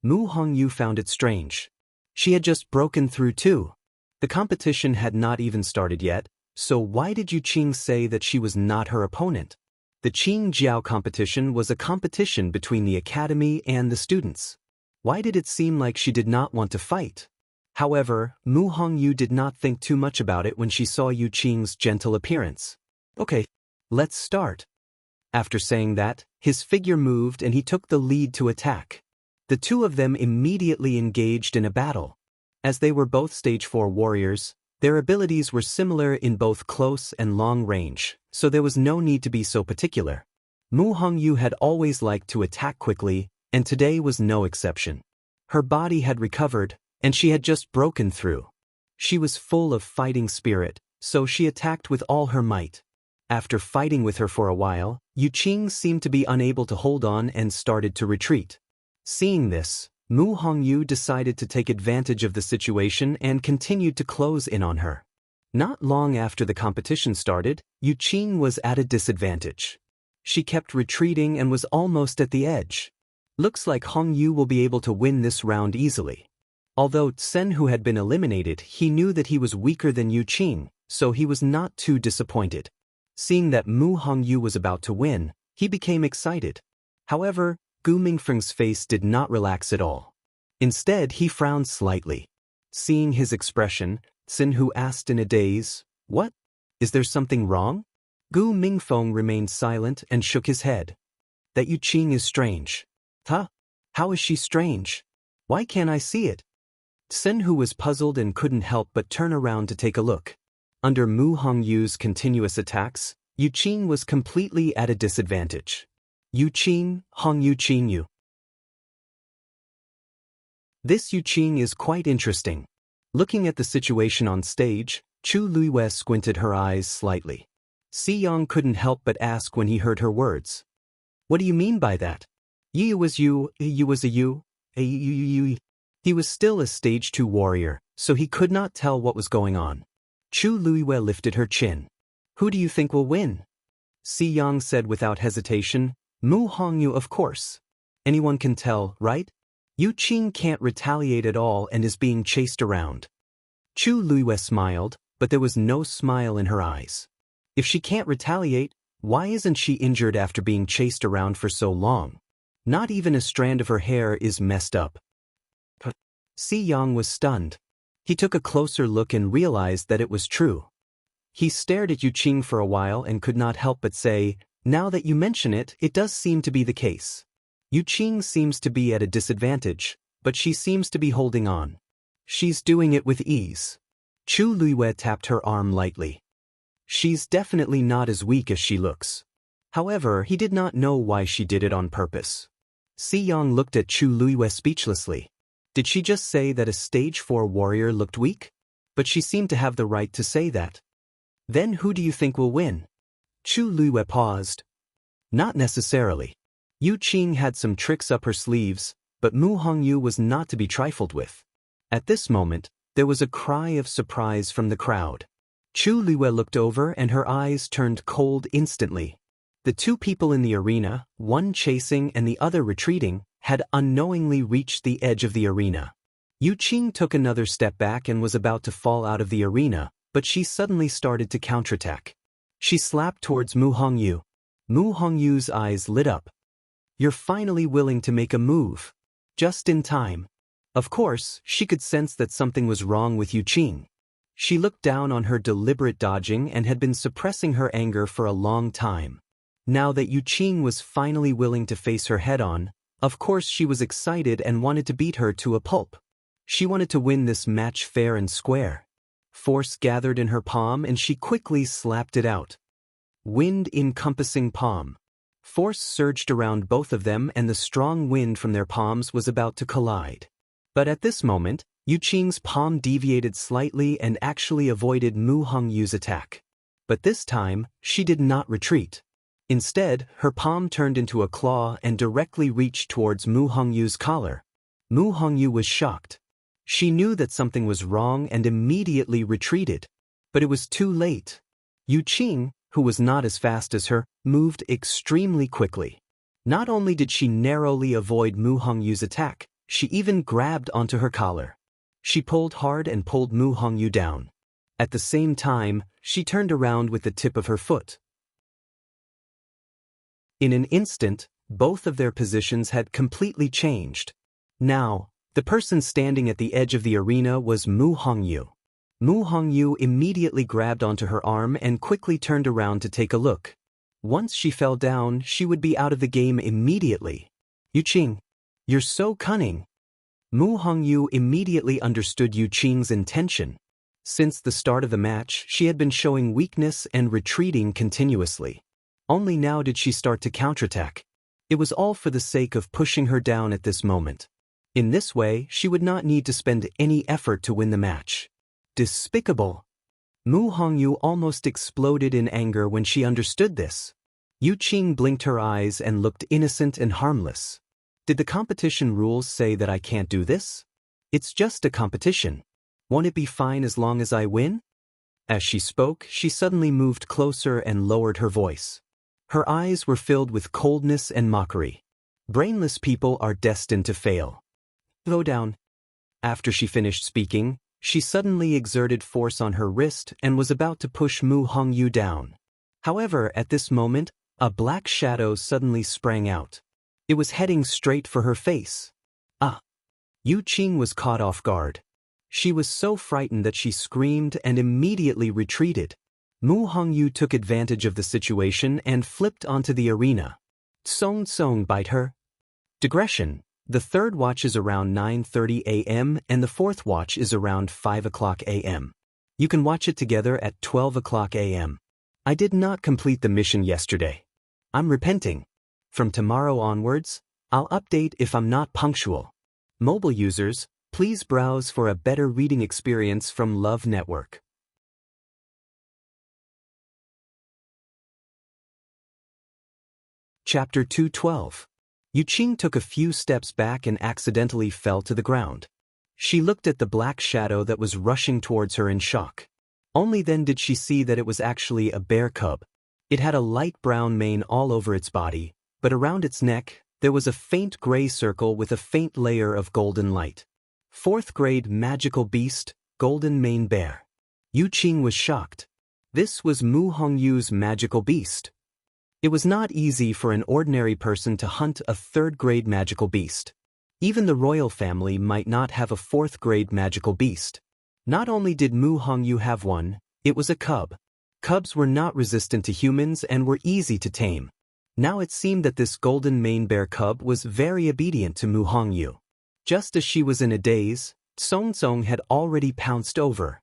Mu Hongyu found it strange. She had just broken through too. The competition had not even started yet, so why did Yu Qing say that she was not her opponent? The Qing Jiao competition was a competition between the academy and the students. Why did it seem like she did not want to fight? However, Mu Hongyu did not think too much about it when she saw Yu Qing's gentle appearance. "Okay, let's start." After saying that, his figure moved and he took the lead to attack. The two of them immediately engaged in a battle. As they were both stage 4 warriors, their abilities were similar in both close and long range, so there was no need to be so particular. Mu Hongyu had always liked to attack quickly, and today was no exception. Her body had recovered, and she had just broken through. She was full of fighting spirit, so she attacked with all her might. After fighting with her for a while, Yu Qing seemed to be unable to hold on and started to retreat. Seeing this, Mu Hongyu decided to take advantage of the situation and continued to close in on her. Not long after the competition started, Yu Qing was at a disadvantage. She kept retreating and was almost at the edge. Looks like Hongyu will be able to win this round easily. Although Sen Hu had been eliminated, he knew that he was weaker than Yu Qing, so he was not too disappointed. Seeing that Mu Hongyu was about to win, he became excited. However, Gu Mingfeng's face did not relax at all. Instead, he frowned slightly. Seeing his expression, Sen Hu asked in a daze, "What? Is there something wrong?" Gu Mingfeng remained silent and shook his head. "That Yu Qing is strange." "Huh? How is she strange? Why can't I see it?" Sen Hu was puzzled and couldn't help but turn around to take a look. Under Mu Hongyu's continuous attacks, Yu Qing was completely at a disadvantage. Yu Qing, Hongyu Qing Yu. This Yu Qing is quite interesting. Looking at the situation on stage, Chu Luiyue squinted her eyes slightly. Si Yang couldn't help but ask when he heard her words. "What do you mean by that? Yu was you, you was a you, a you. He was still a stage 2 warrior, so he could not tell what was going on. Chu Luiyue lifted her chin. "Who do you think will win?" Si Yang said without hesitation, "Mu Hongyu, of course. Anyone can tell, right? Yu Qing can't retaliate at all and is being chased around." Chu Luiyue smiled, but there was no smile in her eyes. If she can't retaliate, why isn't she injured after being chased around for so long? Not even a strand of her hair is messed up. Si Yang was stunned. He took a closer look and realized that it was true. He stared at Yu Qing for a while and could not help but say, "Now that you mention it, it does seem to be the case. Yu Qing seems to be at a disadvantage, but she seems to be holding on. She's doing it with ease." Chu Luiwei tapped her arm lightly. She's definitely not as weak as she looks. However, he did not know why she did it on purpose. Si Yang looked at Chu Luiwei speechlessly. Did she just say that a stage 4 warrior looked weak? But she seemed to have the right to say that. Then who do you think will win? Chu Luiwei paused. Not necessarily. Yu Qing had some tricks up her sleeves, but Mu Hongyu was not to be trifled with. At this moment, there was a cry of surprise from the crowd. Chu Luiwei looked over and her eyes turned cold instantly. The two people in the arena, one chasing and the other retreating, had unknowingly reached the edge of the arena. Yu Qing took another step back and was about to fall out of the arena, but she suddenly started to counterattack. She slapped towards Mu Hongyu. Mu Hongyu's eyes lit up. You're finally willing to make a move. Just in time. Of course, she could sense that something was wrong with Yu Qing. She looked down on her deliberate dodging and had been suppressing her anger for a long time. Now that Yu Qing was finally willing to face her head-on, of course she was excited and wanted to beat her to a pulp. She wanted to win this match fair and square. Force gathered in her palm and she quickly slapped it out. Wind-encompassing palm. Force surged around both of them and the strong wind from their palms was about to collide. But at this moment, Yu Qing's palm deviated slightly and actually avoided Mu Hongyu's attack. But this time, she did not retreat. Instead, her palm turned into a claw and directly reached towards Mu Hongyu's collar. Mu Hongyu was shocked. She knew that something was wrong and immediately retreated. But it was too late. Yu Qing, who was not as fast as her, moved extremely quickly. Not only did she narrowly avoid Mu Hongyu's attack, she even grabbed onto her collar. She pulled hard and pulled Mu Hongyu down. At the same time, she turned around with the tip of her foot. In an instant, both of their positions had completely changed. Now, the person standing at the edge of the arena was Mu Hongyu. Mu Hongyu immediately grabbed onto her arm and quickly turned around to take a look. Once she fell down, she would be out of the game immediately. Yu Qing, you're so cunning. Mu Hongyu immediately understood Yu Qing's intention. Since the start of the match, she had been showing weakness and retreating continuously. Only now did she start to counterattack. It was all for the sake of pushing her down at this moment. In this way, she would not need to spend any effort to win the match. Despicable! Mu Hongyu almost exploded in anger when she understood this. Yu Qing blinked her eyes and looked innocent and harmless. Did the competition rules say that I can't do this? It's just a competition. Won't it be fine as long as I win? As she spoke, she suddenly moved closer and lowered her voice. Her eyes were filled with coldness and mockery. Brainless people are destined to fail. Go down. After she finished speaking, she suddenly exerted force on her wrist and was about to push Mu Hongyu down. However, at this moment, a black shadow suddenly sprang out. It was heading straight for her face. Ah! Yu Qing was caught off guard. She was so frightened that she screamed and immediately retreated. Mu Hongyu took advantage of the situation and flipped onto the arena. Song Song bite her. Digression. The third watch is around 9:30 a.m. and the fourth watch is around 5 o'clock a.m. You can watch it together at 12 o'clock a.m. I did not complete the mission yesterday. I'm repenting. From tomorrow onwards, I'll update if I'm not punctual. Mobile users, please browse for a better reading experience from Love Network. Chapter 212. Yu Qing took a few steps back and accidentally fell to the ground. She looked at the black shadow that was rushing towards her in shock. Only then did she see that it was actually a bear cub. It had a light brown mane all over its body, but around its neck, there was a faint gray circle with a faint layer of golden light. 4th grade magical beast, golden mane bear. Yu Qing was shocked. This was Mu Hongyu's magical beast. It was not easy for an ordinary person to hunt a 3rd grade magical beast. Even the royal family might not have a 4th grade magical beast. Not only did Mu Hongyu have one, it was a cub. Cubs were not resistant to humans and were easy to tame. Now it seemed that this golden mane bear cub was very obedient to Mu Hongyu. Just as she was in a daze, Song Song had already pounced over.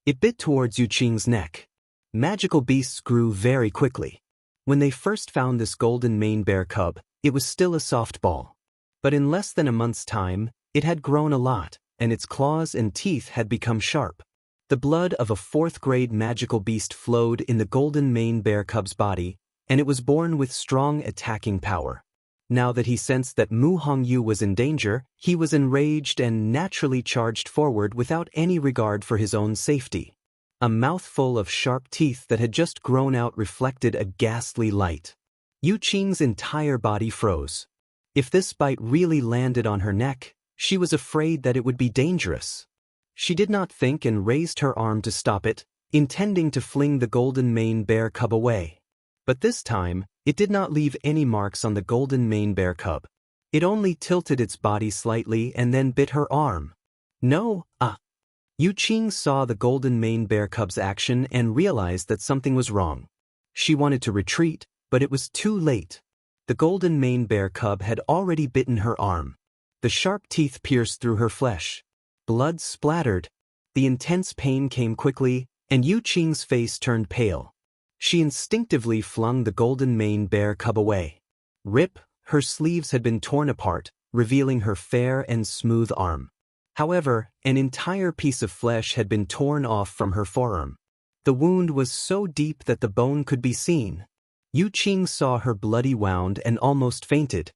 It bit towards Yu Qing's neck. Magical beasts grew very quickly. When they first found this golden mane bear cub, it was still a soft ball. But in less than a month's time, it had grown a lot, and its claws and teeth had become sharp. The blood of a fourth-grade magical beast flowed in the golden mane bear cub's body, and it was born with strong attacking power. Now that he sensed that Mu Hongyu was in danger, he was enraged and naturally charged forward without any regard for his own safety. A mouthful of sharp teeth that had just grown out reflected a ghastly light. Yu Qing's entire body froze. If this bite really landed on her neck, she was afraid that it would be dangerous. She did not think and raised her arm to stop it, intending to fling the golden mane bear cub away. But this time, it did not leave any marks on the golden mane bear cub. It only tilted its body slightly and then bit her arm. No, Yu Qing saw the golden mane bear cub's action and realized that something was wrong. She wanted to retreat, but it was too late. The golden mane bear cub had already bitten her arm. The sharp teeth pierced through her flesh. Blood splattered. The intense pain came quickly, and Yu Qing's face turned pale. She instinctively flung the golden mane bear cub away. Rip, her sleeves had been torn apart, revealing her fair and smooth arm. However, an entire piece of flesh had been torn off from her forearm. The wound was so deep that the bone could be seen. Yu Qing saw her bloody wound and almost fainted.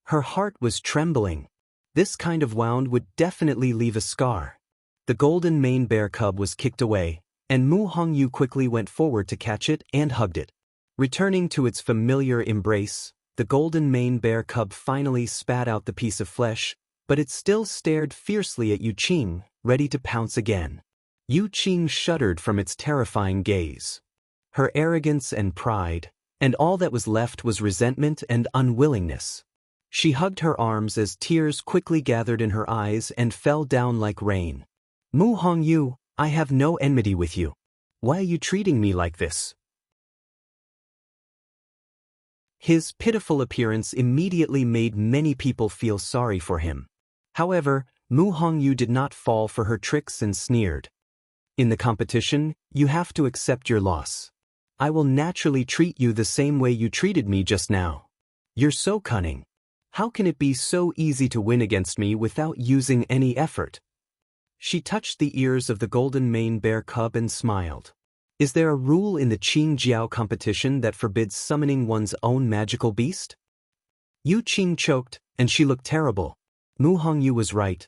Her heart was trembling. This kind of wound would definitely leave a scar. The golden mane bear cub was kicked away, and Mu Hongyu quickly went forward to catch it and hugged it. Returning to its familiar embrace, the golden mane bear cub finally spat out the piece of flesh, but it still stared fiercely at Yu Qing, ready to pounce again. Yu Qing shuddered from its terrifying gaze. Her arrogance and pride, and all that was left was resentment and unwillingness. She hugged her arms as tears quickly gathered in her eyes and fell down like rain. Mu Hongyu, I have no enmity with you. Why are you treating me like this? His pitiful appearance immediately made many people feel sorry for him. However, Mu Hongyu did not fall for her tricks and sneered. In the competition, you have to accept your loss. I will naturally treat you the same way you treated me just now. You're so cunning. How can it be so easy to win against me without using any effort? She touched the ears of the golden mane bear cub and smiled. Is there a rule in the Qing Jiao competition that forbids summoning one's own magical beast? Yu Qing choked, and she looked terrible. Mu Hongyu was right.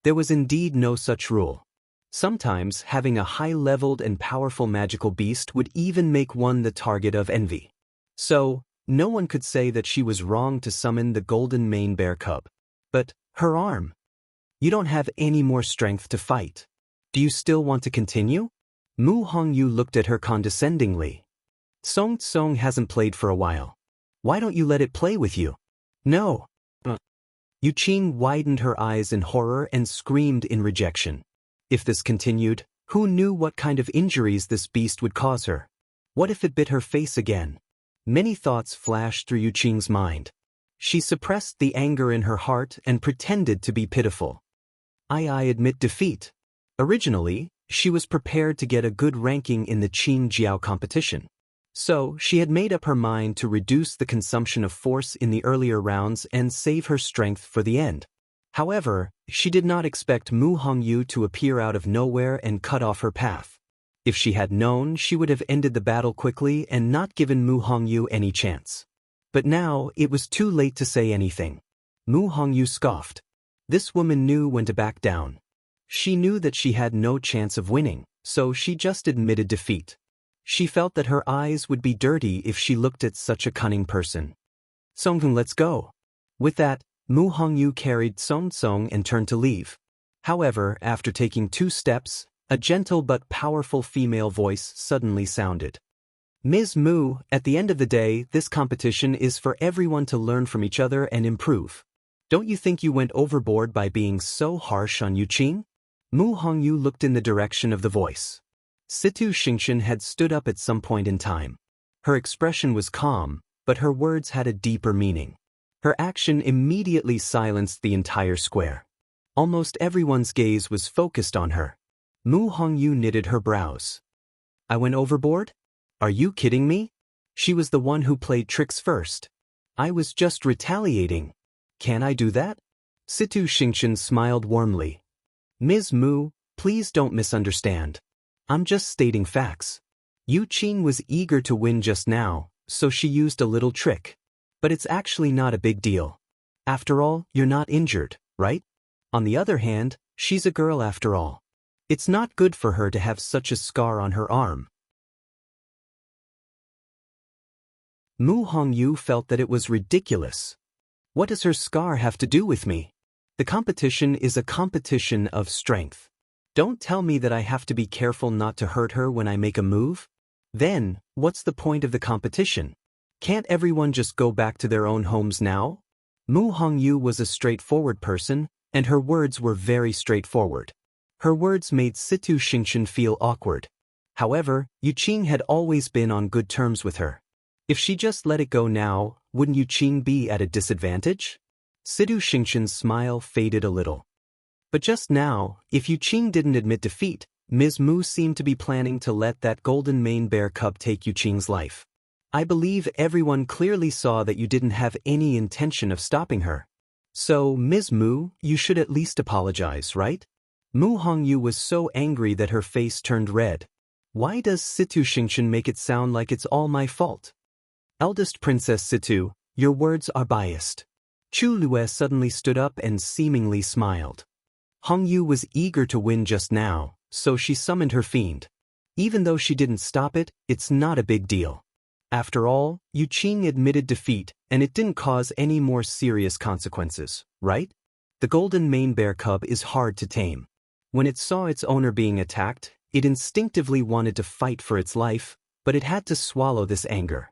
There was indeed no such rule. Sometimes having a high-leveled and powerful magical beast would even make one the target of envy. So, no one could say that she was wrong to summon the golden mane bear cub. But, her arm. You don't have any more strength to fight. Do you still want to continue? Mu Hongyu looked at her condescendingly. Song Tsong hasn't played for a while. Why don't you let it play with you? No. Yu Qing widened her eyes in horror and screamed in rejection. If this continued, who knew what kind of injuries this beast would cause her? What if it bit her face again? Many thoughts flashed through Yu Qing's mind. She suppressed the anger in her heart and pretended to be pitiful. I admit defeat. Originally, she was prepared to get a good ranking in the Qing Jiao competition. So, she had made up her mind to reduce the consumption of force in the earlier rounds and save her strength for the end. However, she did not expect Mu Hongyu to appear out of nowhere and cut off her path. If she had known, she would have ended the battle quickly and not given Mu Hongyu any chance. But now, it was too late to say anything. Mu Hongyu scoffed. This woman knew when to back down. She knew that she had no chance of winning, so she just admitted defeat. She felt that her eyes would be dirty if she looked at such a cunning person. Songfeng, let's go. With that, Mu Hongyu carried Song Tsong and turned to leave. However, after taking 2 steps, a gentle but powerful female voice suddenly sounded. Ms. Mu, at the end of the day, this competition is for everyone to learn from each other and improve. Don't you think you went overboard by being so harsh on Yu Qing? Mu Hongyu looked in the direction of the voice. Situ Xingxian had stood up at some point in time. Her expression was calm, but her words had a deeper meaning. Her action immediately silenced the entire square. Almost everyone's gaze was focused on her. Mu Hongyu knitted her brows. I went overboard? Are you kidding me? She was the one who played tricks first. I was just retaliating. Can I do that? Situ Xingqian smiled warmly. Ms. Mu, please don't misunderstand. I'm just stating facts. Yu Qing was eager to win just now, so she used a little trick. But it's actually not a big deal. After all, you're not injured, right? On the other hand, she's a girl after all. It's not good for her to have such a scar on her arm. Mu Hongyu felt that it was ridiculous. What does her scar have to do with me? The competition is a competition of strength. Don't tell me that I have to be careful not to hurt her when I make a move. Then, what's the point of the competition? Can't everyone just go back to their own homes now? Mu Hongyu was a straightforward person, and her words were very straightforward. Her words made Situ Xingqian feel awkward. However, Yu Qing had always been on good terms with her. If she just let it go now, wouldn't Yu Qing be at a disadvantage? Situ Xingqian's smile faded a little. But just now, if Yu Qing didn't admit defeat, Ms. Mu seemed to be planning to let that golden mane bear cub take Yu Qing's life. I believe everyone clearly saw that you didn't have any intention of stopping her. So, Ms. Mu, you should at least apologize, right? Mu Hongyu was so angry that her face turned red. Why does Situ Xingqian make it sound like it's all my fault? Eldest Princess Situ, your words are biased. Chu Lue suddenly stood up and seemingly smiled. Hongyu was eager to win just now, so she summoned her fiend. Even though she didn't stop it, it's not a big deal. After all, Yu Qing admitted defeat, and it didn't cause any more serious consequences, right? The golden mane bear cub is hard to tame. When it saw its owner being attacked, it instinctively wanted to fight for its life, but it had to swallow this anger.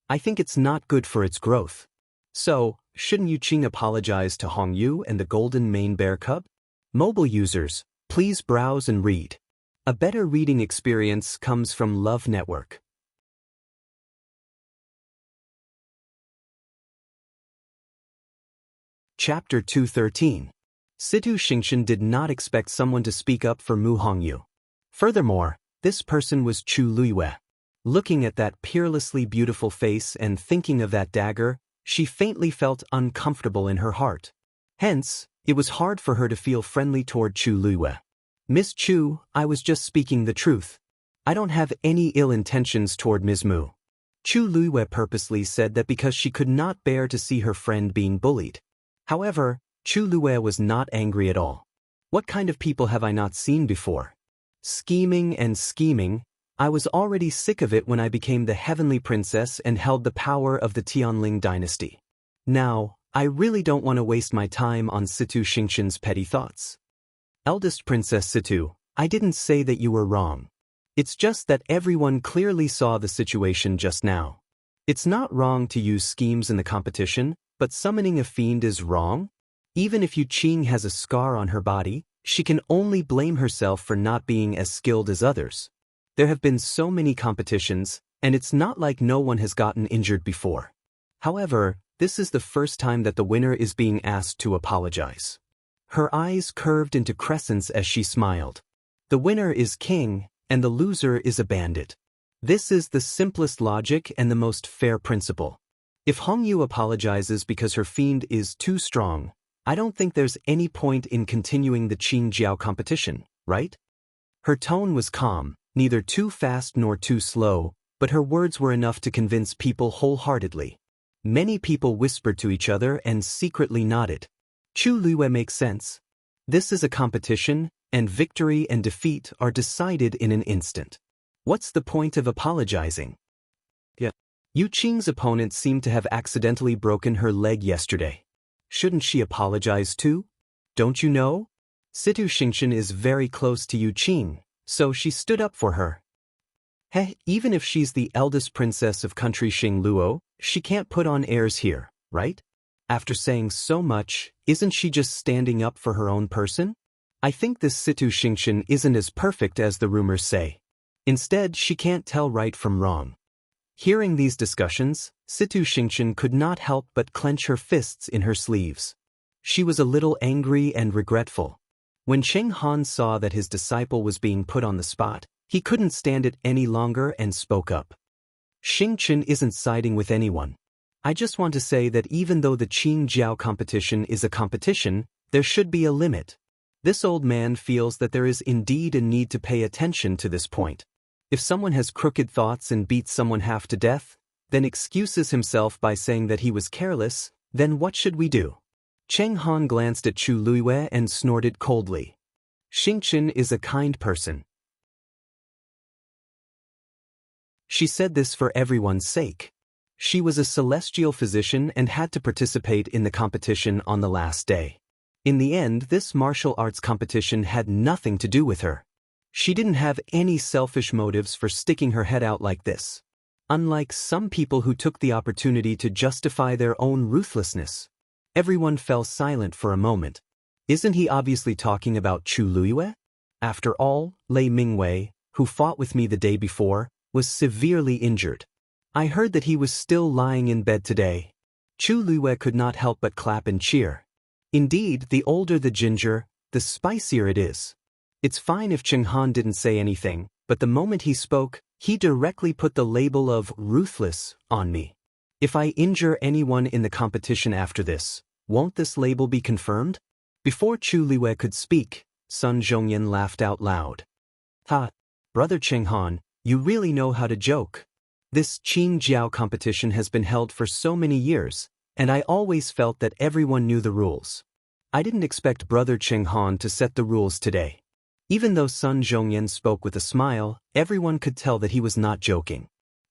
I think it's not good for its growth. So, shouldn't Yu Qing apologize to Hongyu and the golden mane bear cub? Mobile users, please browse and read. A better reading experience comes from Love Network. Chapter 213. Situ Xingqian did not expect someone to speak up for Mu Hongyu. Furthermore, this person was Chu Luyue. Looking at that peerlessly beautiful face and thinking of that dagger, she faintly felt uncomfortable in her heart. Hence, it was hard for her to feel friendly toward Chu Luyue. Miss Chu, I was just speaking the truth. I don't have any ill intentions toward Ms. Mu. Chu Luyue purposely said that because she could not bear to see her friend being bullied. However, Chu Luyue was not angry at all. What kind of people have I not seen before? Scheming and scheming. I was already sick of it when I became the heavenly princess and held the power of the Tianling dynasty. Now, I really don't want to waste my time on Situ Xingqian's petty thoughts. Eldest Princess Situ, I didn't say that you were wrong. It's just that everyone clearly saw the situation just now. It's not wrong to use schemes in the competition, but summoning a fiend is wrong? Even if Yu Qing has a scar on her body, she can only blame herself for not being as skilled as others. There have been so many competitions, and it's not like no one has gotten injured before. However, this is the first time that the winner is being asked to apologize. Her eyes curved into crescents as she smiled. The winner is king, and the loser is a bandit. This is the simplest logic and the most fair principle. If Hongyu apologizes because her fiend is too strong, I don't think there's any point in continuing the Qing Jiao competition, right? Her tone was calm, neither too fast nor too slow, but her words were enough to convince people wholeheartedly. Many people whispered to each other and secretly nodded. Chu Luyue makes sense. This is a competition, and victory and defeat are decided in an instant. What's the point of apologizing? Yu Qing's opponent seemed to have accidentally broken her leg yesterday. Shouldn't she apologize too? Don't you know? Situ Xingqian is very close to Yu Qing, so she stood up for her. Even if she's the eldest princess of country Xingluo, she can't put on airs here, right? After saying so much, isn't she just standing up for her own person? I think this Situ Xingqian isn't as perfect as the rumors say. Instead, she can't tell right from wrong. Hearing these discussions, Situ Xingqian could not help but clench her fists in her sleeves. She was a little angry and regretful. When Cheng Han saw that his disciple was being put on the spot, he couldn't stand it any longer and spoke up. Xingchen isn't siding with anyone. I just want to say that even though the Qing Jiao competition is a competition, there should be a limit. This old man feels that there is indeed a need to pay attention to this point. If someone has crooked thoughts and beats someone half to death, then excuses himself by saying that he was careless, then what should we do? Cheng Han glanced at Chu Luiyue and snorted coldly. Xingchen is a kind person. She said this for everyone's sake. She was a celestial physician and had to participate in the competition on the last day. In the end, this martial arts competition had nothing to do with her. She didn't have any selfish motives for sticking her head out like this. Unlike some people who took the opportunity to justify their own ruthlessness. Everyone fell silent for a moment. Isn't he obviously talking about Chu Luiyue? After all, Lei Mingwei, who fought with me the day before, was severely injured. I heard that he was still lying in bed today. Chu Luiyue could not help but clap and cheer. Indeed, the older the ginger, the spicier it is. It's fine if Cheng Han didn't say anything, but the moment he spoke, he directly put the label of ruthless on me. If I injure anyone in the competition after this, won't this label be confirmed? Before Chu Luiyue could speak, Sun Zhongyan laughed out loud. Ha! Brother Cheng Han, you really know how to joke. This Qing Jiao competition has been held for so many years, and I always felt that everyone knew the rules. I didn't expect Brother Cheng Han to set the rules today. Even though Sun Zhongyan spoke with a smile, everyone could tell that he was not joking.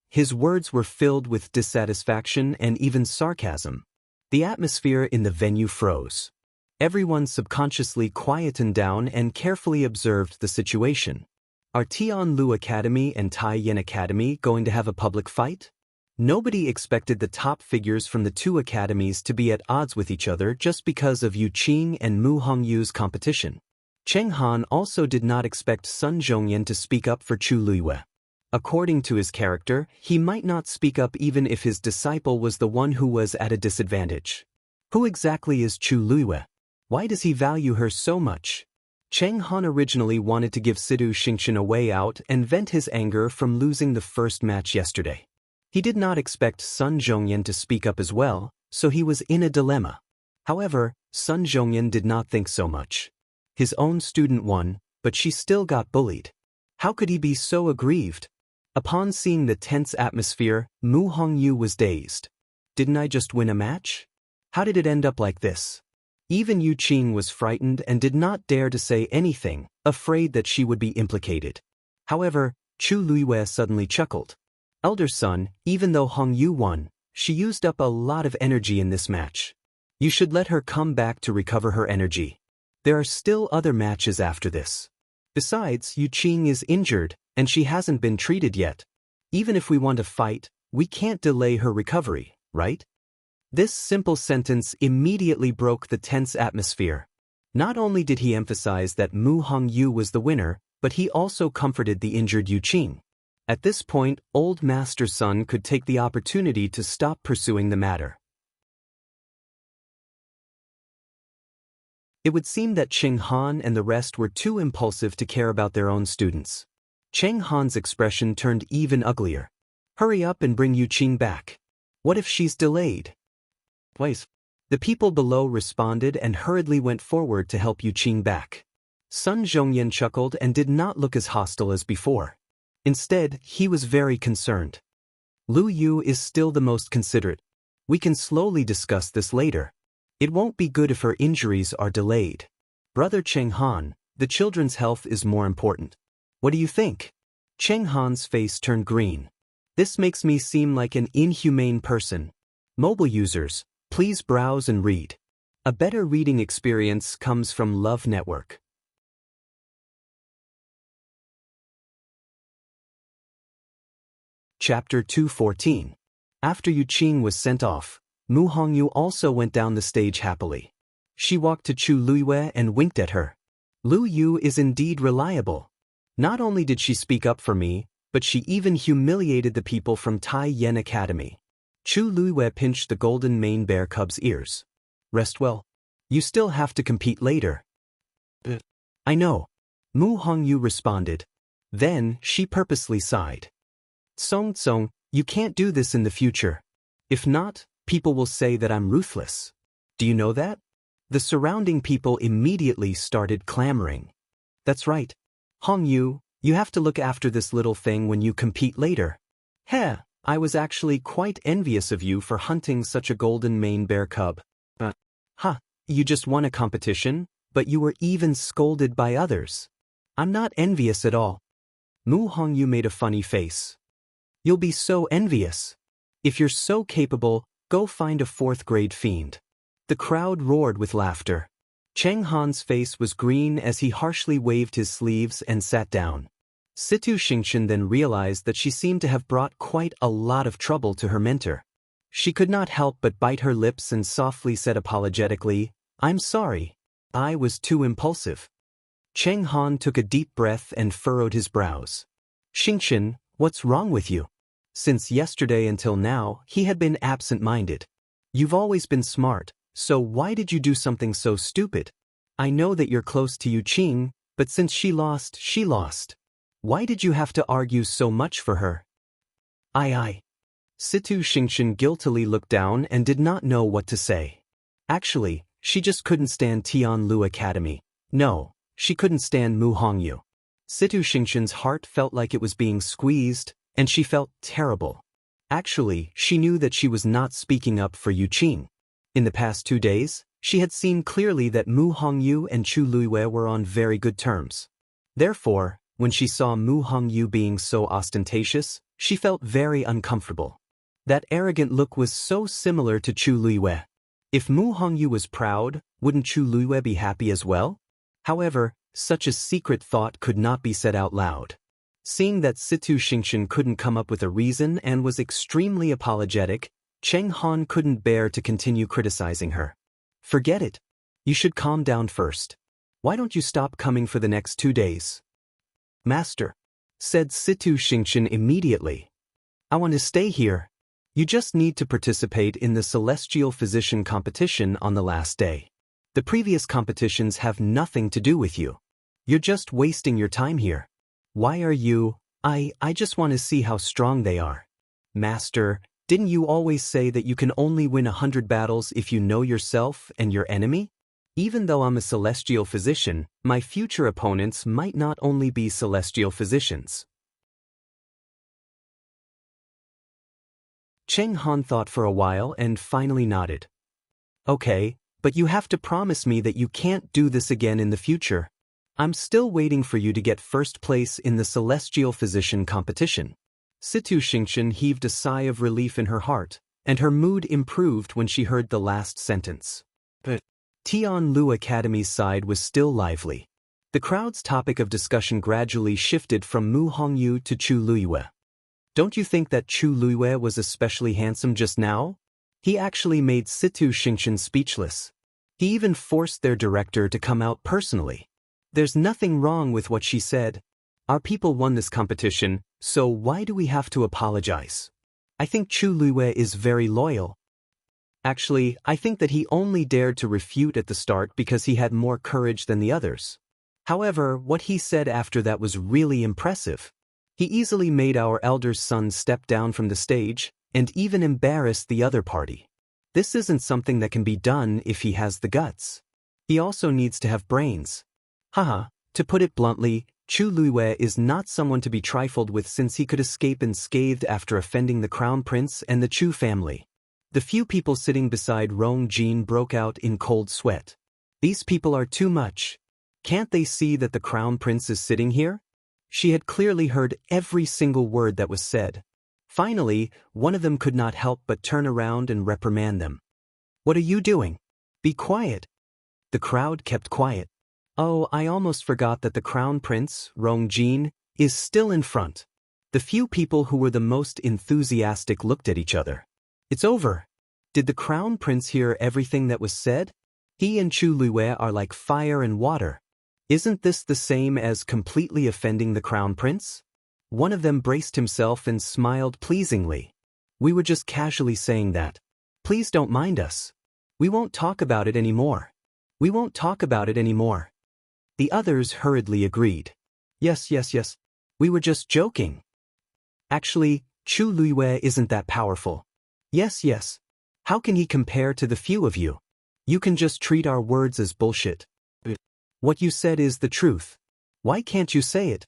His words were filled with dissatisfaction and even sarcasm. The atmosphere in the venue froze. Everyone subconsciously quietened down and carefully observed the situation. Are Tianlu Academy and Taiyan Academy going to have a public fight? Nobody expected the top figures from the two academies to be at odds with each other just because of Yu Qing and Mu Hongyu's competition. Cheng Han also did not expect Sun Zhongyan to speak up for Chu Luiyue. According to his character, he might not speak up even if his disciple was the one who was at a disadvantage. Who exactly is Chu Luiyue? Why does he value her so much? Cheng Han originally wanted to give Sidu Xingchen a way out and vent his anger from losing the first match yesterday. He did not expect Sun Zhongyan to speak up as well, so he was in a dilemma. However, Sun Zhongyan did not think so much. His own student won, but she still got bullied. How could he be so aggrieved? Upon seeing the tense atmosphere, Mu Hongyu was dazed. Didn't I just win a match? How did it end up like this? Even Yu Qing was frightened and did not dare to say anything, afraid that she would be implicated. However, Chu Luiyue suddenly chuckled. Elder son, even though Hongyu won, she used up a lot of energy in this match. You should let her come back to recover her energy. There are still other matches after this. Besides, Yu Qing is injured, and she hasn't been treated yet. Even if we want to fight, we can't delay her recovery, right? This simple sentence immediately broke the tense atmosphere. Not only did he emphasize that Mu Hongyu was the winner, but he also comforted the injured Yu Qing. At this point, old Master Sun could take the opportunity to stop pursuing the matter. It would seem that Cheng Han and the rest were too impulsive to care about their own students. Cheng Han's expression turned even uglier. Hurry up and bring Yu Qing back. What if she's delayed? Please. The people below responded and hurriedly went forward to help Yu Qing back. Sun Zhongyan chuckled and did not look as hostile as before. Instead, he was very concerned. Lu Yu is still the most considerate. We can slowly discuss this later. It won't be good if her injuries are delayed. Brother Cheng Han, the children's health is more important. What do you think? Cheng Han's face turned green. This makes me seem like an inhumane person. Mobile users, please browse and read. A better reading experience comes from Love Network. Chapter 214. After Yu Qing was sent off, Mu Hongyu also went down the stage happily. She walked to Chu Luiyue and winked at her. Lu Yu is indeed reliable. Not only did she speak up for me, but she even humiliated the people from Taiyan Academy. Chu Luiyue pinched the golden mane bear cub's ears. Rest well. You still have to compete later. I know. Mu Hongyu responded. Then, she purposely sighed. Song Tsong, you can't do this in the future. If not, people will say that I'm ruthless. Do you know that? The surrounding people immediately started clamoring. That's right. Hongyu, you have to look after this little thing when you compete later. Heh, I was actually quite envious of you for hunting such a golden mane bear cub. You just won a competition, but you were even scolded by others. I'm not envious at all. Mu Hongyu made a funny face. You'll be so envious. If you're so capable, go find a 4th grade fiend. The crowd roared with laughter. Cheng Han's face was green as he harshly waved his sleeves and sat down. Situ Xingqian then realized that she seemed to have brought quite a lot of trouble to her mentor. She could not help but bite her lips and softly said apologetically, I'm sorry. I was too impulsive. Cheng Han took a deep breath and furrowed his brows. Xingqian, what's wrong with you? Since yesterday until now, he had been absent-minded. You've always been smart, so why did you do something so stupid? I know that you're close to Yu Qing, but since she lost, she lost. Why did you have to argue so much for her? I. Situ Xingqian guiltily looked down and did not know what to say. Actually, she just couldn't stand Tianlu Academy. No, she couldn't stand Mu Hongyu. Situ Xingqian's heart felt like it was being squeezed, and she felt terrible. Actually, she knew that she was not speaking up for Yu Qing. In the past 2 days, she had seen clearly that Mu Hongyu and Chu Luiwei were on very good terms. Therefore, when she saw Mu Hongyu being so ostentatious, she felt very uncomfortable. That arrogant look was so similar to Chu Luiwei. If Mu Hongyu was proud, wouldn't Chu Luiwei be happy as well? However, such a secret thought could not be said out loud. Seeing that Situ Xingqian couldn't come up with a reason and was extremely apologetic, Cheng Han couldn't bear to continue criticizing her. Forget it. You should calm down first. Why don't you stop coming for the next 2 days? Master, said Situ Xingqian immediately. I want to stay here. You just need to participate in the Celestial Physician competition on the last day. The previous competitions have nothing to do with you. You're just wasting your time here. Why are you? I just want to see how strong they are. Master, didn't you always say that you can only win 100 battles if you know yourself and your enemy? Even though I'm a Celestial Physician, my future opponents might not only be Celestial Physicians. Cheng Han thought for a while and finally nodded. Okay, but you have to promise me that you can't do this again in the future. I'm still waiting for you to get 1st place in the Celestial Physician competition. Situ Xingqian heaved a sigh of relief in her heart, and her mood improved when she heard the last sentence. But Tianlu Academy's side was still lively. The crowd's topic of discussion gradually shifted from Mu Hongyu to Chu Luiwei. Don't you think that Chu Luiwei was especially handsome just now? He actually made Situ Xingqian speechless. He even forced their director to come out personally. There's nothing wrong with what she said. Our people won this competition, so why do we have to apologize? I think Chu Luiwei is very loyal. Actually, I think that he only dared to refute at the start because he had more courage than the others. However, what he said after that was really impressive. He easily made our elder's son step down from the stage, and even embarrassed the other party. This isn't something that can be done if he has the guts. He also needs to have brains. To put it bluntly, Chu Luiwei is not someone to be trifled with since he could escape unscathed after offending the crown prince and the Chu family. The few people sitting beside Rong Jin broke out in cold sweat. These people are too much. Can't they see that the crown prince is sitting here? She had clearly heard every single word that was said. Finally, one of them could not help but turn around and reprimand them. What are you doing? Be quiet. The crowd kept quiet. Oh, I almost forgot that the crown prince, Rong Jin, is still in front. The few people who were the most enthusiastic looked at each other. It's over. Did the crown prince hear everything that was said? He and Chu Luiwei are like fire and water. Isn't this the same as completely offending the crown prince? One of them braced himself and smiled pleasingly. We were just casually saying that. Please don't mind us. We won't talk about it anymore. We won't talk about it anymore. The others hurriedly agreed. Yes, yes, yes. We were just joking. Actually, Chu Luiyue isn't that powerful. Yes, yes. How can he compare to the few of you? You can just treat our words as bullshit. What you said is the truth. Why can't you say it?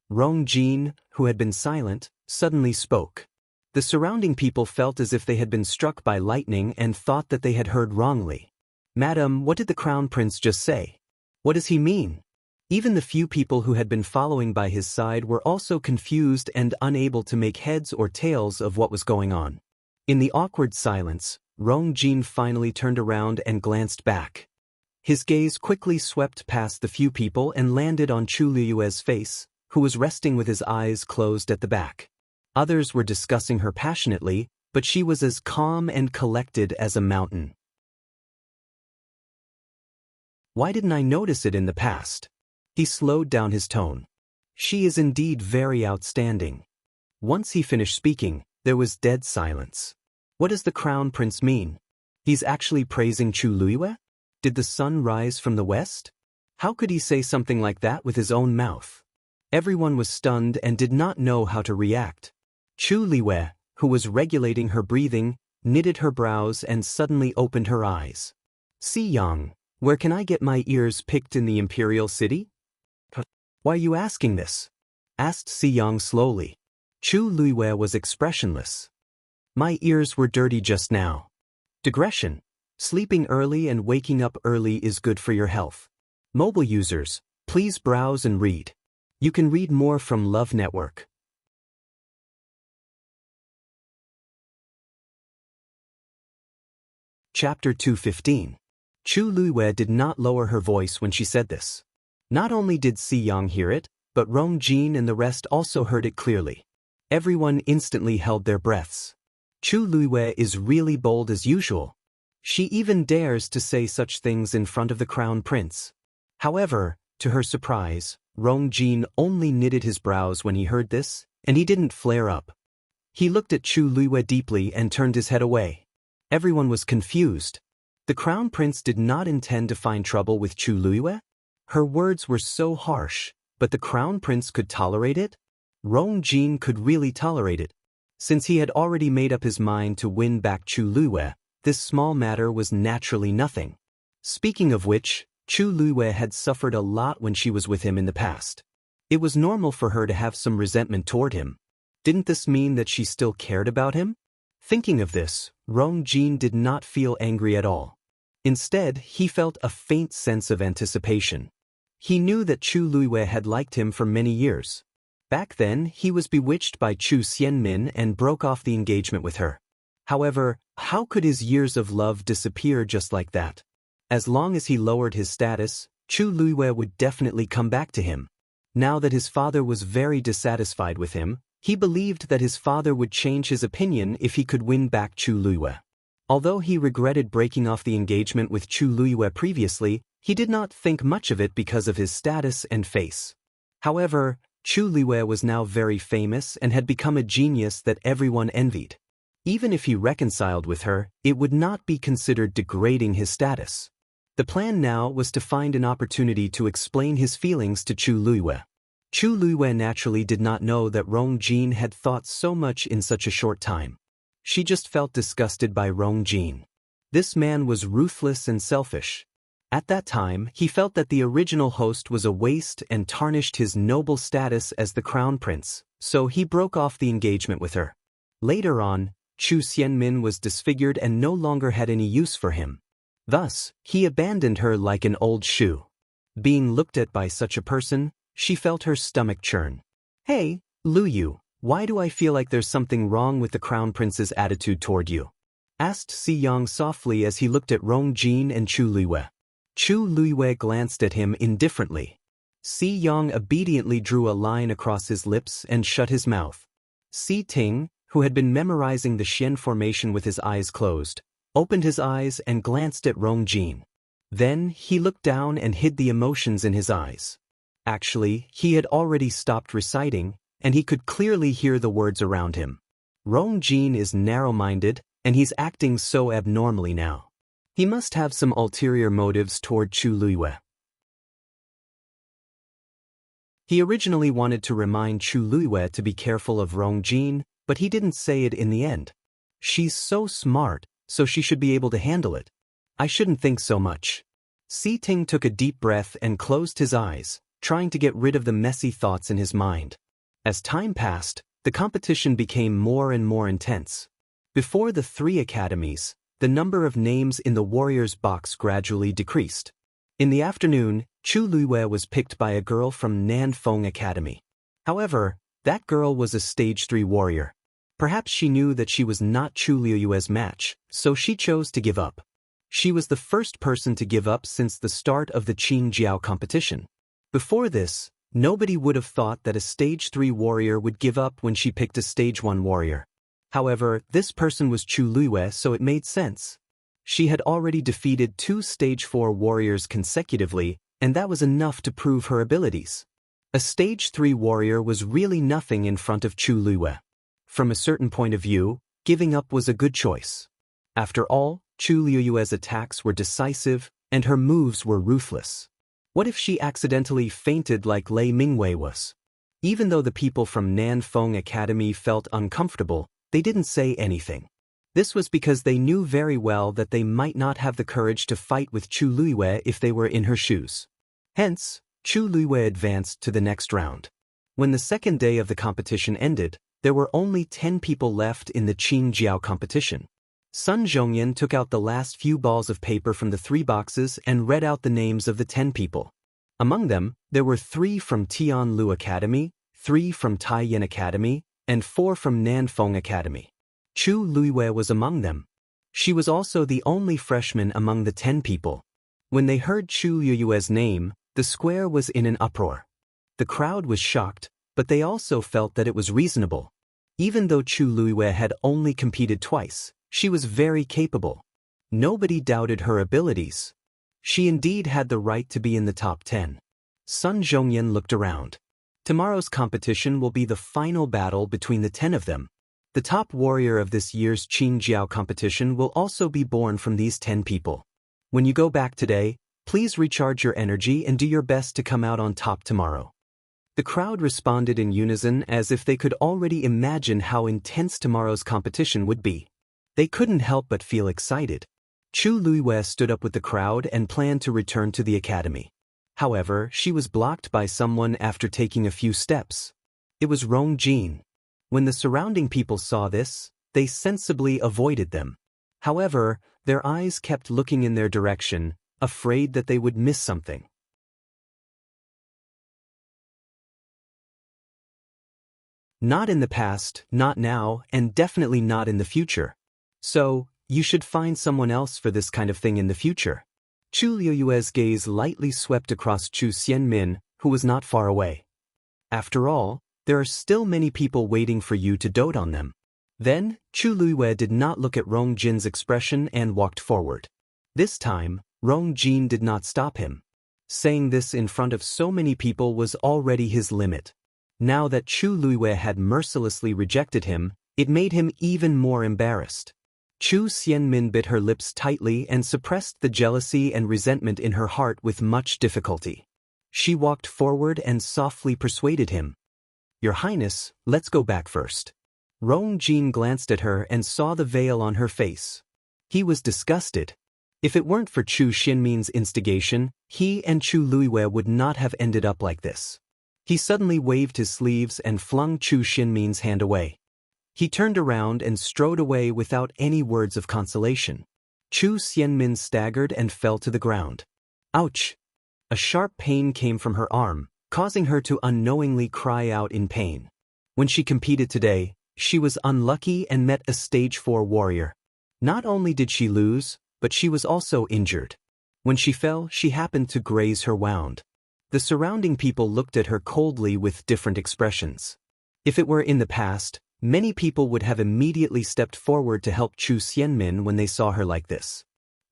Rong Jin, who had been silent, suddenly spoke. The surrounding people felt as if they had been struck by lightning and thought that they had heard wrongly. Madam, what did the crown prince just say? What does he mean? Even the few people who had been following by his side were also confused and unable to make heads or tails of what was going on. In the awkward silence, Rong Jin finally turned around and glanced back. His gaze quickly swept past the few people and landed on Chu Luiyue's face, who was resting with his eyes closed at the back. Others were discussing her passionately, but she was as calm and collected as a mountain. Why didn't I notice it in the past? He slowed down his tone. She is indeed very outstanding. Once he finished speaking, there was dead silence. What does the crown prince mean? He's actually praising Chu Luiyue? Did the sun rise from the west? How could he say something like that with his own mouth? Everyone was stunned and did not know how to react. Chu Luiyue, who was regulating her breathing, knitted her brows and suddenly opened her eyes. Xiyang, where can I get my ears picked in the imperial city? Why are you asking this? Asked Xiyang slowly. Chu Luiyue was expressionless. My ears were dirty just now. Digression. Sleeping early and waking up early is good for your health. Mobile users, please browse and read. You can read more from Love Network. Chapter 215. Chu Luiyue did not lower her voice when she said this. Not only did Xiyang hear it, but Rong Jin and the rest also heard it clearly. Everyone instantly held their breaths. Chu Luiyue is really bold as usual. She even dares to say such things in front of the crown prince. However, to her surprise, Rong Jin only knitted his brows when he heard this, and he didn't flare up. He looked at Chu Luiyue deeply and turned his head away. Everyone was confused. The crown prince did not intend to find trouble with Chu Luiyue? Her words were so harsh, but the crown prince could tolerate it? Rong Jin could really tolerate it. Since he had already made up his mind to win back Chu Luiyue, this small matter was naturally nothing. Speaking of which, Chu Luiyue had suffered a lot when she was with him in the past. It was normal for her to have some resentment toward him. Didn't this mean that she still cared about him? Thinking of this, Rong Jin did not feel angry at all. Instead, he felt a faint sense of anticipation. He knew that Chu Luiyue had liked him for many years. Back then, he was bewitched by Chu Xianmin and broke off the engagement with her. However, how could his years of love disappear just like that? As long as he lowered his status, Chu Luiyue would definitely come back to him. Now that his father was very dissatisfied with him, he believed that his father would change his opinion if he could win back Chu Luiyue. Although he regretted breaking off the engagement with Chu Luiyue previously, he did not think much of it because of his status and face. However, Chu Luiyue was now very famous and had become a genius that everyone envied. Even if he reconciled with her, it would not be considered degrading his status. The plan now was to find an opportunity to explain his feelings to Chu Luiyue. Chu Luiyue naturally did not know that Rong Jin had thought so much in such a short time. She just felt disgusted by Rong Jin. This man was ruthless and selfish. At that time, he felt that the original host was a waste and tarnished his noble status as the crown prince, so he broke off the engagement with her. Later on, Chu Xianmin was disfigured and no longer had any use for him. Thus, he abandoned her like an old shoe. Being looked at by such a person, she felt her stomach churn. Hey, Luyu, why do I feel like there's something wrong with the crown prince's attitude toward you? Asked Xiyang softly as he looked at Rong Jin and Chu Luiyue. Chu Luiyue glanced at him indifferently. Xiyang obediently drew a line across his lips and shut his mouth. Si Ting, who had been memorizing the Xian formation with his eyes closed, opened his eyes and glanced at Rong Jin. Then he looked down and hid the emotions in his eyes. Actually, he had already stopped reciting, and he could clearly hear the words around him. Rong Jin is narrow-minded, and he's acting so abnormally now. He must have some ulterior motives toward Chu Luiyue. He originally wanted to remind Chu Luiyue to be careful of Rong Jin, but he didn't say it in the end. She's so smart, so she should be able to handle it. I shouldn't think so much. Si Ting took a deep breath and closed his eyes, trying to get rid of the messy thoughts in his mind. As time passed, the competition became more and more intense. Before the 3 academies, the number of names in the warriors' box gradually decreased. In the afternoon, Chu Luiyue was picked by a girl from Nanfeng Academy. However, that girl was a stage 3 warrior. Perhaps she knew that she was not Chu Luiyue's match, so she chose to give up. She was the first person to give up since the start of the Qin Jiao competition. Before this, nobody would have thought that a stage 3 warrior would give up when she picked a stage 1 warrior. However, this person was Chu Luiyue, so it made sense. She had already defeated 2 stage 4 warriors consecutively, and that was enough to prove her abilities. A stage 3 warrior was really nothing in front of Chu Luiyue. From a certain point of view, giving up was a good choice. After all, Chu Luiyue's attacks were decisive, and her moves were ruthless. What if she accidentally fainted like Lei Mingwei was? Even though the people from Nanfeng Academy felt uncomfortable, they didn't say anything. This was because they knew very well that they might not have the courage to fight with Chu Luiyue if they were in her shoes. Hence, Chu Luiyue advanced to the next round. When the second day of the competition ended, there were only 10 people left in the Qin Jiao competition. Sun Zhongyan took out the last few balls of paper from the 3 boxes and read out the names of the 10 people. Among them, there were 3 from Tianlu Academy, 3 from Taiyan Academy, and 4 from Nanfeng Academy. Chu Luiyue was among them. She was also the only freshman among the 10 people. When they heard Chu Luiyue's name, the square was in an uproar. The crowd was shocked, but they also felt that it was reasonable. Even though Chu Luiyue had only competed twice, she was very capable. Nobody doubted her abilities. She indeed had the right to be in the top 10. Sun Zhongyan looked around. Tomorrow's competition will be the final battle between the 10 of them. The top warrior of this year's Qin Jiao competition will also be born from these 10 people. When you go back today, please recharge your energy and do your best to come out on top tomorrow. The crowd responded in unison as if they could already imagine how intense tomorrow's competition would be. They couldn't help but feel excited. Chu Luiyue stood up with the crowd and planned to return to the academy. However, she was blocked by someone after taking a few steps. It was Rong Jin. When the surrounding people saw this, they sensibly avoided them. However, their eyes kept looking in their direction, afraid that they would miss something. Not in the past, not now, and definitely not in the future. So, you should find someone else for this kind of thing in the future. Chu Luiyue's gaze lightly swept across Chu Xianmin, who was not far away. After all, there are still many people waiting for you to dote on them. Then, Chu Luiyue did not look at Rong Jin's expression and walked forward. This time, Rong Jin did not stop him. Saying this in front of so many people was already his limit. Now that Chu Luiyue had mercilessly rejected him, it made him even more embarrassed. Chu Xianmin bit her lips tightly and suppressed the jealousy and resentment in her heart with much difficulty. She walked forward and softly persuaded him. "Your Highness, let's go back first." Rong Jin glanced at her and saw the veil on her face. He was disgusted. If it weren't for Chu Xianmin's instigation, he and Chu Luiyue would not have ended up like this. He suddenly waved his sleeves and flung Chu Xianmin's hand away. He turned around and strode away without any words of consolation. Chu Xianmin staggered and fell to the ground. Ouch! A sharp pain came from her arm, causing her to unknowingly cry out in pain. When she competed today, she was unlucky and met a stage 4 warrior. Not only did she lose, but she was also injured. When she fell, she happened to graze her wound. The surrounding people looked at her coldly with different expressions. If it were in the past, many people would have immediately stepped forward to help Chu Xianmin when they saw her like this.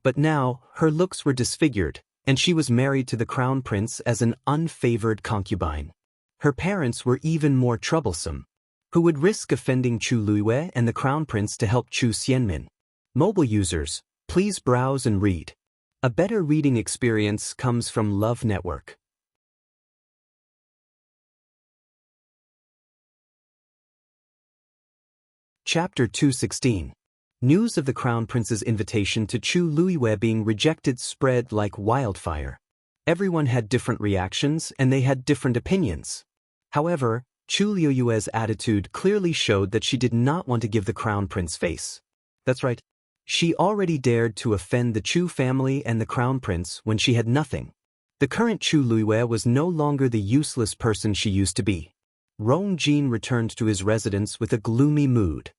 But now, her looks were disfigured, and she was married to the crown prince as an unfavored concubine. Her parents were even more troublesome. Who would risk offending Chu Luiyue and the crown prince to help Chu Xianmin? Mobile users, please browse and read. A better reading experience comes from Love Network. Chapter 216. News of the Crown Prince's invitation to Chu Luiwei being rejected spread like wildfire. Everyone had different reactions and they had different opinions. However, Chu Luiwei's attitude clearly showed that she did not want to give the Crown Prince face. That's right. She already dared to offend the Chu family and the Crown Prince when she had nothing. The current Chu Luiwei was no longer the useless person she used to be. Rong Jin returned to his residence with a gloomy mood.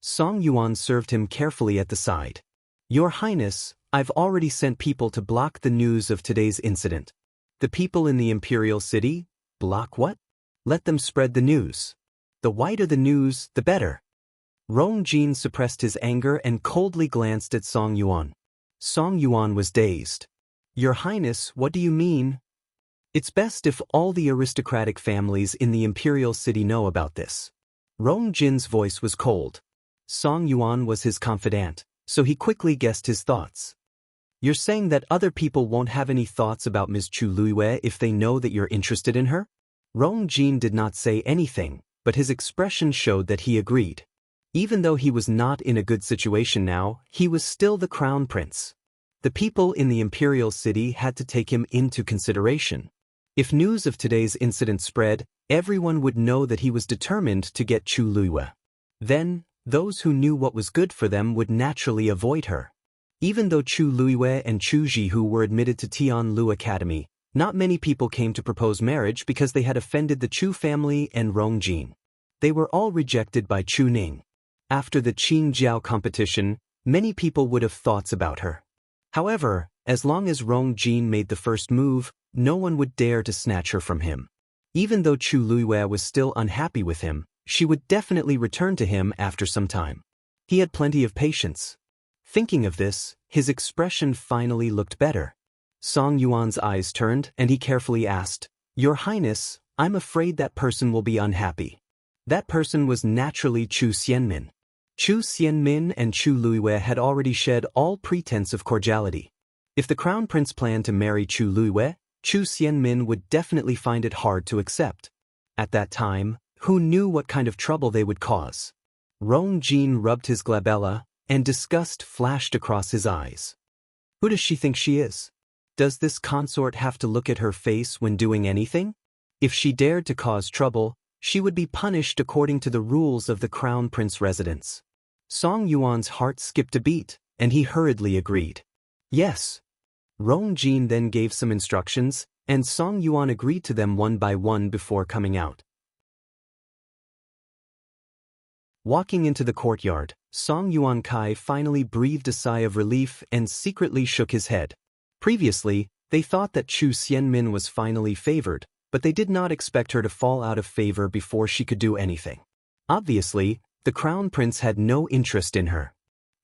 Song Yuan served him carefully at the side. Your Highness, I've already sent people to block the news of today's incident. The people in the imperial city? Block what? Let them spread the news. The wider the news, the better. Rong Jin suppressed his anger and coldly glanced at Song Yuan. Song Yuan was dazed. Your Highness, what do you mean? It's best if all the aristocratic families in the imperial city know about this. Rong Jin's voice was cold. Song Yuan was his confidant, so he quickly guessed his thoughts. You're saying that other people won't have any thoughts about Ms. Chu Luiwei if they know that you're interested in her? Rong Jin did not say anything, but his expression showed that he agreed. Even though he was not in a good situation now, he was still the Crown Prince. The people in the imperial city had to take him into consideration. If news of today's incident spread, everyone would know that he was determined to get Chu Luiwei. Then, those who knew what was good for them would naturally avoid her. Even though Chu Luiwei and Chu Zhihu were admitted to Tianlu Academy, not many people came to propose marriage because they had offended the Chu family and Rong Jin. They were all rejected by Chu Ning. After the Qingjiao competition, many people would have thoughts about her. However, as long as Rong Jin made the first move, no one would dare to snatch her from him. Even though Chu Luiwei was still unhappy with him, she would definitely return to him after some time. He had plenty of patience. Thinking of this, his expression finally looked better. Song Yuan's eyes turned and he carefully asked, Your Highness, I'm afraid that person will be unhappy. That person was naturally Chu Xianmin. Chu Xianmin and Chu Luiwei had already shed all pretense of cordiality. If the Crown Prince planned to marry Chu Luiwei, Chu Xianmin would definitely find it hard to accept. At that time, who knew what kind of trouble they would cause? Rong Jin rubbed his glabella, and disgust flashed across his eyes. Who does she think she is? Does this consort have to look at her face when doing anything? If she dared to cause trouble, she would be punished according to the rules of the Crown Prince residence. Song Yuan's heart skipped a beat, and he hurriedly agreed. Yes. Rong Jin then gave some instructions, and Song Yuan agreed to them one by one before coming out. Walking into the courtyard, Song Yuan Kai finally breathed a sigh of relief and secretly shook his head. Previously, they thought that Chu Xianmin was finally favored, but they did not expect her to fall out of favor before she could do anything. Obviously, the Crown Prince had no interest in her.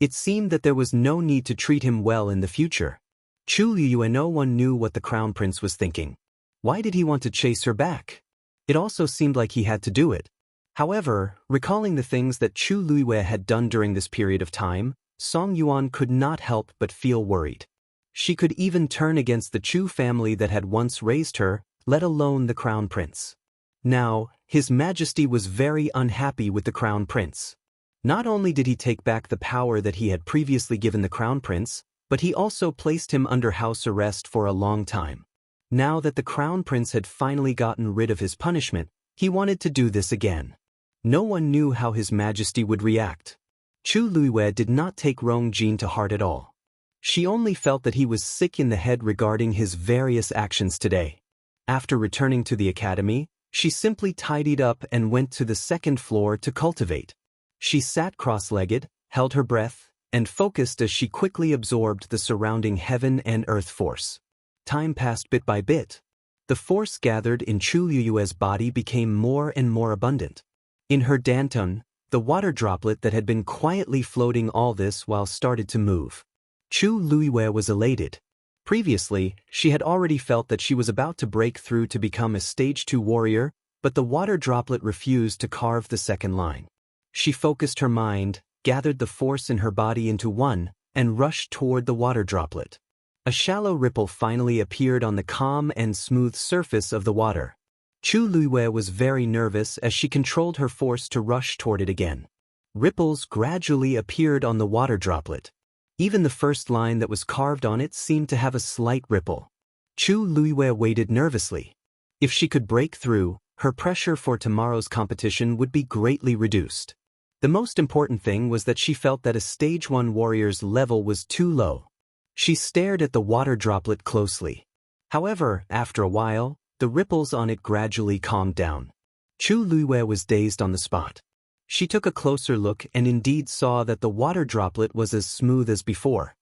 It seemed that there was no need to treat him well in the future. Chu Luiwei, no one knew what the Crown Prince was thinking. Why did he want to chase her back? It also seemed like he had to do it. However, recalling the things that Chu Luiwei had done during this period of time, Song Yuan could not help but feel worried. She could even turn against the Chu family that had once raised her, let alone the Crown Prince. Now, His Majesty was very unhappy with the Crown Prince. Not only did he take back the power that he had previously given the Crown Prince, but he also placed him under house arrest for a long time. Now that the Crown Prince had finally gotten rid of his punishment, he wanted to do this again. No one knew how His Majesty would react. Chu Luiwei did not take Rong Jin to heart at all. She only felt that he was sick in the head regarding his various actions today. After returning to the academy, she simply tidied up and went to the second floor to cultivate. She sat cross-legged, held her breath, and focused as she quickly absorbed the surrounding heaven and earth force. Time passed bit by bit. The force gathered in Chu Luiwei's body became more and more abundant. In her danton, the water droplet that had been quietly floating all this while started to move. Chu Luiwei was elated. Previously, she had already felt that she was about to break through to become a stage 2 warrior, but the water droplet refused to carve the second line. She focused her mind, gathered the force in her body into one, and rushed toward the water droplet. A shallow ripple finally appeared on the calm and smooth surface of the water. Chu Luiwei was very nervous as she controlled her force to rush toward it again. Ripples gradually appeared on the water droplet. Even the first line that was carved on it seemed to have a slight ripple. Chu Luiwei waited nervously. If she could break through, her pressure for tomorrow's competition would be greatly reduced. The most important thing was that she felt that a Stage 1 warrior's level was too low. She stared at the water droplet closely. However, after a while, the ripples on it gradually calmed down. Chu Luiwei was dazed on the spot. She took a closer look and indeed saw that the water droplet was as smooth as before.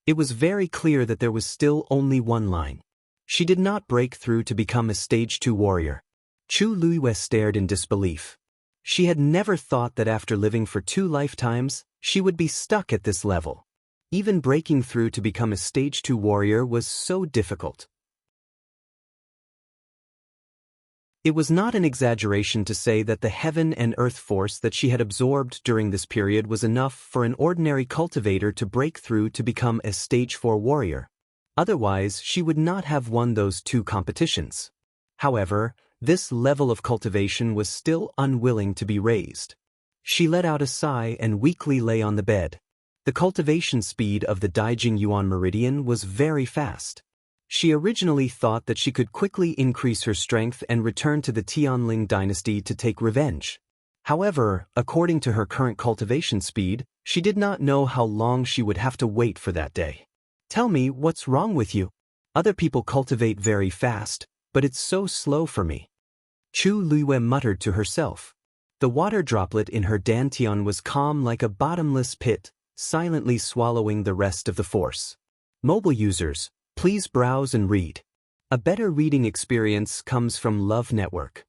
It was very clear that there was still only one line. She did not break through to become a Stage 2 warrior. Chu Luiwei stared in disbelief. She had never thought that after living for 2 lifetimes, she would be stuck at this level. Even breaking through to become a Stage 2 warrior was so difficult. It was not an exaggeration to say that the heaven and earth force that she had absorbed during this period was enough for an ordinary cultivator to break through to become a Stage 4 warrior. Otherwise, she would not have won those 2 competitions. However, this level of cultivation was still unwilling to be raised. She let out a sigh and weakly lay on the bed. The cultivation speed of the Daijing Yuan meridian was very fast. She originally thought that she could quickly increase her strength and return to the Tianling dynasty to take revenge. However, according to her current cultivation speed, she did not know how long she would have to wait for that day. Tell me, what's wrong with you? Other people cultivate very fast, but it's so slow for me. Chu Luiwei muttered to herself. The water droplet in her dantian was calm like a bottomless pit, silently swallowing the rest of the force. Mobile users, please browse and read. A better reading experience comes from Love Network.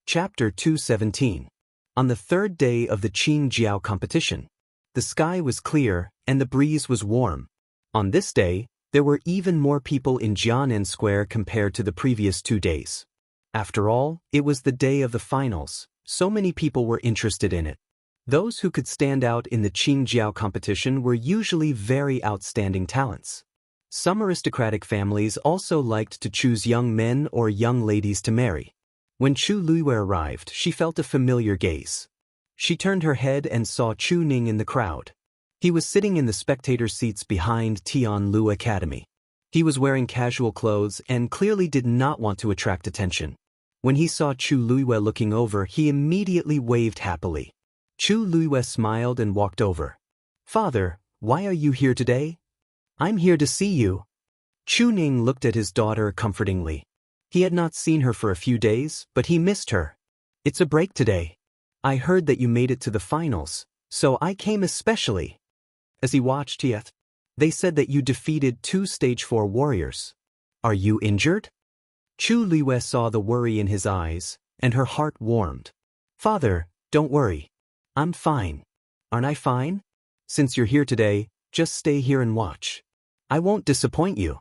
Chapter 217. On the 3rd day of the Qing Jiao competition. The sky was clear, and the breeze was warm. On this day, there were even more people in Jianan Square compared to the previous 2 days. After all, it was the day of the finals, so many people were interested in it. Those who could stand out in the Qing Jiao competition were usually very outstanding talents. Some aristocratic families also liked to choose young men or young ladies to marry. When Chu Luiwei arrived, she felt a familiar gaze. She turned her head and saw Chu Ning in the crowd. He was sitting in the spectator seats behind Tianlu Academy. He was wearing casual clothes and clearly did not want to attract attention. When he saw Chu Luiwei looking over, he immediately waved happily. Chu Luiwei smiled and walked over. Father, why are you here today? I'm here to see you. Chu Ning looked at his daughter comfortingly. He had not seen her for a few days, but he missed her. It's a break today. I heard that you made it to the finals, so I came especially. As he watched they said that you defeated 2 Stage 4 warriors. Are you injured? Chu Luiwei saw the worry in his eyes, and her heart warmed. Father, don't worry. I'm fine. Aren't I fine? Since you're here today, just stay here and watch. I won't disappoint you.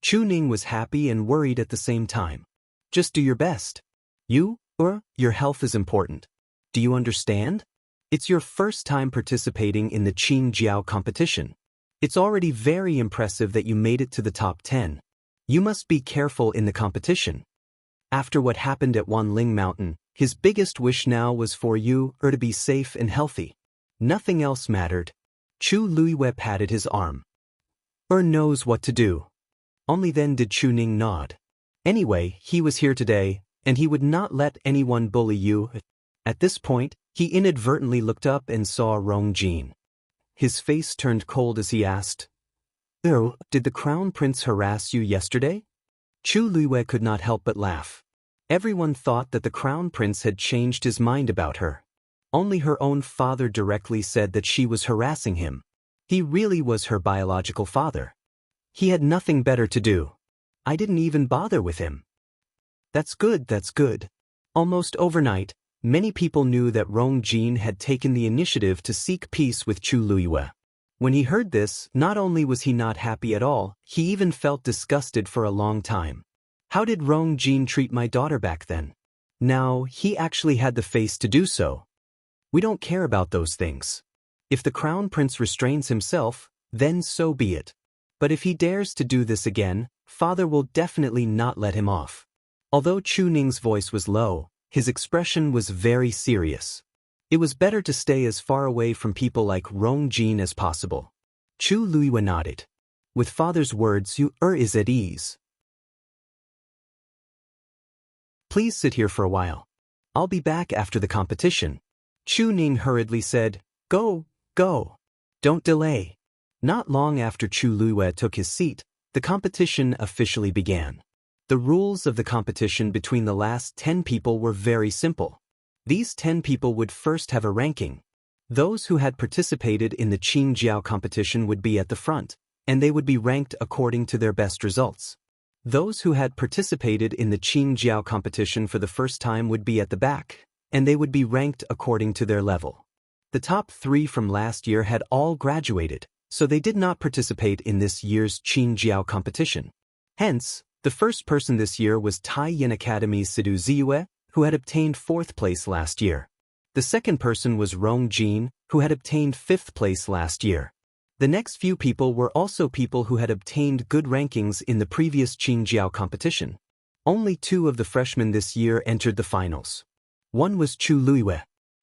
Chu Ning was happy and worried at the same time. Just do your best. Your health is important. Do you understand? It's your first time participating in the Qing Jiao competition. It's already very impressive that you made it to the top 10. You must be careful in the competition. After what happened at Wanling Mountain, his biggest wish now was for you to be safe and healthy. Nothing else mattered. Chu Luiwei patted his arm. Knows what to do. Only then did Chu Ning nod. Anyway, he was here today, and he would not let anyone bully you. At this point, he inadvertently looked up and saw Rong Jin. His face turned cold as he asked, did the Crown Prince harass you yesterday? Chu Luiwei could not help but laugh. Everyone thought that the Crown Prince had changed his mind about her. Only her own father directly said that she was harassing him. He really was her biological father. He had nothing better to do. I didn't even bother with him. That's good. Almost overnight, many people knew that Rong Jin had taken the initiative to seek peace with Chu Luiwei. When he heard this, not only was he not happy at all, he even felt disgusted for a long time. How did Rong Jin treat my daughter back then? Now, he actually had the face to do so. We don't care about those things. If the Crown Prince restrains himself, then so be it. But if he dares to do this again, father will definitely not let him off. Although Chu Ning's voice was low, his expression was very serious. It was better to stay as far away from people like Rong Jin as possible. Chu Luiyue nodded. With father's words, you is at ease. Please sit here for a while. I'll be back after the competition. Chu Ning hurriedly said, Go. Don't delay. Not long after Chu Luiyue took his seat, the competition officially began. The rules of the competition between the last 10 people were very simple. These 10 people would first have a ranking. Those who had participated in the Qingjiao competition would be at the front, and they would be ranked according to their best results. Those who had participated in the Qingjiao competition for the first time would be at the back, and they would be ranked according to their level. The top 3 from last year had all graduated, so they did not participate in this year's Qingjiao competition. Hence, the first person this year was Taiyin Academy's Sidu Ziyue, who had obtained 4th place last year. The second person was Rong Jin, who had obtained 5th place last year. The next few people were also people who had obtained good rankings in the previous Qingjiao competition. Only 2 of the freshmen this year entered the finals. One was Chu Luiyue.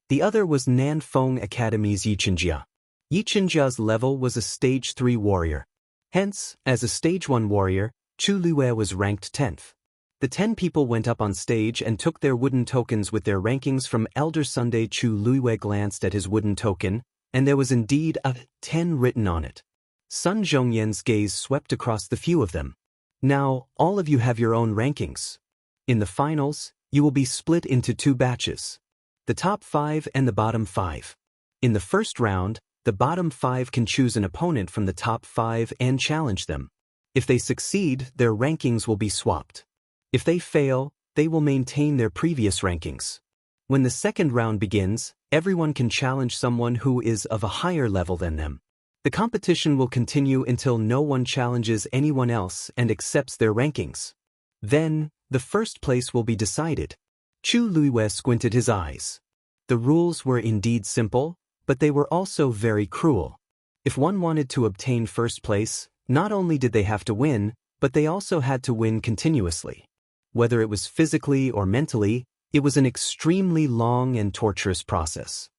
The other was Nanfeng Academy's Yiqinjia. Yiqinjia's level was a Stage 3 warrior. Hence, as a Stage 1 warrior, Chu Luiyue was ranked 10th. The 10 people went up on stage and took their wooden tokens with their rankings from Elder Sunday. Chu Luiyue glanced at his wooden token, and there was indeed a 10 written on it. Sun Zhongyan's gaze swept across the few of them. Now, all of you have your own rankings. In the finals, you will be split into 2 batches. The top 5 and the bottom 5. In the first round, the bottom 5 can choose an opponent from the top 5 and challenge them. If they succeed, their rankings will be swapped. If they fail, they will maintain their previous rankings. When the second round begins, everyone can challenge someone who is of a higher level than them. The competition will continue until no one challenges anyone else and accepts their rankings. Then, the first place will be decided. Chu Luiyue squinted his eyes. The rules were indeed simple, but they were also very cruel. If one wanted to obtain first place, not only did they have to win, but they also had to win continuously. Whether it was physically or mentally, it was an extremely long and torturous process.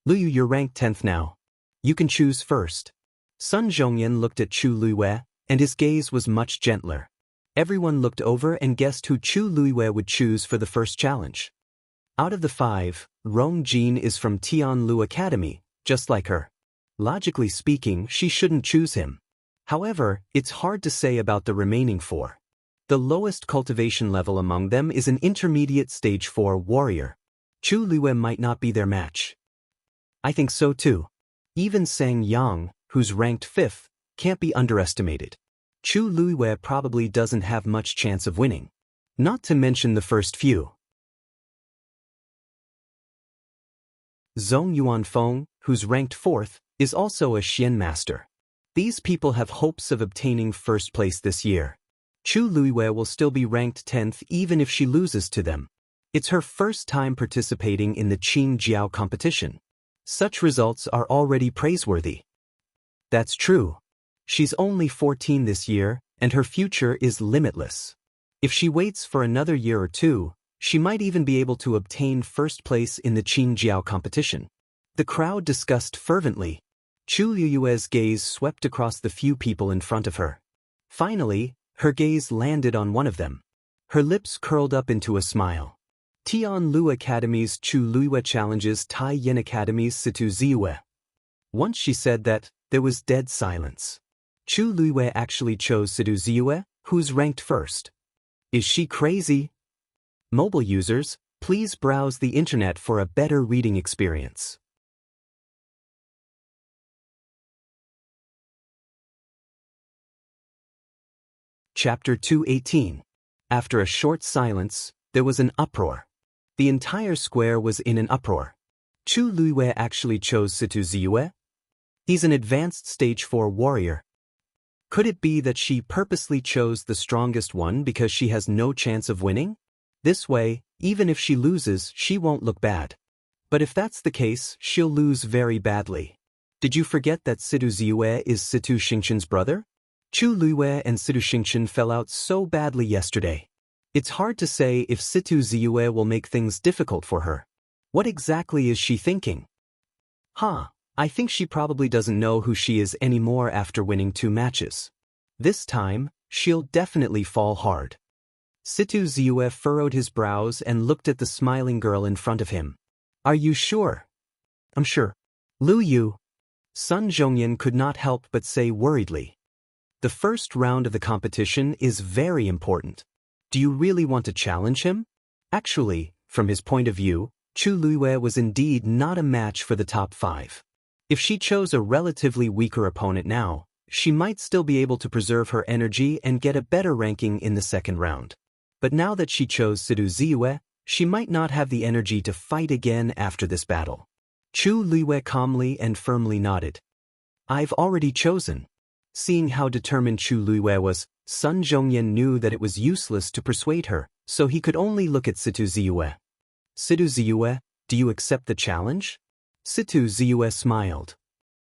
Luyu, you're ranked 10th now. You can choose first. Sun Zhongyan looked at Chu Luiyue, and his gaze was much gentler. Everyone looked over and guessed who Chu Luiyue would choose for the first challenge. Out of the 5, Rong Jin is from Tianlu Academy, just like her. Logically speaking, she shouldn't choose him. However, it's hard to say about the remaining 4. The lowest cultivation level among them is an intermediate Stage 4 warrior. Chu Luiyue might not be their match. I think so too. Even Sang Yang, who's ranked 5th, can't be underestimated. Chu Luiyue probably doesn't have much chance of winning. Not to mention the first few. Zhong Yuanfeng, who's ranked 4th, is also a Xian master. These people have hopes of obtaining first place this year. Chu Luiyue will still be ranked 10th even if she loses to them. It's her first time participating in the Qingjiao competition. Such results are already praiseworthy. That's true. She's only 14 this year, and her future is limitless. If she waits for another year or 2, she might even be able to obtain first place in the Qingjiao competition. The crowd discussed fervently. Chu Luiyue's gaze swept across the few people in front of her. Finally, her gaze landed on one of them. Her lips curled up into a smile. Tianlu Academy's Chu Luiyue challenges Taiyin Academy's Situ Ziyue. Once she said that, there was dead silence. Chu Luiyue actually chose Sidu Ziyue, who's ranked 1st. Is she crazy? Mobile users, please browse the internet for a better reading experience. Chapter 218. After a short silence, there was an uproar. The entire square was in an uproar. Chu Luiyue actually chose Situ Ziyue? He's an advanced Stage 4 warrior. Could it be that she purposely chose the strongest one because she has no chance of winning? This way, even if she loses, she won't look bad. But if that's the case, she'll lose very badly. Did you forget that Situ Ziyue is Situ Xingqian's brother? Chu Luiyue and Situ Xingqian fell out so badly yesterday. It's hard to say if Situ Ziyue will make things difficult for her. What exactly is she thinking? I think she probably doesn't know who she is anymore after winning 2 matches. This time, she'll definitely fall hard. Situ Ziyue furrowed his brows and looked at the smiling girl in front of him. Are you sure? I'm sure. Lu Yu. Sun Zhongyan could not help but say worriedly. The first round of the competition is very important. Do you really want to challenge him? Actually, from his point of view, Chu Luiyue was indeed not a match for the top 5. If she chose a relatively weaker opponent now, she might still be able to preserve her energy and get a better ranking in the second round. But now that she chose Situ Ziyue, she might not have the energy to fight again after this battle. Chu Luiyue calmly and firmly nodded. I've already chosen. Seeing how determined Chu Luiyue was, Sun Zhongyan knew that it was useless to persuade her, so he could only look at Situ Ziyue. Situ Ziyue, do you accept the challenge? Situ Ziyue smiled.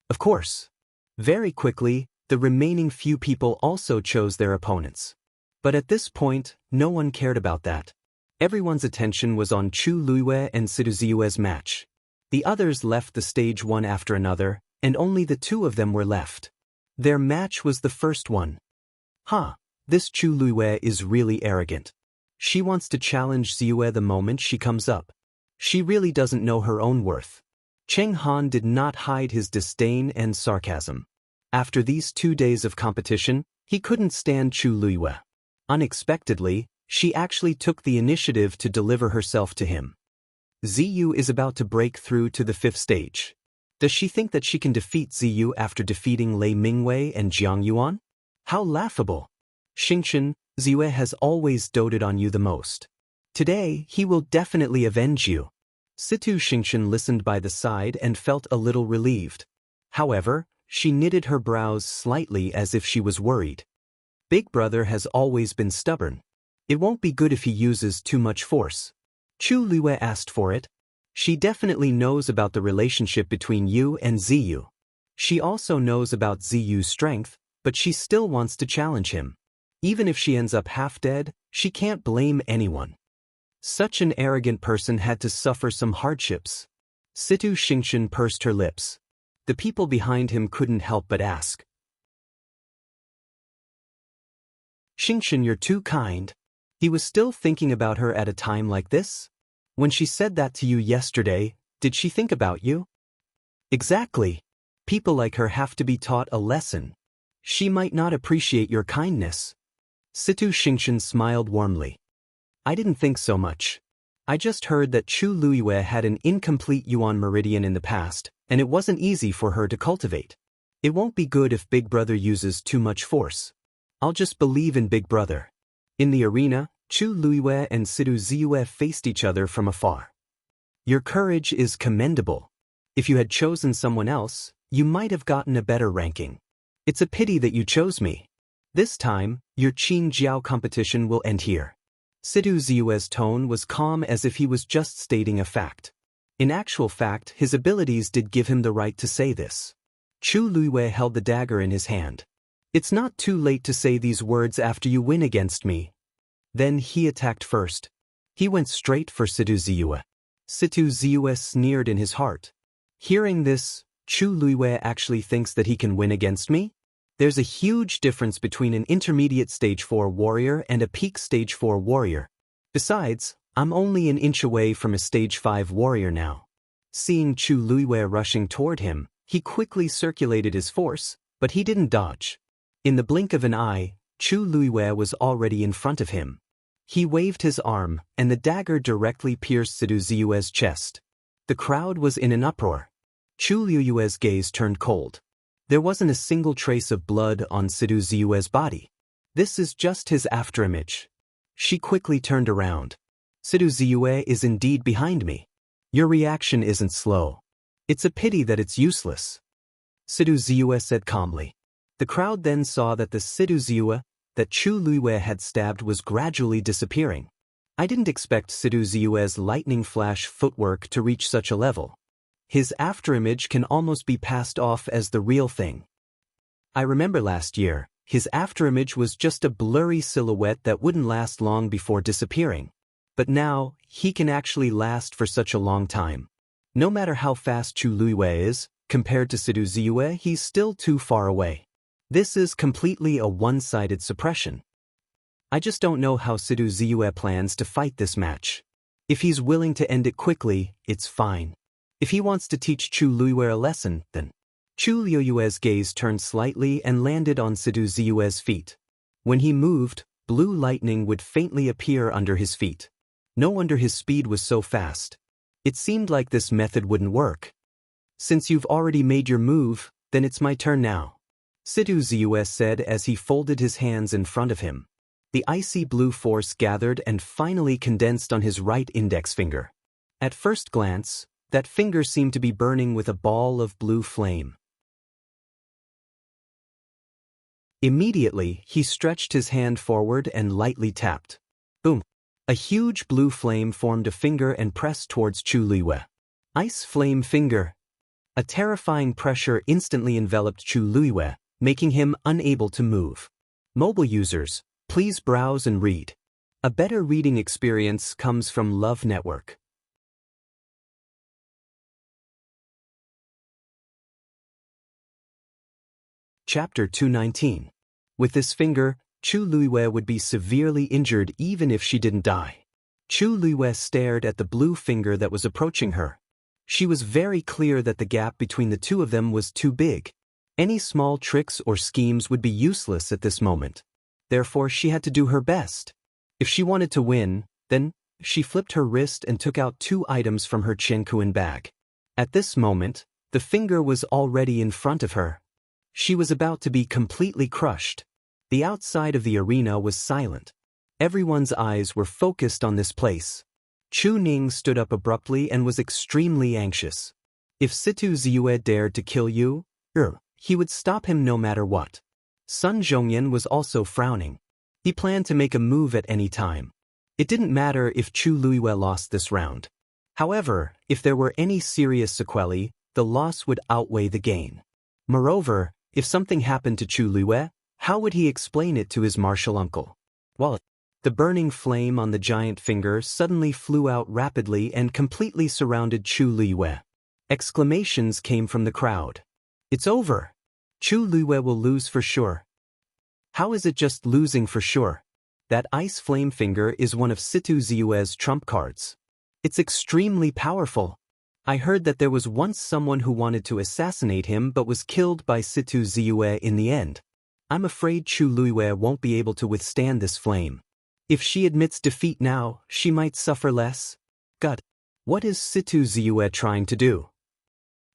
Of course. Very quickly, the remaining few people also chose their opponents. But at this point, no one cared about that. Everyone's attention was on Chu Luiyue and Situ Ziyue's match. The others left the stage one after another, and only the 2 of them were left. Their match was the first one. This Chu Luiyue is really arrogant. She wants to challenge Ziyue the moment she comes up. She really doesn't know her own worth. Cheng Han did not hide his disdain and sarcasm. After these 2 days of competition, he couldn't stand Chu Luiyue. Unexpectedly, she actually took the initiative to deliver herself to him. Ziyu is about to break through to the 5th stage. Does she think that she can defeat Ziyu after defeating Lei Mingwei and Jiang Yuan? How laughable! Xingqian, Ziyue has always doted on you the most. Today, he will definitely avenge you. Situ Xingqian listened by the side and felt a little relieved. However, she knitted her brows slightly as if she was worried. Big brother has always been stubborn. It won't be good if he uses too much force. Chu Luiyue asked for it. She definitely knows about the relationship between you and Ziyu. She also knows about Ziyu's strength, but she still wants to challenge him. Even if she ends up half dead, she can't blame anyone. Such an arrogant person had to suffer some hardships. Situ Xingqian pursed her lips. The people behind him couldn't help but ask. Xingqian, you're too kind. He was still thinking about her at a time like this? When she said that to you yesterday, did she think about you? Exactly. People like her have to be taught a lesson. She might not appreciate your kindness. Situ Xingqian smiled warmly. I didn't think so much. I just heard that Chu Luiyue had an incomplete Yuan meridian in the past, and it wasn't easy for her to cultivate. It won't be good if Big Brother uses too much force. I'll just believe in Big Brother. In the arena, Chu Luiyue and Situ Ziyue faced each other from afar. Your courage is commendable. If you had chosen someone else, you might have gotten a better ranking. It's a pity that you chose me. This time, your Qin Jiao competition will end here. Situ Ziyue's tone was calm as if he was just stating a fact. In actual fact, his abilities did give him the right to say this. Chu Luiyue held the dagger in his hand. It's not too late to say these words after you win against me. Then he attacked first. He went straight for Situ Ziyue. Situ Ziyue sneered in his heart. Hearing this, Chu Luiyue actually thinks that he can win against me? There's a huge difference between an intermediate stage 4 warrior and a peak stage 4 warrior. Besides, I'm only an inch away from a stage 5 warrior now. Seeing Chu Luiyue rushing toward him, he quickly circulated his force, but he didn't dodge. In the blink of an eye, Chu Luiyue was already in front of him. He waved his arm, and the dagger directly pierced Situ Ziyue's chest. The crowd was in an uproar. Chu Luiyue's gaze turned cold. There wasn't a single trace of blood on Situ Ziyue's body. This is just his afterimage. She quickly turned around. Situ Ziyue is indeed behind me. Your reaction isn't slow. It's a pity that it's useless. Situ Ziyue said calmly. The crowd then saw that the Situ Ziyue that Chu Luiyue had stabbed was gradually disappearing. I didn't expect Situ Ziyue's lightning flash footwork to reach such a level. His afterimage can almost be passed off as the real thing. I remember last year, his afterimage was just a blurry silhouette that wouldn't last long before disappearing. But now, he can actually last for such a long time. No matter how fast Chu Luiwei is, compared to Sidu Ziyue, he's still too far away. This is completely a one-sided suppression. I just don't know how Sidu Ziyue plans to fight this match. If he's willing to end it quickly, it's fine. If he wants to teach Chu Luiwei a lesson, then. Chu Luiwei's gaze turned slightly and landed on Sidu Ziyue's feet. When he moved, blue lightning would faintly appear under his feet. No wonder his speed was so fast. It seemed like this method wouldn't work. Since you've already made your move, then it's my turn now, Sidu Ziyue said as he folded his hands in front of him. The icy blue force gathered and finally condensed on his right index finger. At first glance, that finger seemed to be burning with a ball of blue flame. Immediately, he stretched his hand forward and lightly tapped. Boom! A huge blue flame formed a finger and pressed towards Chu Luiwei. Ice flame finger. A terrifying pressure instantly enveloped Chu Luiwei, making him unable to move. Mobile users, please browse and read. A better reading experience comes from Love Network. Chapter 219. With this finger, Chu Luiwei would be severely injured even if she didn't die. Chu Luiwei stared at the blue finger that was approaching her. She was very clear that the gap between the two of them was too big. Any small tricks or schemes would be useless at this moment. Therefore, she had to do her best. If she wanted to win, then she flipped her wrist and took out 2 items from her Qianquan bag. At this moment, the finger was already in front of her. She was about to be completely crushed. The outside of the arena was silent. Everyone's eyes were focused on this place. Chu Ning stood up abruptly and was extremely anxious. If Situ Ziyue dared to kill you, he would stop him no matter what. Sun Zhongyan was also frowning. He planned to make a move at any time. It didn't matter if Chu Luiwei lost this round. However, if there were any serious sequelae, the loss would outweigh the gain. Moreover, if something happened to Chu Luiwei, how would he explain it to his martial uncle? Well, the burning flame on the giant finger suddenly flew out rapidly and completely surrounded Chu Luiwei. Exclamations came from the crowd. It's over. Chu Luiwei will lose for sure. How is it just losing for sure? That ice flame finger is one of Situ Ziyue's trump cards. It's extremely powerful. I heard that there was once someone who wanted to assassinate him but was killed by Situ Ziyue in the end. I'm afraid Chu Luiwei won't be able to withstand this flame. If she admits defeat now, she might suffer less. God, what is Situ Ziyue trying to do?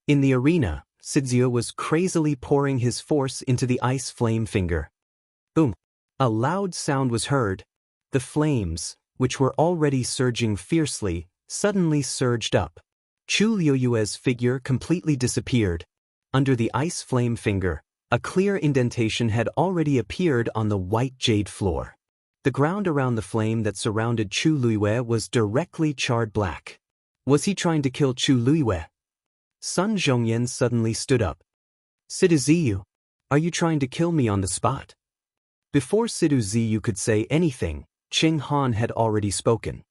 In the arena, Sidzio was crazily pouring his force into the ice flame finger. Boom! A loud sound was heard. The flames, which were already surging fiercely, suddenly surged up. Chu Luiwei's figure completely disappeared. Under the ice flame finger, a clear indentation had already appeared on the white jade floor. The ground around the flame that surrounded Chu Luiwei was directly charred black. Was he trying to kill Chu Luiwei? Sun Zhongyan suddenly stood up. Sidu Ziyu, are you trying to kill me on the spot? Before Sidu Ziyu could say anything, Cheng Han had already spoken.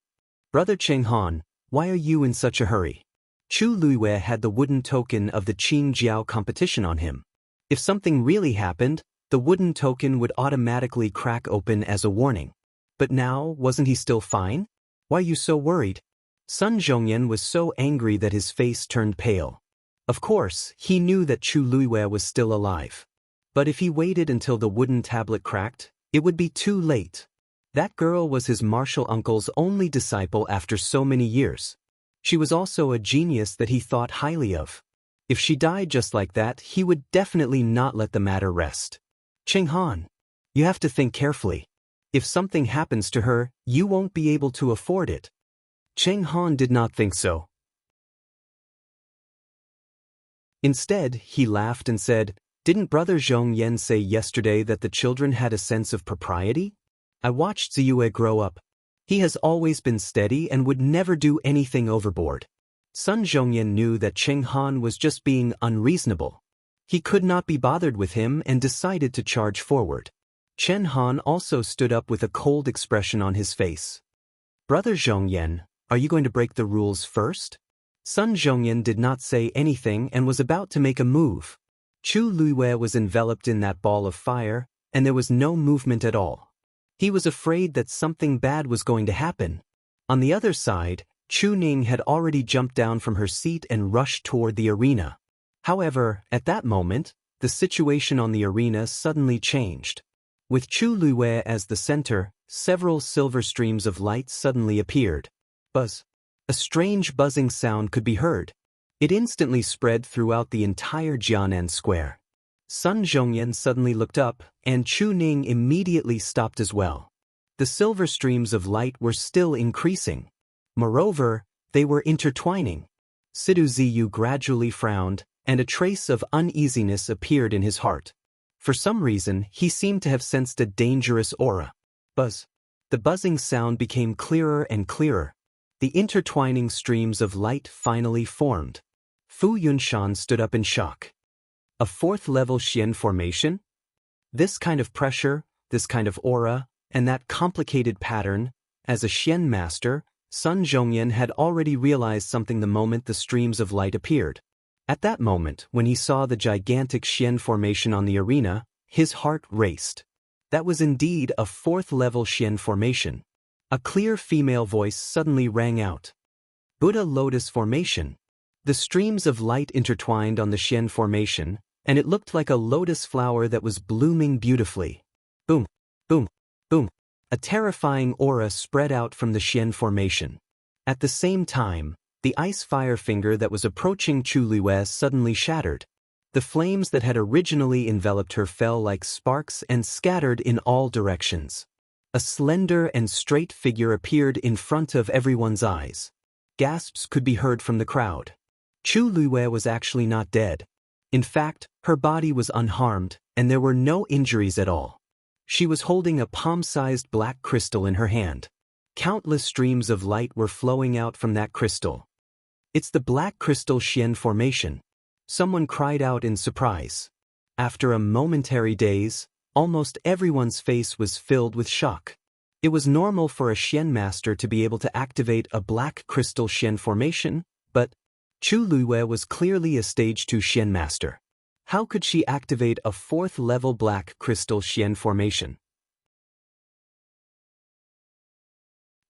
Brother Cheng Han, why are you in such a hurry? Chu Luiwei had the wooden token of the Qing Jiao competition on him. If something really happened, the wooden token would automatically crack open as a warning. But now, wasn't he still fine? Why are you so worried? Sun Zhongyan was so angry that his face turned pale. Of course, he knew that Chu Luiwei was still alive. But if he waited until the wooden tablet cracked, it would be too late. That girl was his martial uncle's only disciple after so many years. She was also a genius that he thought highly of. If she died just like that, he would definitely not let the matter rest. Cheng Han, you have to think carefully. If something happens to her, you won't be able to afford it. Cheng Han did not think so. Instead, he laughed and said, didn't Brother Zhong Yan say yesterday that the children had a sense of propriety? I watched Ziyue grow up. He has always been steady and would never do anything overboard. Sun Zhongyan knew that Cheng Han was just being unreasonable. He could not be bothered with him and decided to charge forward. Chen Han also stood up with a cold expression on his face. Brother Zhongyan, are you going to break the rules first? Sun Zhongyan did not say anything and was about to make a move. Chu Luiwei was enveloped in that ball of fire, and there was no movement at all. He was afraid that something bad was going to happen. On the other side, Chu Ning had already jumped down from her seat and rushed toward the arena. However, at that moment, the situation on the arena suddenly changed. With Chu Luiwei as the center, several silver streams of light suddenly appeared. Buzz. A strange buzzing sound could be heard. It instantly spread throughout the entire Jianan square. Sun Zhongyan suddenly looked up, and Chu Ning immediately stopped as well. The silver streams of light were still increasing. Moreover, they were intertwining. Sidu Ziyu gradually frowned, and a trace of uneasiness appeared in his heart. For some reason, he seemed to have sensed a dangerous aura. Buzz. The buzzing sound became clearer and clearer. The intertwining streams of light finally formed. Fu Yunshan stood up in shock. A fourth-level Xian formation? This kind of pressure, this kind of aura, and that complicated pattern, as a Xian master, Sun Zhongyan had already realized something the moment the streams of light appeared. At that moment, when he saw the gigantic Xian formation on the arena, his heart raced. That was indeed a fourth-level Xian formation. A clear female voice suddenly rang out. Buddha Lotus Formation. The streams of light intertwined on the Xian formation, and it looked like a lotus flower that was blooming beautifully. Boom, boom, boom. A terrifying aura spread out from the Xian formation. At the same time, the ice fire finger that was approaching Chu Luiwei suddenly shattered. The flames that had originally enveloped her fell like sparks and scattered in all directions. A slender and straight figure appeared in front of everyone's eyes. Gasps could be heard from the crowd. Chu Luiwei was actually not dead. In fact, her body was unharmed, and there were no injuries at all. She was holding a palm-sized black crystal in her hand. Countless streams of light were flowing out from that crystal. It's the Black Crystal Xian Formation. Someone cried out in surprise. After a momentary daze, almost everyone's face was filled with shock. It was normal for a Xian master to be able to activate a Black Crystal Xian Formation, but Chu Luiwei was clearly a Stage 2 Xian master. How could she activate a 4th-level Black Crystal Xian Formation?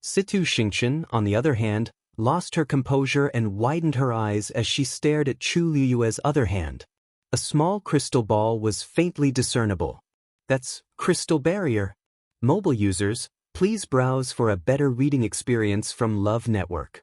Situ Xingqian, on the other hand, lost her composure and widened her eyes as she stared at Chu Luiwei's other hand. A small crystal ball was faintly discernible. That's crystal barrier. Mobile users, please browse for a better reading experience from Love Network.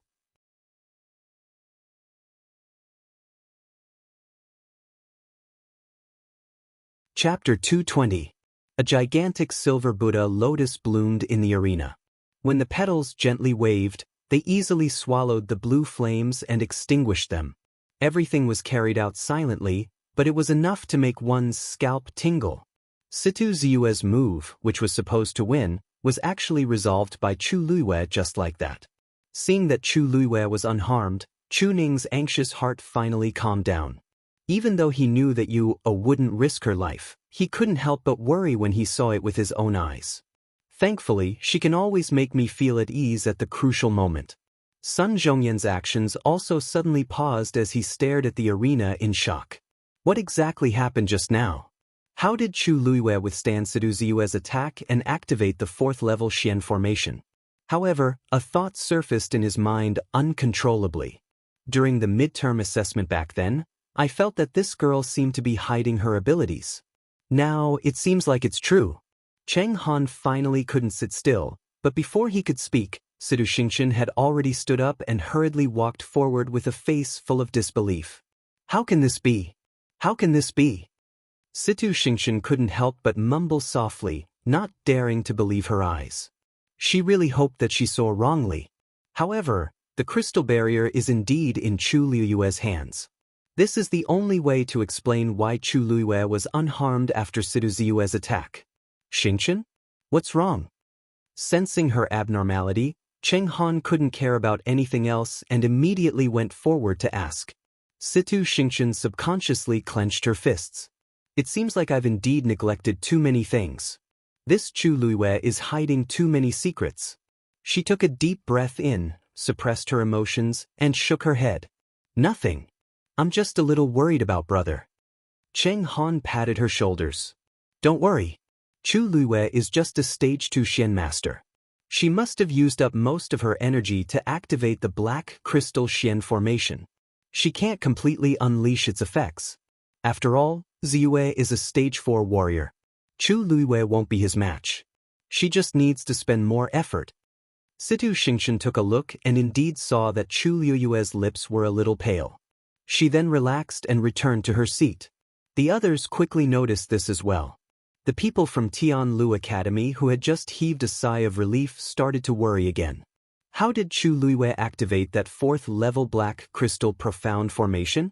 Chapter 220. A gigantic silver Buddha lotus bloomed in the arena. When the petals gently waved, they easily swallowed the blue flames and extinguished them. Everything was carried out silently, but it was enough to make one's scalp tingle. Situ Ziyue's move, which was supposed to win, was actually resolved by Chu Luiwei just like that. Seeing that Chu Luiwei was unharmed, Chu Ning's anxious heart finally calmed down. Even though he knew that Yu wouldn't risk her life, he couldn't help but worry when he saw it with his own eyes. Thankfully, she can always make me feel at ease at the crucial moment. Sun Zhongyan's actions also suddenly paused as he stared at the arena in shock. What exactly happened just now? How did Chu Luiwei withstand Sidu Ziyue's attack and activate the 4th-level Xian formation? However, a thought surfaced in his mind uncontrollably. During the midterm assessment back then, I felt that this girl seemed to be hiding her abilities. Now, it seems like it's true. Cheng Han finally couldn't sit still, but before he could speak, Sidu Xingqian had already stood up and hurriedly walked forward with a face full of disbelief. How can this be? How can this be? Situ Xingqian couldn't help but mumble softly, not daring to believe her eyes. She really hoped that she saw wrongly. However, the crystal barrier is indeed in Chu Luiwei's hands. This is the only way to explain why Chu Luiwei was unharmed after Sidu Ziyue's attack. Xingqian? What's wrong? Sensing her abnormality, Cheng Han couldn't care about anything else and immediately went forward to ask. Situ Xingqian subconsciously clenched her fists. It seems like I've indeed neglected too many things. This Chu Luiwei is hiding too many secrets. She took a deep breath in, suppressed her emotions, and shook her head. Nothing. I'm just a little worried about brother. Cheng Han patted her shoulders. Don't worry. Chu Luiwei is just a stage 2 Xian master. She must have used up most of her energy to activate the black crystal Xian formation. She can't completely unleash its effects. After all, Ziyue is a stage 4 warrior. Chu Luiwei won't be his match. She just needs to spend more effort. Situ Xingqian took a look and indeed saw that Chu Luiwei's lips were a little pale. She then relaxed and returned to her seat. The others quickly noticed this as well. The people from Tianlu Academy who had just heaved a sigh of relief started to worry again. How did Chu Luiwei activate that 4th level black crystal profound formation?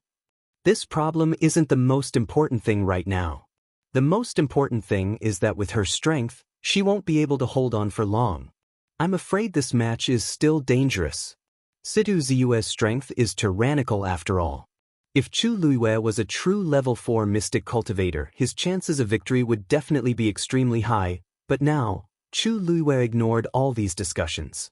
This problem isn't the most important thing right now. The most important thing is that with her strength, she won't be able to hold on for long. I'm afraid this match is still dangerous. Situ Ziyue's strength is tyrannical after all. If Chu Luiwei was a true level 4 mystic cultivator, his chances of victory would definitely be extremely high, but now, Chu Luiwei ignored all these discussions.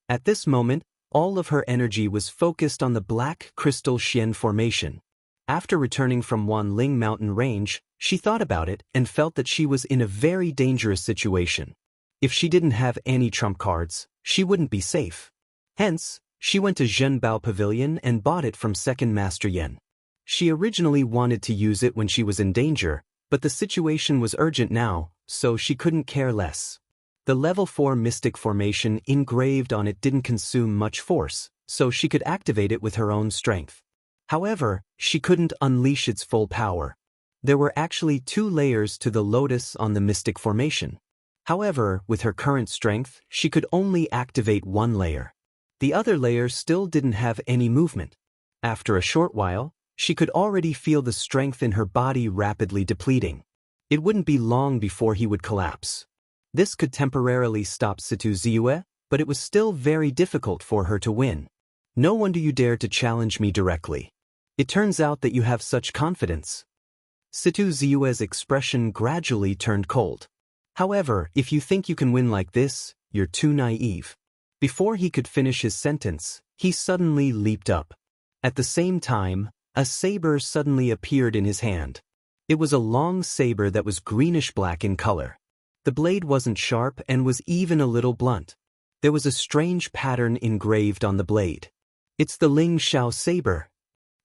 At this moment, all of her energy was focused on the black crystal Xian formation. After returning from Wanling mountain range, she thought about it and felt that she was in a very dangerous situation. If she didn't have any trump cards, she wouldn't be safe. Hence, she went to Zhenbao Pavilion and bought it from Second Master Yan. She originally wanted to use it when she was in danger, but the situation was urgent now, so she couldn't care less. The level 4 mystic formation engraved on it didn't consume much force, so she could activate it with her own strength. However, she couldn't unleash its full power. There were actually 2 layers to the lotus on the mystic formation. However, with her current strength, she could only activate 1 layer. The other layer still didn't have any movement. After a short while, she could already feel the strength in her body rapidly depleting. It wouldn't be long before he would collapse. This could temporarily stop Situ Ziyue, but it was still very difficult for her to win. No wonder you dare to challenge me directly. It turns out that you have such confidence. Situ Ziyue's expression gradually turned cold. However, if you think you can win like this, you're too naive. Before he could finish his sentence, he suddenly leaped up. At the same time, a saber suddenly appeared in his hand. It was a long saber that was greenish-black in color. The blade wasn't sharp and was even a little blunt. There was a strange pattern engraved on the blade. It's the Ling Xiao saber.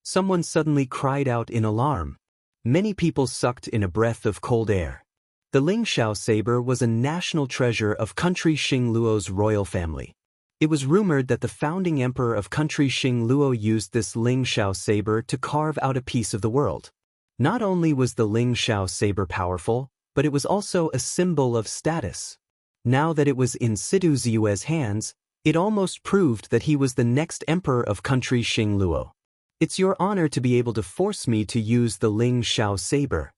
Someone suddenly cried out in alarm. Many people sucked in a breath of cold air. The Ling Xiao saber was a national treasure of country Xingluo's royal family. It was rumored that the founding emperor of country Xingluo used this Ling Xiao saber to carve out a piece of the world. Not only was the Ling Xiao saber powerful, but it was also a symbol of status. Now that it was in Situ Ziyue's hands, it almost proved that he was the next emperor of country Xingluo. It's your honor to be able to force me to use the Ling Xiao saber,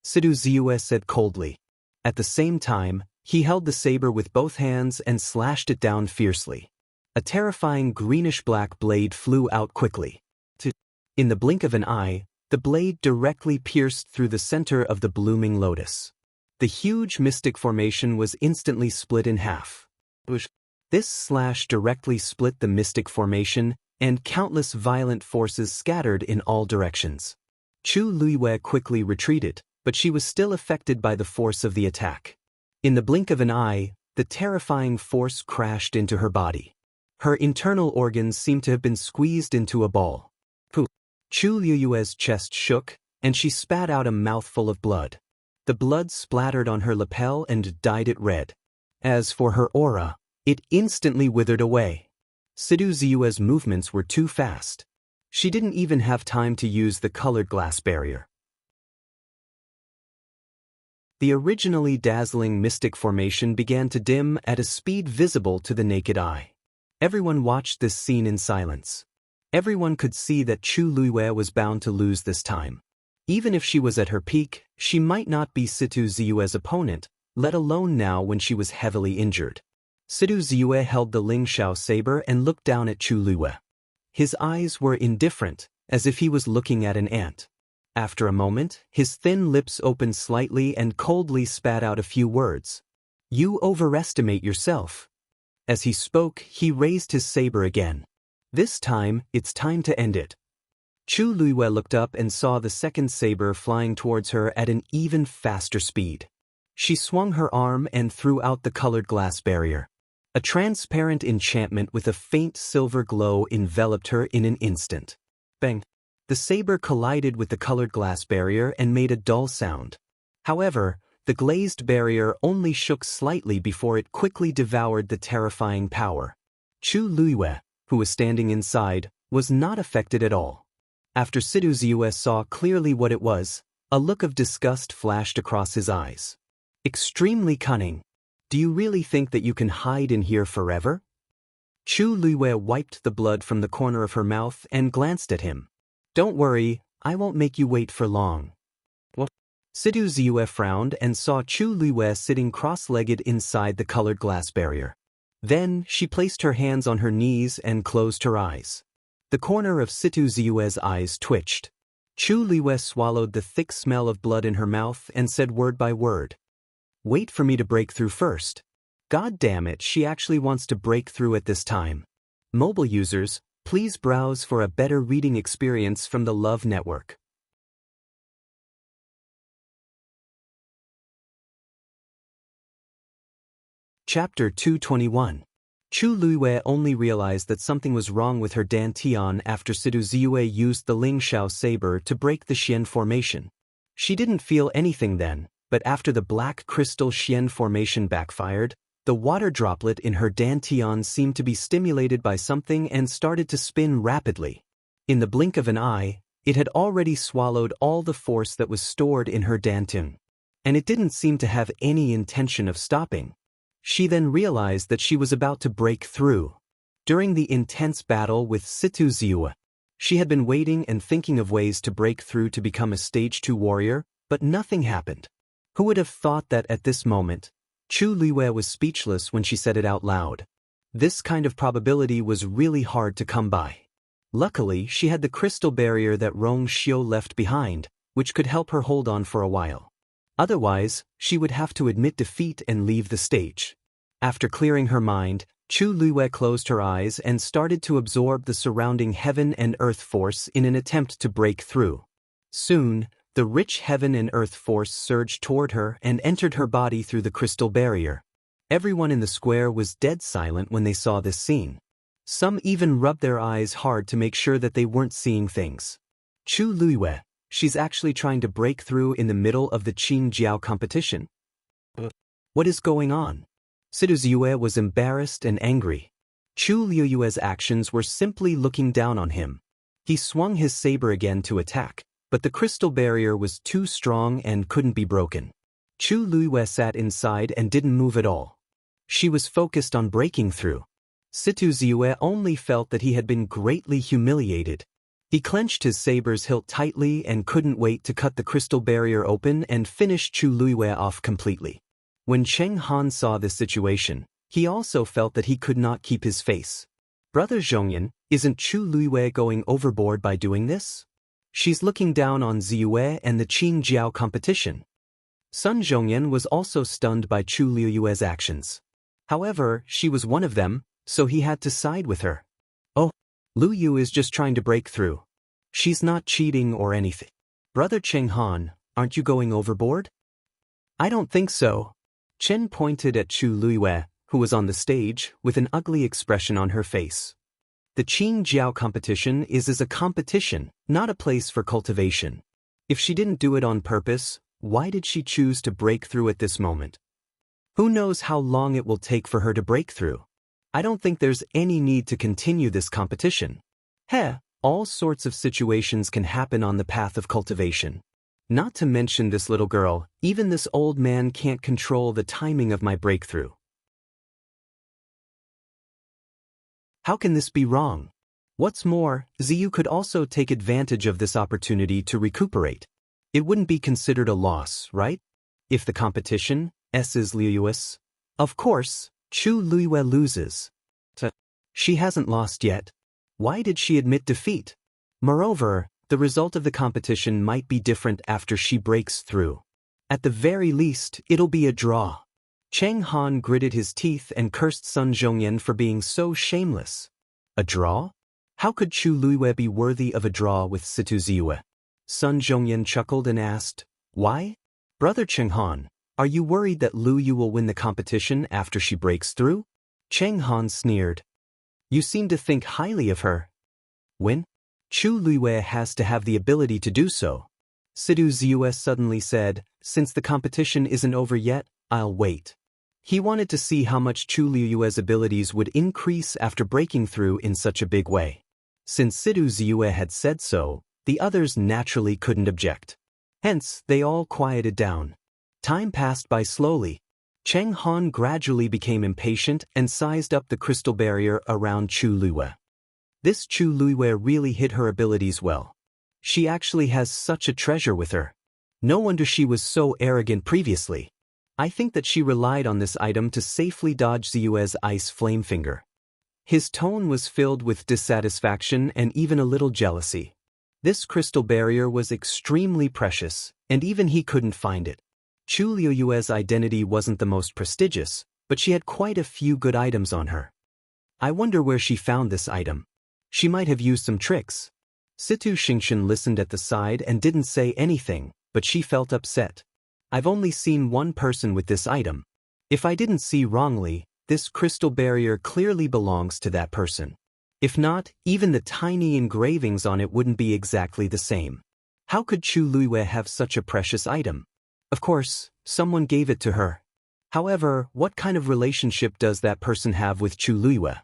Situ Ziyue said coldly. At the same time, he held the saber with both hands and slashed it down fiercely. A terrifying greenish-black blade flew out quickly. In the blink of an eye, the blade directly pierced through the center of the blooming lotus. The huge mystic formation was instantly split in half. This slash directly split the mystic formation, and countless violent forces scattered in all directions. Chu Luiwei quickly retreated, but she was still affected by the force of the attack. In the blink of an eye, the terrifying force crashed into her body. Her internal organs seemed to have been squeezed into a ball. Chu Luiwei's chest shook, and she spat out a mouthful of blood. The blood splattered on her lapel and dyed it red. As for her aura, it instantly withered away. Situ Ziyue's movements were too fast. She didn't even have time to use the colored glass barrier. The originally dazzling mystic formation began to dim at a speed visible to the naked eye. Everyone watched this scene in silence. Everyone could see that Chu Luiwei was bound to lose this time. Even if she was at her peak, she might not be Situ Ziyue's opponent, let alone now when she was heavily injured. Situ Ziyue held the Ling Xiao saber and looked down at Chu Luiwei. His eyes were indifferent, as if he was looking at an ant. After a moment, his thin lips opened slightly and coldly spat out a few words. "You overestimate yourself." As he spoke, he raised his saber again. "This time, it's time to end it." Chu Luiyue looked up and saw the second saber flying towards her at an even faster speed. She swung her arm and threw out the colored glass barrier. A transparent enchantment with a faint silver glow enveloped her in an instant. Bang! The saber collided with the colored glass barrier and made a dull sound. However, the glazed barrier only shook slightly before it quickly devoured the terrifying power. Chu Luiyue, who was standing inside, was not affected at all. After Sidu Ziyue saw clearly what it was, a look of disgust flashed across his eyes. "Extremely cunning. Do you really think that you can hide in here forever?" Chu Luiyue wiped the blood from the corner of her mouth and glanced at him. "Don't worry, I won't make you wait for long." "What?" Sidu Ziyue frowned and saw Chu Luiyue sitting cross-legged inside the colored glass barrier. Then, she placed her hands on her knees and closed her eyes. The corner of Situ Ziyue's eyes twitched. Chu Luiyue swallowed the thick smell of blood in her mouth and said word by word, "Wait for me to break through first." God damn it, she actually wants to break through at this time. Mobile users, please browse for a better reading experience from the Love Network. Chapter 221. Chu Luiyue only realized that something was wrong with her dantian after Sidu Ziyue used the Ling Shao saber to break the Xian formation. She didn't feel anything then, but after the black crystal Xian formation backfired, the water droplet in her dantian seemed to be stimulated by something and started to spin rapidly. In the blink of an eye, it had already swallowed all the force that was stored in her dantian, and it didn't seem to have any intention of stopping. She then realized that she was about to break through. During the intense battle with Situ Ziyue, she had been waiting and thinking of ways to break through to become a Stage 2 warrior, but nothing happened. Who would have thought that at this moment, Chu Luiyue was speechless when she said it out loud. This kind of probability was really hard to come by. Luckily, she had the crystal barrier that Rong Xiu left behind, which could help her hold on for a while. Otherwise, she would have to admit defeat and leave the stage. After clearing her mind, Chu Luiyue closed her eyes and started to absorb the surrounding heaven and earth force in an attempt to break through. Soon, the rich heaven and earth force surged toward her and entered her body through the crystal barrier. Everyone in the square was dead silent when they saw this scene. Some even rubbed their eyes hard to make sure that they weren't seeing things. Chu Luiyue, she's actually trying to break through in the middle of the Qin Jiao competition. What is going on? Sidu Ziyue was embarrassed and angry. Chu Luiyue's actions were simply looking down on him. He swung his saber again to attack, but the crystal barrier was too strong and couldn't be broken. Chu Luiyue sat inside and didn't move at all. She was focused on breaking through. Situ Ziyue only felt that he had been greatly humiliated. He clenched his saber's hilt tightly and couldn't wait to cut the crystal barrier open and finish Chu Luiyue off completely. When Cheng Han saw this situation, he also felt that he could not keep his face. Brother Zhongyan, isn't Chu Luiyue going overboard by doing this? She's looking down on Ziyue and the Qin Jiao competition. Sun Zhongyan was also stunned by Chu Luiyue's actions. However, she was one of them, so he had to side with her. Oh, Lu Yu is just trying to break through. She's not cheating or anything. Brother Cheng Han, aren't you going overboard? I don't think so. Chen pointed at Chu Luiyue, who was on the stage, with an ugly expression on her face. The Qin Jiao competition is as a competition, not a place for cultivation. If she didn't do it on purpose, why did she choose to break through at this moment? Who knows how long it will take for her to break through? I don't think there's any need to continue this competition. All sorts of situations can happen on the path of cultivation. Not to mention this little girl, even this old man can't control the timing of my breakthrough. How can this be wrong? What's more, Ziyu could also take advantage of this opportunity to recuperate. It wouldn't be considered a loss, right? If the competition is Liu's. Of course, Chu Luiyue loses. She hasn't lost yet. Why did she admit defeat? Moreover, the result of the competition might be different after she breaks through. At the very least, it'll be a draw. Cheng Han gritted his teeth and cursed Sun Zhongyan for being so shameless. A draw? How could Chu Luiyue be worthy of a draw with Situ Ziyue? Sun Zhongyan chuckled and asked, "Why? Brother Cheng Han, are you worried that Lu Yu will win the competition after she breaks through?" Cheng Han sneered. "You seem to think highly of her." "Win? Chu Luiyue has to have the ability to do so." Situ Ziyue suddenly said, "Since the competition isn't over yet, I'll wait." He wanted to see how much Chu Luiyue's abilities would increase after breaking through in such a big way. Since Situ Ziyue had said so, the others naturally couldn't object. Hence, they all quieted down. Time passed by slowly. Cheng Han gradually became impatient and sized up the crystal barrier around Chu Luiyue. This Chu Luiyue really hid her abilities well. She actually has such a treasure with her. No wonder she was so arrogant previously. I think that she relied on this item to safely dodge Ziyue's ice flame finger. His tone was filled with dissatisfaction and even a little jealousy. This crystal barrier was extremely precious, and even he couldn't find it. Chu Luiyue's identity wasn't the most prestigious, but she had quite a few good items on her. I wonder where she found this item. She might have used some tricks. Situ Xingshan listened at the side and didn't say anything, but she felt upset. I've only seen one person with this item. If I didn't see wrongly, this crystal barrier clearly belongs to that person. If not, even the tiny engravings on it wouldn't be exactly the same. How could Chu Luiyue have such a precious item? Of course, someone gave it to her. However, what kind of relationship does that person have with Chu Luiyue?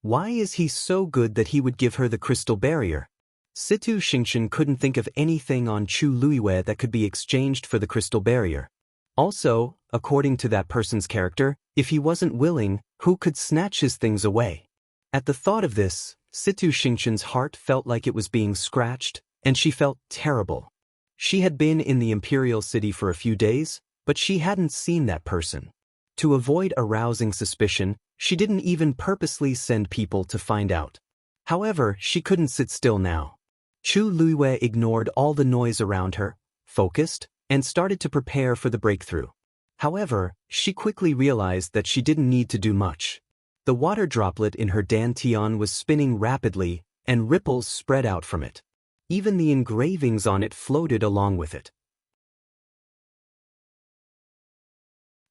Why is he so good that he would give her the crystal barrier? Situ Xingshan couldn't think of anything on Chu Luiyue that could be exchanged for the crystal barrier. Also, according to that person's character, if he wasn't willing, who could snatch his things away? At the thought of this, Situ Xingshan's heart felt like it was being scratched, and she felt terrible. She had been in the imperial city for a few days, but she hadn't seen that person. To avoid arousing suspicion, she didn't even purposely send people to find out. However, she couldn't sit still now. Chu Luiyue ignored all the noise around her, focused, and started to prepare for the breakthrough. However, she quickly realized that she didn't need to do much. The water droplet in her dantian was spinning rapidly, and ripples spread out from it. Even the engravings on it floated along with it.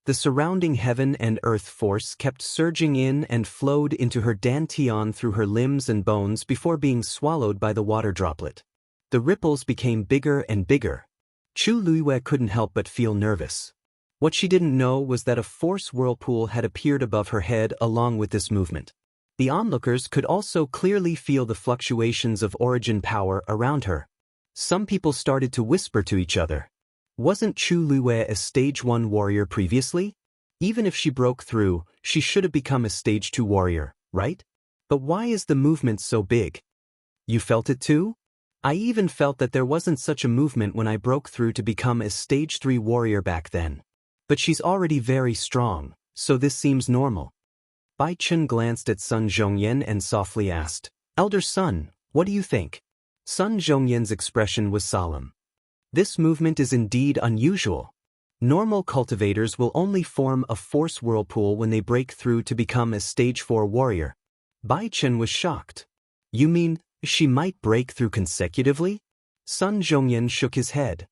The surrounding heaven and earth force kept surging in and flowed into her dantian through her limbs and bones before being swallowed by the water droplet. The ripples became bigger and bigger. Chu Luiyue couldn't help but feel nervous. What she didn't know was that a force whirlpool had appeared above her head along with this movement. The onlookers could also clearly feel the fluctuations of origin power around her. Some people started to whisper to each other. Wasn't Chu Luiyue a Stage 1 warrior previously? Even if she broke through, she should have become a Stage 2 warrior, right? But why is the movement so big? You felt it too? I even felt that there wasn't such a movement when I broke through to become a Stage 3 warrior back then. But she's already very strong, so this seems normal. Bai Chun glanced at Sun Zhongyan and softly asked, "Elder Sun, what do you think?" Sun Zhongyan's expression was solemn. This movement is indeed unusual. Normal cultivators will only form a force whirlpool when they break through to become a Stage 4 warrior. Bai Chun was shocked. You mean, she might break through consecutively? Sun Zhongyan shook his head.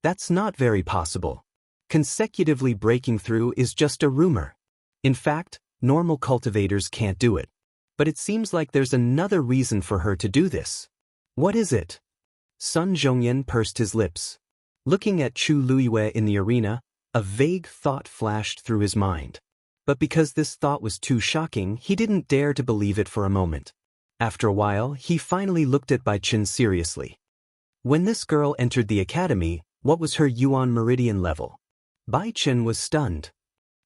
That's not very possible. Consecutively breaking through is just a rumor. In fact, normal cultivators can't do it. But it seems like there's another reason for her to do this. What is it? Sun Zhongyan pursed his lips. Looking at Chu Luiyue in the arena, a vague thought flashed through his mind. But because this thought was too shocking, he didn't dare to believe it for a moment. After a while, he finally looked at Bai Chun seriously. When this girl entered the academy, what was her Yuan Meridian level? Bai Chun was stunned.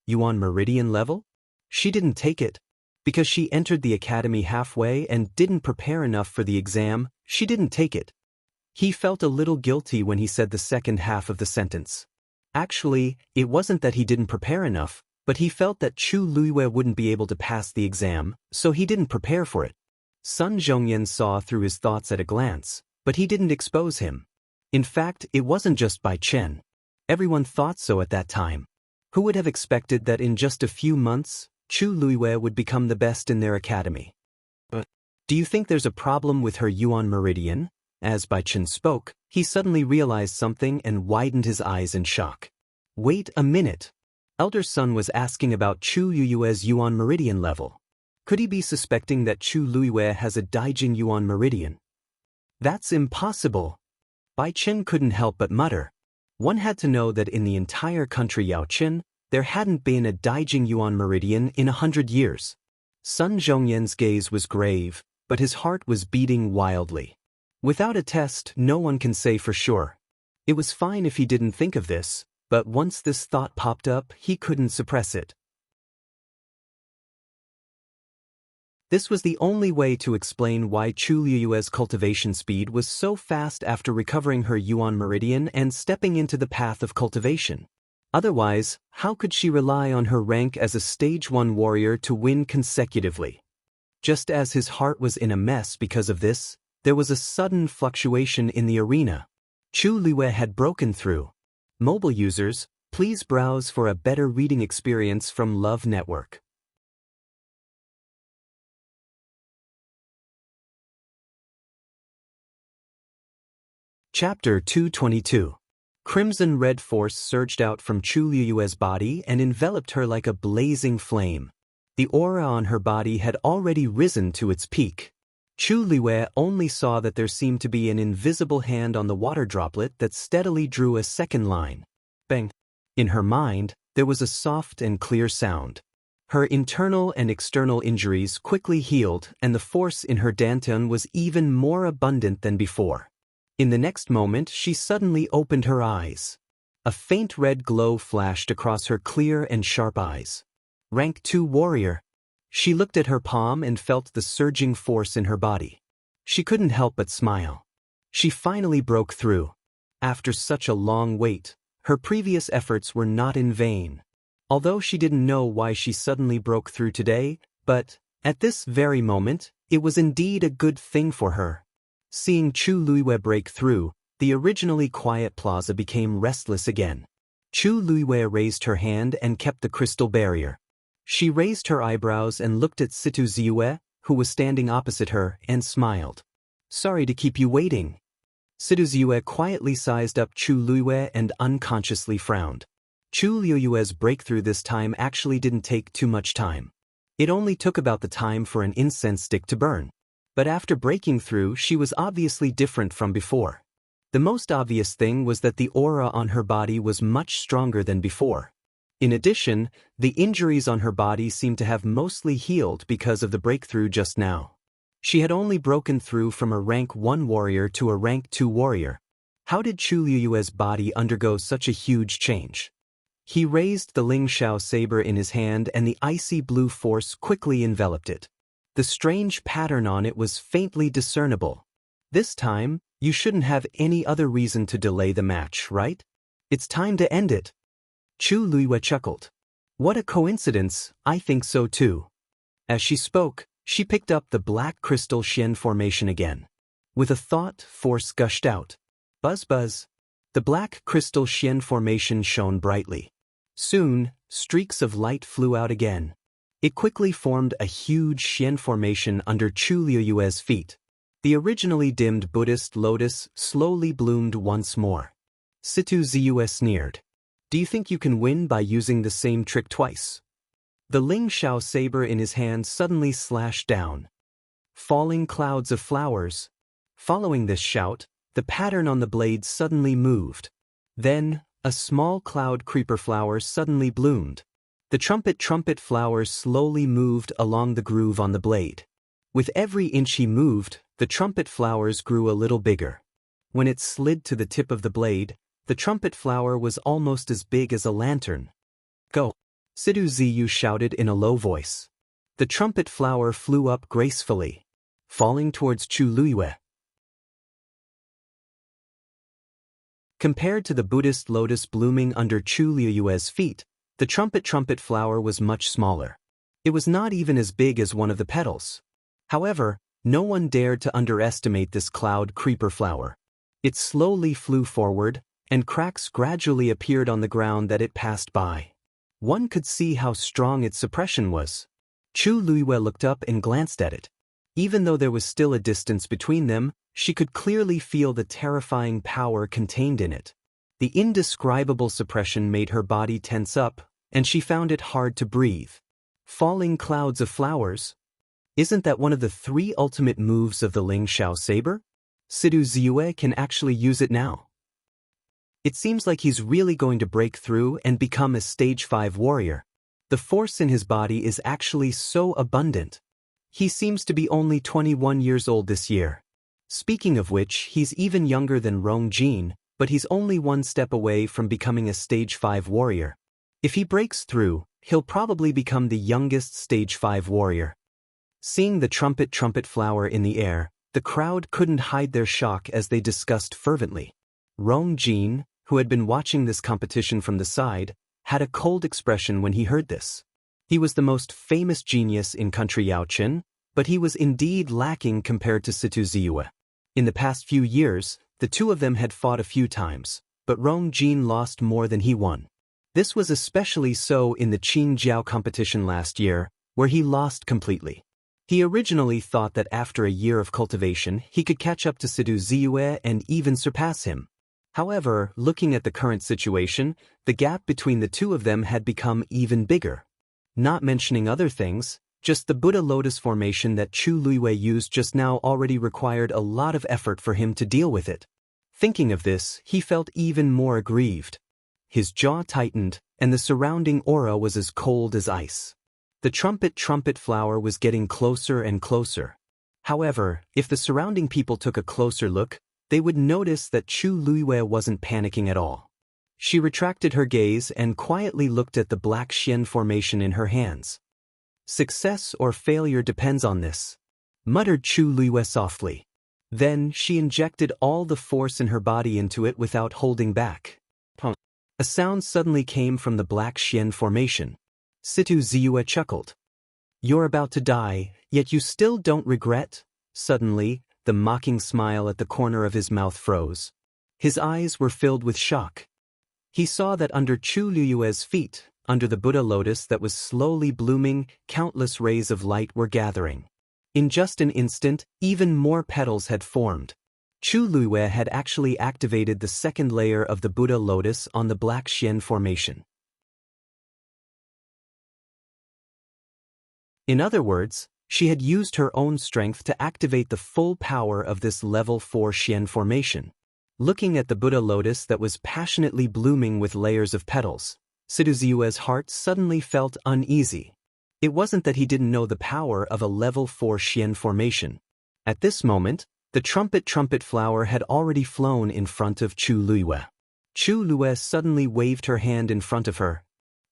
Yuan Meridian level? She didn't take it. Because she entered the academy halfway and didn't prepare enough for the exam, she didn't take it. He felt a little guilty when he said the second half of the sentence. Actually, it wasn't that he didn't prepare enough, but he felt that Chu Luiyue wouldn't be able to pass the exam, so he didn't prepare for it. Sun Zhongyan saw through his thoughts at a glance, but he didn't expose him. In fact, it wasn't just Bai Chen. Everyone thought so at that time. Who would have expected that in just a few months, Chu Luiwei would become the best in their academy? But do you think there's a problem with her Yuan meridian? As Bai Chen spoke, he suddenly realized something and widened his eyes in shock. Wait a minute. Elder Sun was asking about Chu Luiwei's Yuan meridian level. Could he be suspecting that Chu Luiwei has a Daijing Yuan meridian? That's impossible. Bai Chen couldn't help but mutter. One had to know that in the entire country Yaoqin, there hadn't been a Daijing Yuan meridian in 100 years. Sun Zhongyan's gaze was grave, but his heart was beating wildly. Without a test, no one can say for sure. It was fine if he didn't think of this, but once this thought popped up, he couldn't suppress it. This was the only way to explain why Chu Luiwei's cultivation speed was so fast after recovering her Yuan meridian and stepping into the path of cultivation. Otherwise, how could she rely on her rank as a Stage 1 warrior to win consecutively? Just as his heart was in a mess because of this, there was a sudden fluctuation in the arena. Chu Luiwei had broken through. Mobile users, please browse for a better reading experience from Love Network. Chapter 222. Crimson-red force surged out from Chu Luiwei's body and enveloped her like a blazing flame. The aura on her body had already risen to its peak. Chu Luiwei only saw that there seemed to be an invisible hand on the water droplet that steadily drew a second line. Bang! In her mind, there was a soft and clear sound. Her internal and external injuries quickly healed, and the force in her dantian was even more abundant than before. In the next moment, she suddenly opened her eyes. A faint red glow flashed across her clear and sharp eyes. Rank 2 warrior. She looked at her palm and felt the surging force in her body. She couldn't help but smile. She finally broke through. After such a long wait, her previous efforts were not in vain. Although she didn't know why she suddenly broke through today, but, at this very moment, it was indeed a good thing for her. Seeing Chu Luiwei break through, the originally quiet plaza became restless again. Chu Luiwei raised her hand and kept the crystal barrier. She raised her eyebrows and looked at Situ Ziyue, who was standing opposite her, and smiled. Sorry to keep you waiting. Situ Ziyue quietly sized up Chu Luiwei and unconsciously frowned. Chu Luiwei's breakthrough this time actually didn't take too much time. It only took about the time for an incense stick to burn. But after breaking through, she was obviously different from before. The most obvious thing was that the aura on her body was much stronger than before. In addition, the injuries on her body seemed to have mostly healed because of the breakthrough just now. She had only broken through from a rank 1 warrior to a rank 2 warrior. How did Chu Luiwei's body undergo such a huge change? He raised the Ling Shao saber in his hand and the icy blue force quickly enveloped it. The strange pattern on it was faintly discernible. This time, you shouldn't have any other reason to delay the match, right? It's time to end it. Chu Luiwei chuckled. What a coincidence, I think so too. As she spoke, she picked up the black crystal Xian formation again. With a thought, force gushed out. Buzz buzz. The black crystal Xian formation shone brightly. Soon, streaks of light flew out again. It quickly formed a huge Xian formation under Chu Luiwei's feet. The originally dimmed Buddhist lotus slowly bloomed once more. Situ Ziyue sneered. Do you think you can win by using the same trick twice? The Ling Shao saber in his hand suddenly slashed down. Falling clouds of flowers. Following this shout, the pattern on the blade suddenly moved. Then, a small cloud creeper flower suddenly bloomed. The trumpet flowers slowly moved along the groove on the blade. With every inch he moved, the trumpet flowers grew a little bigger. When it slid to the tip of the blade, the trumpet flower was almost as big as a lantern. Go! Situ Ziyu shouted in a low voice. The trumpet flower flew up gracefully, falling towards Chu Luiwei. Compared to the Buddhist lotus blooming under Chu Luiwei's feet, the trumpet flower was much smaller. It was not even as big as one of the petals. However, No one dared to underestimate this cloud creeper flower. It slowly flew forward, and cracks gradually appeared on the ground that it passed by. One could see how strong its suppression was. Chu Luiyue looked up and glanced at it. Even though there was still a distance between them, she could clearly feel the terrifying power contained in it. The indescribable suppression made her body tense up, and she found it hard to breathe. Falling clouds of flowers? Isn't that one of the 3 ultimate moves of the Ling Xiao saber? Sidu Ziyue can actually use it now. It seems like he's really going to break through and become a stage 5 warrior. The force in his body is actually so abundant. He seems to be only 21 years old this year. Speaking of which, he's even younger than Rong Jin, but he's only 1 step away from becoming a stage 5 warrior. If he breaks through, he'll probably become the youngest stage 5 warrior. Seeing the trumpet flower in the air, the crowd couldn't hide their shock as they discussed fervently. Rong Jin, who had been watching this competition from the side, had a cold expression when he heard this. He was the most famous genius in country Yaochen, but he was indeed lacking compared to Situ Ziyue. In the past few years, the two of them had fought a few times, but Rong Jin lost more than he won. This was especially so in the Qingjiao competition last year, where he lost completely. He originally thought that after a year of cultivation he could catch up to Sidu Ziyue and even surpass him. However, looking at the current situation, the gap between the two of them had become even bigger. Not mentioning other things, just the Buddha lotus formation that Chu Luiyue used just now already required a lot of effort for him to deal with it. Thinking of this, he felt even more aggrieved. His jaw tightened, and the surrounding aura was as cold as ice. The trumpet flower was getting closer and closer. However, if the surrounding people took a closer look, they would notice that Chu Luiyue wasn't panicking at all. She retracted her gaze and quietly looked at the black Xian formation in her hands. Success or failure depends on this, muttered Chu Luiyue softly. Then she injected all the force in her body into it without holding back. A sound suddenly came from the black Xian formation. Situ Ziyue chuckled. You're about to die, yet you still don't regret? Suddenly, the mocking smile at the corner of his mouth froze. His eyes were filled with shock. He saw that under Chu Luiyue's feet, under the Buddha lotus that was slowly blooming, countless rays of light were gathering. In just an instant, even more petals had formed. Chu Luiyue had actually activated the second layer of the Buddha lotus on the black Xian formation. In other words, she had used her own strength to activate the full power of this level 4 Xian formation. Looking at the Buddha lotus that was passionately blooming with layers of petals, Sidu Ziyue's heart suddenly felt uneasy. It wasn't that he didn't know the power of a level 4 Xian formation. At this moment, the trumpet flower had already flown in front of Chu Luiyue. Chu Luiyue suddenly waved her hand in front of her.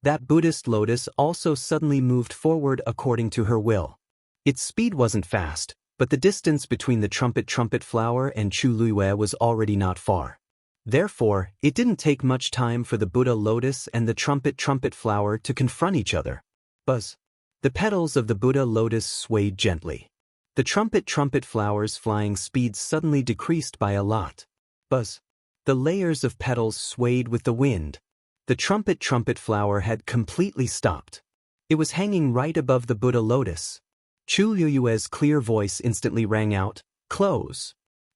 That Buddhist lotus also suddenly moved forward according to her will. Its speed wasn't fast, but the distance between the trumpet flower and Chu Luiyue was already not far. Therefore, it didn't take much time for the Buddha lotus and the trumpet flower to confront each other. Buzz. The petals of the Buddha lotus swayed gently. The trumpet flower's flying speed suddenly decreased by a lot. Buzz. The layers of petals swayed with the wind. The trumpet flower had completely stopped. It was hanging right above the Buddha lotus. Chu Luiyue's clear voice instantly rang out, "Close."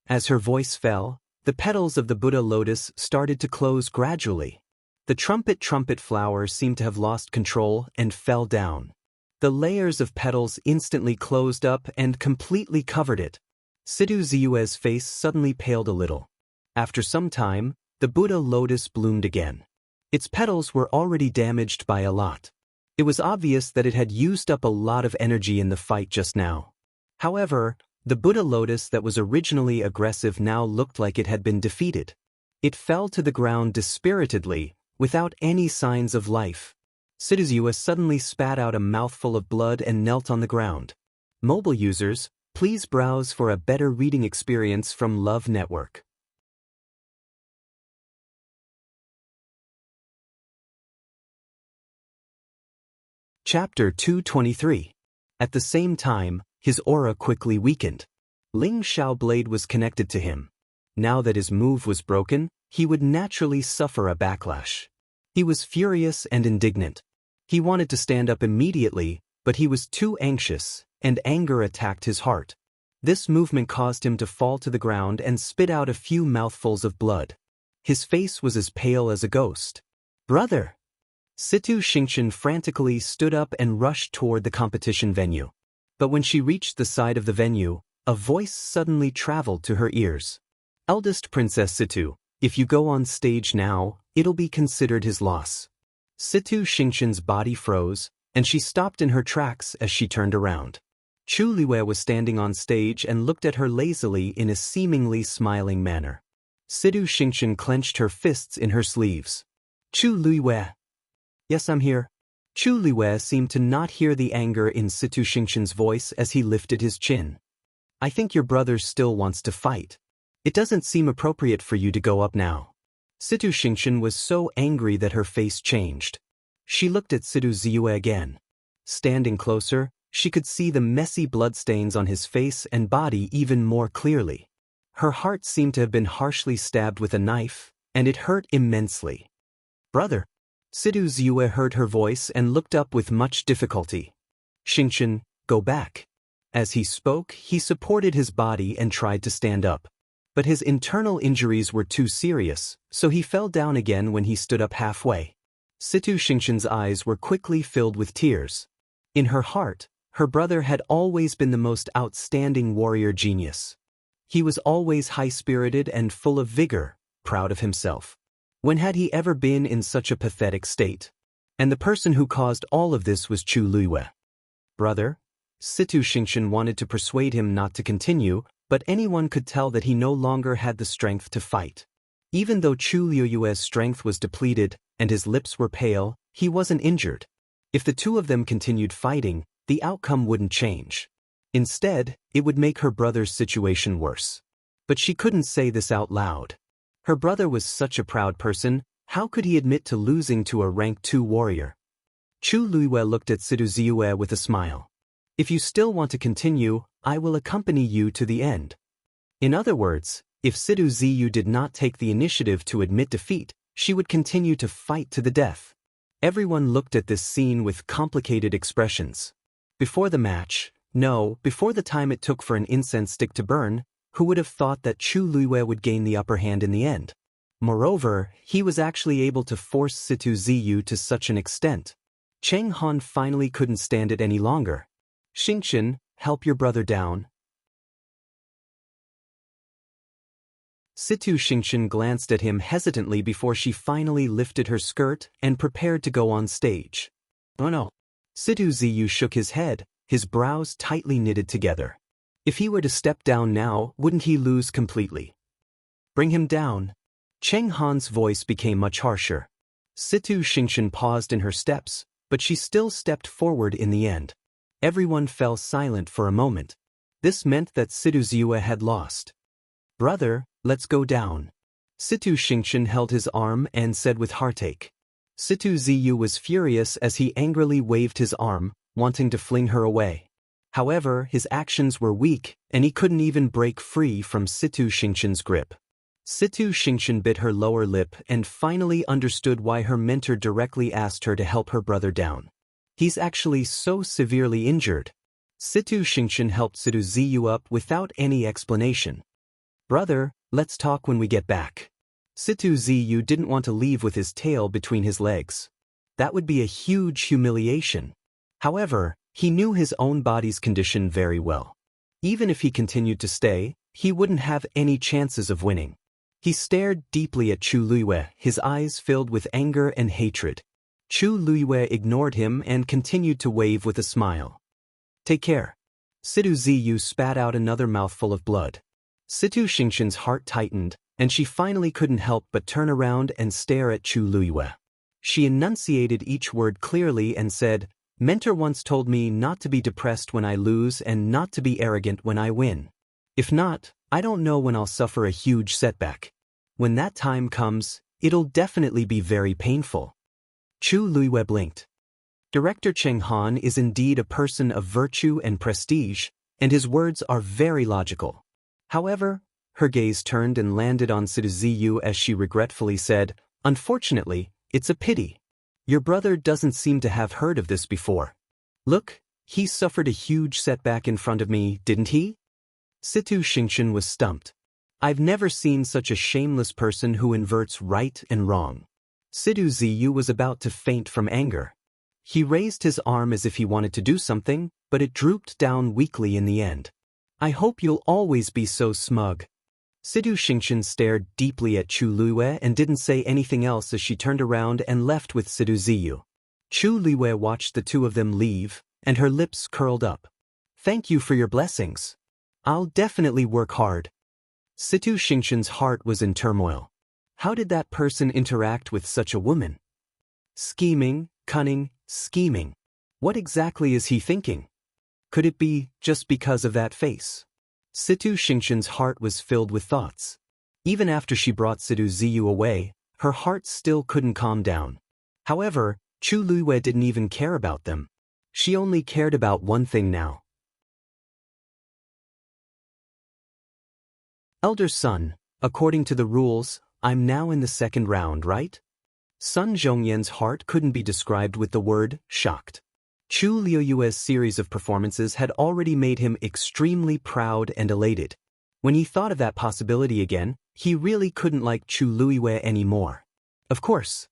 As her voice fell, the petals of the Buddha lotus started to close gradually. The trumpet flower seemed to have lost control and fell down. The layers of petals instantly closed up and completely covered it. Sidu Ziyue's face suddenly paled a little. After some time, the Buddha lotus bloomed again. Its petals were already damaged by a lot. It was obvious that it had used up a lot of energy in the fight just now. However, the Buddha lotus that was originally aggressive now looked like it had been defeated. It fell to the ground dispiritedly, without any signs of life. Sidu Ziyue suddenly spat out a mouthful of blood and knelt on the ground. Mobile users, please browse for a better reading experience from Love Network. Chapter 223. At the same time, his aura quickly weakened. Ling Xiao blade was connected to him. Now that his move was broken, he would naturally suffer a backlash. He was furious and indignant. He wanted to stand up immediately, but he was too anxious, and anger attacked his heart. This movement caused him to fall to the ground and spit out a few mouthfuls of blood. His face was as pale as a ghost. "Brother!" Situ Xingqian frantically stood up and rushed toward the competition venue. But when she reached the side of the venue, a voice suddenly traveled to her ears. "Eldest Princess Situ, if you go on stage now, it'll be considered his loss." Situ Xingqian's body froze, and she stopped in her tracks as she turned around. Chu Luiwei was standing on stage and looked at her lazily in a seemingly smiling manner. Situ Xingqian clenched her fists in her sleeves. "Chu Luiwei." "Yes, I'm here." Chu Luiwei seemed to not hear the anger in Situ Xingqian's voice as he lifted his chin. "I think your brother still wants to fight. It doesn't seem appropriate for you to go up now." Situ Xingqian was so angry that her face changed. She looked at Situ Ziyue again. Standing closer, she could see the messy bloodstains on his face and body even more clearly. Her heart seemed to have been harshly stabbed with a knife, and it hurt immensely. "Brother." Situ Ziyue heard her voice and looked up with much difficulty. "Xingqian, go back." As he spoke, he supported his body and tried to stand up. But his internal injuries were too serious, so he fell down again when he stood up halfway. Situ Xingqian's eyes were quickly filled with tears. In her heart, her brother had always been the most outstanding warrior genius. He was always high-spirited and full of vigor, proud of himself. When had he ever been in such a pathetic state? And the person who caused all of this was Chu Luiwei. "Brother?" Situ Xingqian wanted to persuade him not to continue, but anyone could tell that he no longer had the strength to fight. Even though Chu Luiwei's strength was depleted and his lips were pale, he wasn't injured. If the two of them continued fighting, the outcome wouldn't change. Instead, it would make her brother's situation worse. But she couldn't say this out loud. Her brother was such a proud person, how could he admit to losing to a rank 2 warrior? Chu Luiwei looked at Situ Ziyue with a smile. "If you still want to continue, I will accompany you to the end." In other words, if Situ Ziyu did not take the initiative to admit defeat, she would continue to fight to the death. Everyone looked at this scene with complicated expressions. Before the match, before the time it took for an incense stick to burn, who would have thought that Chu Luiwei would gain the upper hand in the end? Moreover, he was actually able to force Situ Ziyu to such an extent. Cheng Han finally couldn't stand it any longer. "Xingqian, help your brother down." Situ Xingqian glanced at him hesitantly before she finally lifted her skirt and prepared to go on stage. "Oh no." Situ Ziyu shook his head, his brows tightly knitted together. If he were to step down now, wouldn't he lose completely? "Bring him down." Cheng Han's voice became much harsher. Situ Xingqian paused in her steps, but she still stepped forward in the end. Everyone fell silent for a moment. This meant that Situ Ziyue had lost. "Brother, let's go down." Situ Xingqian held his arm and said with heartache. Situ Ziyu was furious as he angrily waved his arm, wanting to fling her away. However, his actions were weak, and he couldn't even break free from Situ Xingqian's grip. Situ Xingqian bit her lower lip and finally understood why her mentor directly asked her to help her brother down. He's actually so severely injured. Situ Xingqian helped Situ Ziyu up without any explanation. "Brother, let's talk when we get back." Situ Ziyu didn't want to leave with his tail between his legs. That would be a huge humiliation. However, he knew his own body's condition very well. Even if he continued to stay, he wouldn't have any chances of winning. He stared deeply at Chu Luiwei, his eyes filled with anger and hatred. Chu Luiwei ignored him and continued to wave with a smile. "Take care." Situ Ziyu spat out another mouthful of blood. Situ Xingqian's heart tightened, and she finally couldn't help but turn around and stare at Chu Luiwei. She enunciated each word clearly and said, "Mentor once told me not to be depressed when I lose and not to be arrogant when I win. If not, I don't know when I'll suffer a huge setback. When that time comes, it'll definitely be very painful." Chu Luiwei blinked. Director Cheng Han is indeed a person of virtue and prestige, and his words are very logical. However, her gaze turned and landed on Sidu Ziyu as she regretfully said, "Unfortunately, it's a pity. Your brother doesn't seem to have heard of this before. Look, he suffered a huge setback in front of me, didn't he?" Situ Xingqian was stumped. I've never seen such a shameless person who inverts right and wrong. Sidu Ziyu was about to faint from anger. He raised his arm as if he wanted to do something, but it drooped down weakly in the end. "I hope you'll always be so smug." Sidu Xingqian stared deeply at Chu Luiwei and didn't say anything else as she turned around and left with Sidu Ziyu. Chu Luiwei watched the two of them leave, and her lips curled up. "Thank you for your blessings. I'll definitely work hard." Situ Xingqian's heart was in turmoil. How did that person interact with such a woman? Scheming, cunning, scheming. What exactly is he thinking? Could it be just because of that face? Situ Xingqian's heart was filled with thoughts. Even after she brought Sidu Ziyu away, her heart still couldn't calm down. However, Chu Luiwei didn't even care about them. She only cared about one thing now. Elder son, according to the rules, I'm now in the second round, right? Sun Zhongyan's heart couldn't be described with the word shocked. Chu Liuyue's series of performances had already made him extremely proud and elated. When he thought of that possibility again, he really couldn't like Chu Luiwei anymore. Of course.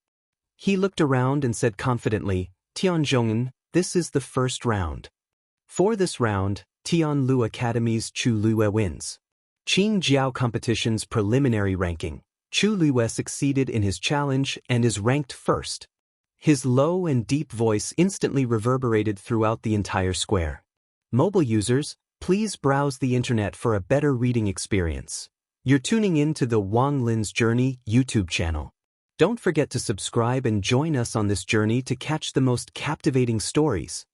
He looked around and said confidently, "Tianzhongyan, this is the first round. For this round, Tianlu Academy's Chu Luiwei wins." Qingjiao competition's preliminary ranking. Chu Luiwei succeeded in his challenge and is ranked first. His low and deep voice instantly reverberated throughout the entire square. Mobile users, please browse the internet for a better reading experience. You're tuning in to the Wang Lin's Journey YouTube channel. Don't forget to subscribe and join us on this journey to catch the most captivating stories.